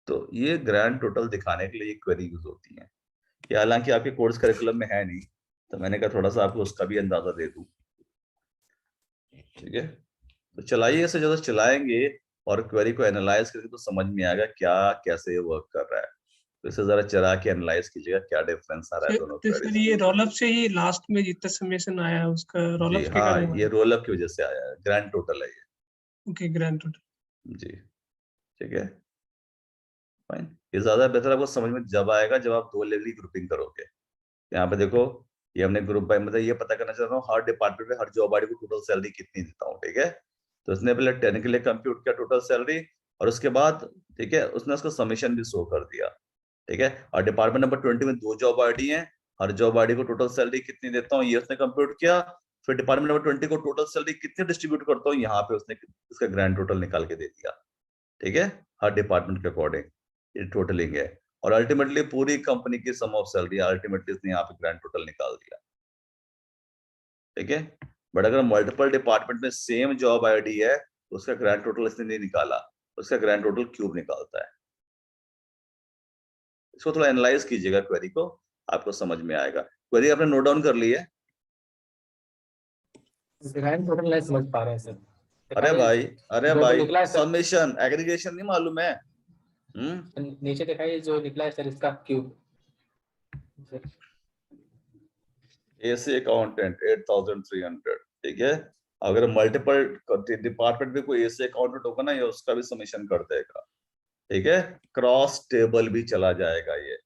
तो ये ग्रैंड टोटल दिखाने के लिए ये क्वेरी यूज होती है, कि हालांकि आपके कोर्स करिकुलम में है नहीं, तो मैंने कहा थोड़ा सा आपको उसका भी अंदाजा दे दूं। ठीक है, तो चलाइए, इसे जब चलाएंगे और क्वेरी को एनालाइज करके तो समझ में आएगा क्या कैसे वर्क कर रहा है। तो इसे जरा चला के एनालाइज कीजिएगा क्या डिफरेंस आ रहा है दोनों तो सर ये रोलअप से ही लास्ट में जितना समेशन आया है उसका रोलअप के हाँ, कारण ये रोलअप की वजह से आया है, ग्रैंड टोटल है ये। ओके ग्रैंड टोटल जी ठीक है, फाइन। ये ज्यादा बेहतर आपको समझ में जब आएगा जब आप 2 लेवल की ग्रुपिंग करोगे। यहाँ पे देखो ये हमने ग्रुप बाय, मतलब ये पता करना चाह रहा हूँ हर डिपार्टमेंट में हर जॉब आईडी को टोटल सैलरी कितनी देता हूँ। ठीक है, तो उसने पहले 10 के लिए कंप्यूट किया टोटल सैलरी और उसके बाद ठीक है उसने उसका समेशन भी शो कर दिया। ठीक है, और डिपार्टमेंट नंबर 20 में 2 जॉब आईडी है, हर जॉब आईडी को टोटल सैलरी कितनी देता हूँ ये उसने कंप्यूट किया। फिर डिपार्टमेंट नंबर 20 को टोटल सैलरी कितनी डिस्ट्रीब्यूट करता हूँ, यहाँ पे उसने इसका ग्रैंड टोटल निकाल के दे दिया। ठीक है, हर डिपार्टमेंट के अकॉर्डिंग ये टोटलिंग है और अल्टीमेटली पूरी कंपनी की सम ऑफ सैलरी अल्टीमेटली इसने यहाँ पे ग्रैंड टोटल निकाल दिया। ठीक है, बट अगर मल्टीपल डिपार्टमेंट में सेम जॉब आईडी है उसका ग्रैंड टोटल इसने नहीं निकाला, उसका ग्रैंड टोटल क्यूब निकालता है। इसको थोड़ा एनालाइज कीजिएगा क्वेरी को, आपको समझ में आएगा। क्वेरी आपने नोट डाउन कर ली है? ग्रैंड टोटल नहीं समझ पा रहे हैं सर। अरे भाई समेशन एग्रीगेशन नहीं मालूम है? नीचे दिखाइए जो निकला है सर इसका क्यूब। AC accountant 8300। ठीक है, अगर मल्टीपल डिपार्टमेंट में कोई एसी अकाउंटेंट होगा ना ये उसका भी समेशन कर देगा। ठीक है, क्रॉस टेबल भी चला जाएगा ये।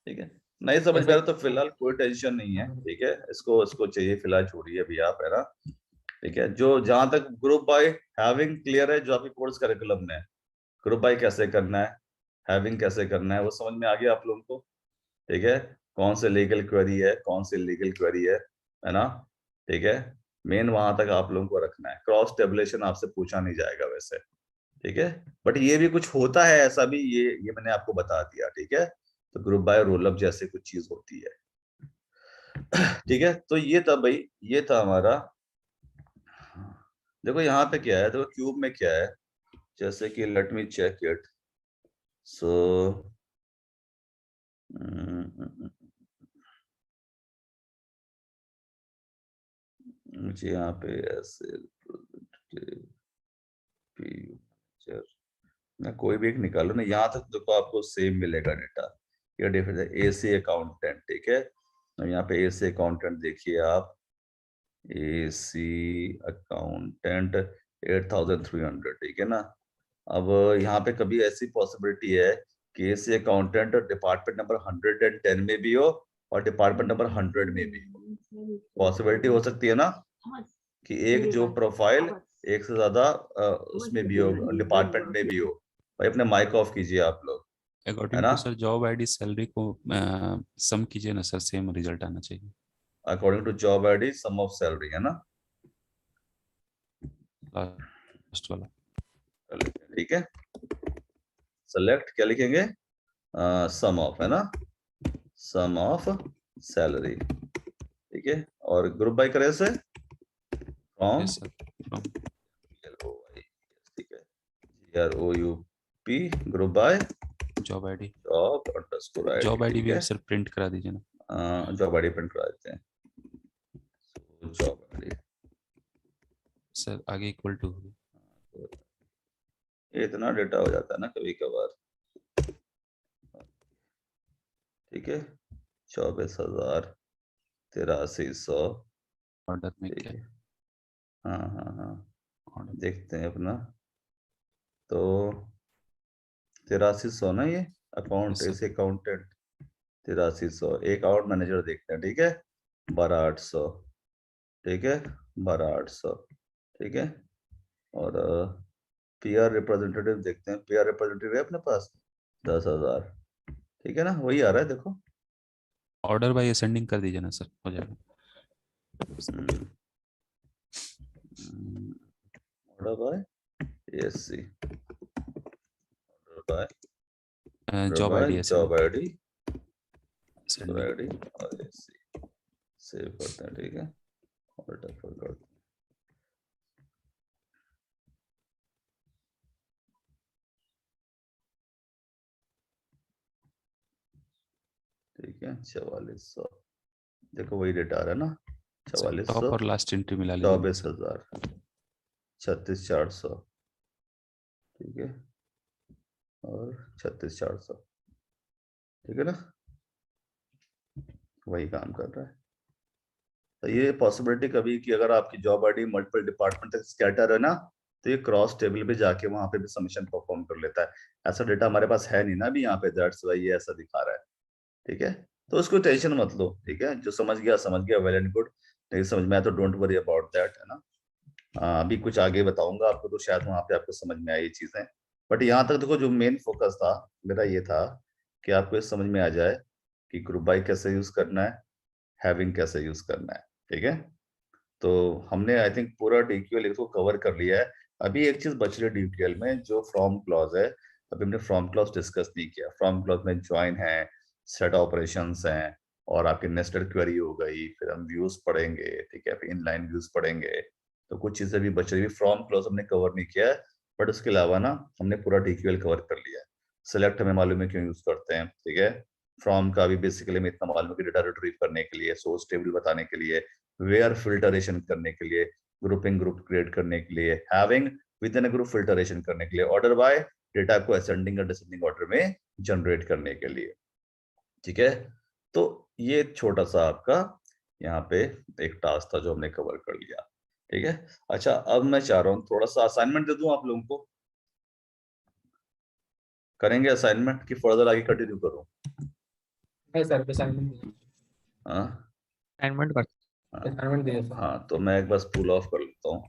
ठीक है, नहीं समझ में आ रहा तो फिलहाल कोई टेंशन नहीं है। ठीक है, इसको चाहिए फिलहाल छोड़िए अभी आप, है ना। ठीक है, जो जहां तक ग्रुप बाय हैविंग क्लियर है, जो आपके कोर्स करिकुलम में ग्रुप बाय कैसे करना है, हैविंग कैसे करना है वो समझ में आ गया आप लोगों को। ठीक है, कौन से लीगल क्वेरी है कौन से लीगल क्वेरी है ना। ठीक है, मेन वहां तक आप लोगों को रखना है, क्रॉस टेबुलेशन आपसे पूछा नहीं जाएगा वैसे। ठीक है, बट ये भी कुछ होता है ऐसा भी, ये मैंने आपको बता दिया। ठीक है, तो ग्रुप बाय रोलअप जैसे कुछ चीज होती है। ठीक है, तो ये था भाई, ये था हमारा। देखो यहाँ पे क्या है, देखो क्यूब में क्या है, जैसे कि लेट मी चेक इट। सो मुझे यहाँ पे ऐसे ना कोई भी एक निकालो ना, यहाँ तक देखो आपको सेम मिलेगा डेटा। ये डिफरेंस है एसी अकाउंटेंट, ठीक है। तो यहाँ पे एसी अकाउंटेंट देखिए आप, एसी अकाउंटेंट 8300, ठीक है ना। अब यहाँ पे कभी ऐसी पॉसिबिलिटी है कि एसी अकाउंटेंट डिपार्टमेंट नंबर 110 में भी हो और डिपार्टमेंट नंबर 100 में भी हो। पॉसिबिलिटी हो सकती है ना कि एक जो प्रोफाइल एक से ज्यादा उसमें भी हो, डिपार्टमेंट में भी हो। भाई अपने माइक ऑफ कीजिए आप लोग, है अकॉर्डिंग ना। To sir job ID salary को सम कीजिए ना सर, सेम रिजल्ट आना चाहिए। According to job ID sum of salary, है ना, लास्ट वाला, ठीक है। सेलेक्ट क्या लिखेंगे, सम ऑफ, है ना, सम ऑफ सैलरी, ठीक है। और ग्रुप बाय करें से फ्रॉम, ठीक है, GROUP group by job ID, job underscore ID, job ID ठीक भी है। सर प्रिंट करा दीजिए ना। जॉब आईडी प्रिंट करा देते हैं, जॉब आईडी सर आगे इक्वल टू, इतना डेटा हो जाता है ना कभी कभार, ठीक है। 24,8300 ऑर्डर में ठीक क्या, है। हाँ देखते हैं अपना, तो 8300 ना ये अकाउंट, ऐसे अकाउंटेंट 8300। एक अकाउंट मैनेजर देखते हैं, ठीक है, 12,800, ठीक है, 12,800, ठीक है। और पीआर रिप्रेजेंटेटिव देखते हैं, पीआर रिप्रेजेंटेटिव है अपने पास 10,000, ठीक है ना, वही आ रहा है देखो। ऑर्डर बाय असेंडिंग कर दीजिए ना सर, हो जाएगा। Order by SC, order by job ID, job ID और एससी सेव करते हैं, ठीक है, और डेफर करते हैं। ठीक है, 4400, देखो वही डेटा आ रहा है ना, 4400 टॉप और लास्ट एंट्री मिला लीजिए। 24,000, 36,400, ठीक है, और 36,400, ठीक है ना, वही काम कर रहा है। तो ये पॉसिबिलिटी कभी कि अगर आपकी जॉब आईडी मल्टीपल डिपार्टमेंट तक स्कैटर है ना, तो ये क्रॉस टेबल पे जाके वहां पे भी सबमिशन परफॉर्म कर लेता है। ऐसा डेटा हमारे पास है नहीं ना अभी यहाँ पे, दैट्स व्हाई ये ऐसा दिखा रहा है, ठीक है। तो उसको टेंशन मत लो, ठीक है, जो समझ गया वेल एंड गुड, नहीं समझ में आया तो डोंट वरी अबाउट दैट, है ना। अभी कुछ आगे बताऊंगा आपको, तो शायद वहां पे आपको समझ में आए ये चीजें। बट यहाँ तक देखो, जो मेन फोकस था मेरा ये था कि आपको ये समझ में आ जाए कि ग्रुप बाय कैसे यूज करना है, हैविंग कैसे यूज करना है, ठीक है। तो हमने आई थिंक पूरा डीक्यूएल इसको कवर कर लिया है। अभी एक चीज बच रही है डीक्यूएल में, जो फ्रॉम क्लॉज है। अभी हमने फ्रॉम क्लॉज डिस्कस नहीं किया। फ्रॉम क्लॉज में ज्वाइन है, सेट ऑपरेशंस हैं, और आपकी नेस्टेड क्वेरी हो गई, फिर हम व्यूज पढ़ेंगे, ठीक है, फिर इनलाइन व्यूज पढ़ेंगे। तो कुछ चीजें भी बच रही है, फ्रॉम क्लॉज हमने कवर नहीं किया है, बट उसके अलावा ना हमने पूरा डीक्यूएल कवर कर लिया है। सेलेक्ट हमें मालूम है क्यों यूज करते हैं, ठीक है। फ्रॉम का भी बेसिकली हमें इतना मालूम है कि डेटा रिट्रीव करने के लिए, सोर्स टेबल बताने के लिए, वेयर फिल्टरेशन करने के लिए, ग्रुपिंग ग्रुप क्रिएट करने के लिए, having with in a group filtration करने के लिए, ऑर्डर बाय डेटा को असेंडिंग और डिसेंडिंग ऑर्डर में जनरेट करने के लिए, ठीक है। तो ये छोटा सा आपका यहाँ पे एक टास्क था जो हमने कवर कर लिया, ठीक है। अच्छा, अब मैं चाह रहा हूँ थोड़ा सा असाइनमेंट दे दूं आप लोगों को, करेंगे असाइनमेंट की फर्दर आगे कंटिन्यू करूं? सर असाइनमेंट, हाँ असाइनमेंट कर, असाइनमेंट दिए सर। हाँ, तो मैं एक बस पुल ऑफ कर लेता हूँ।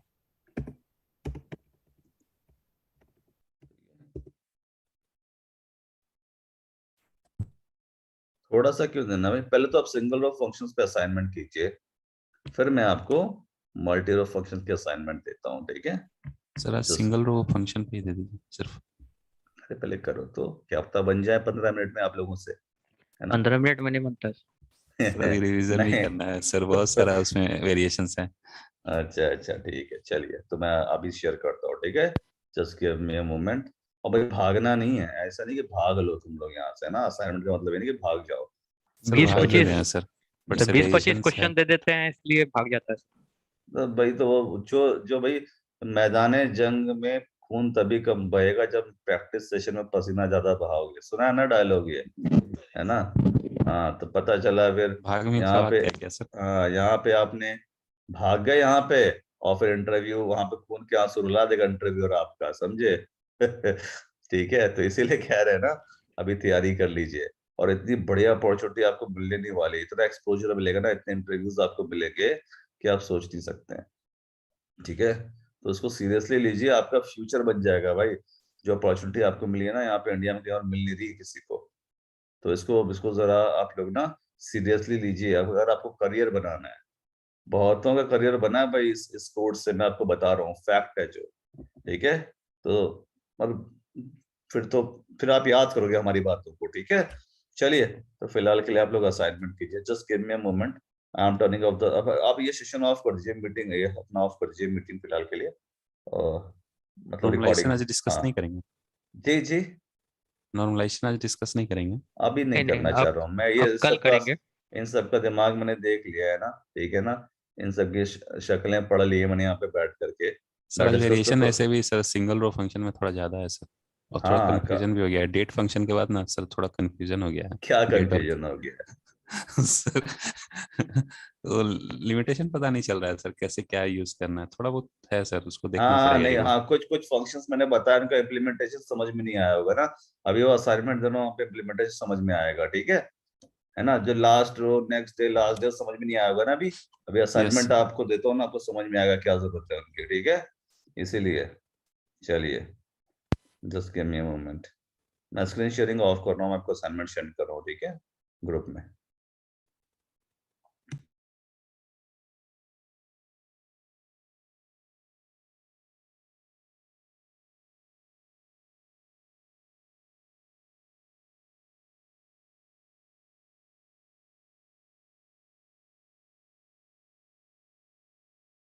थोड़ा सा क्यों देना भाई, पहले तो आप सिंगल रो फंक्शंस पे असाइनमेंट कीजिए, फिर मैं आपको मल्टी रो फंक्शन की असाइनमेंट देता हूँ, ठीक है। सर आज सिंगल रो फंक्शन पे ही दे दीजिए सिर्फ। अरे पहले करो तो, क्या हफ्ता बन जाए 15 मिनट में आप लोगों से, है ना। 15 मिनट में नहीं बनता। रिवीजन भी करना है सर, बहुत सारा उसमें वेरिएशंस हैं। अच्छा ठीक है, चलिए तो मैं अभी शेयर करता हूँ, ठीक है। Just give me a moment. और भाई भागना नहीं है, ऐसा नहीं कि भाग लो तुम लोग यहाँ से ना, असाइनमेंट का मतलब ये नहीं कि भाग जाओ। सर 20-25 हैं सर, बट 20-25 क्वेश्चन दे देते हैं इसलिए भाग जाता है। तो भाई तो वो जो भाई मैदाने जंग में खून तभी कम बहेगा जब प्रैक्टिस सेशन में पसीना ज्यादा बहाओगे, सुना है ना डायलॉग ये, है ना? हाँ, तो पता चला फिर भाग में यहाँ पे, क्या सर? हाँ यहाँ पे आपने भाग गए यहाँ पे, और फिर इंटरव्यू वहां पे खून के आंसू रुला देगा इंटरव्यूअर आपका, समझे? ठीक है, तो इसीलिए कह रहे हैं ना, अभी तैयारी कर लीजिए। और इतनी बढ़िया अपॉर्चुनिटी आपको मिलने नहीं वाली, इतना एक्सपोजर मिलेगा ना, इतने इंटरव्यूज आपको मिलेंगे कि आप सोच नहीं सकते हैं। ठीक है, तो उसको सीरियसली लीजिए, आपका फ्यूचर बन जाएगा भाई। जो अपॉर्चुनिटी आपको मिली है ना यहाँ पे इंडिया में, कहीं और मिल नहीं रही किसी को, तो इसको जरा आप लोग ना सीरियसली लीजिए अगर आपको करियर बनाना है। बहुतों का करियर बना है भाई इस कोर्स से, मैं आपको बता रहा हूँ, फैक्ट है जो। ठीक है, तो फिर आप याद करोगे हमारी बातों को। ठीक है, चलिए, तो फिलहाल के लिए आप लोग असाइनमेंट कीजिए। Just give me a moment, I am turning of the, आप ये सेशन ऑफ कर दीजिए, मीटिंग है ये, अपना ऑफ कर दीजिए मीटिंग फिलहाल के लिए, और मतलब नॉर्मलाइजेशन रिकॉर्डिंग। आज डिस्कस नहीं करेंगे? जी जी, नॉर्मलाइजेशन आज डिस्कस नहीं करेंगे? अभी नहीं नहीं करना नहीं, चाह अब रहा हूँ मैं, ये अब कल सबका, करेंगे। इन सबका दिमाग मैंने देख लिया है ना, ठीक है ना, इन सब की शक्लें पढ़ ली है मैंने यहाँ पे बैठ करके। सर आज डिस्कस वेरिएशन तो ऐसे भी सर सिंगल रो फंक्शन में थोड़ा ज्यादा है सर, और थोड़ा हाँ कंफ्यूजन भी हो गया है डेट फंक्शन के बाद ना सर, थोड़ा कंफ्यूजन हो गया है क्या डेट और कंफ्यूजन हो गया? सर तो लिमिटेशन पता नहीं चल रहा है सर, कैसे क्या यूज करना है, थोड़ा बहुत है सर, उसको देखना हाँ पड़ेगा नहीं, एक बार। हाँ कुछ कुछ फंक्शंस मैंने बताया, उनका इम्प्लीमेंटेशन समझ में नहीं आया होगा ना, अभी वो असाइनमेंट दोनों वहाँ पे इम्प्लीमेंटेशन समझ में आएगा। ठीक है ना? जो last row next day last day समझ में नहीं आया होगा ना, अभी यस असाइनमेंट आपको देता हूँ ना, आपको समझ में आएगा क्या जरूरत है उनकी। ठीक है, इसीलिए चलिए, just give me a moment, मैं स्क्रीन शेयरिंग ऑफ कर रहा हूँ, मैं आपको असाइनमेंट सेंड कर रहा हूँ, ठीक है, ग्रुप में।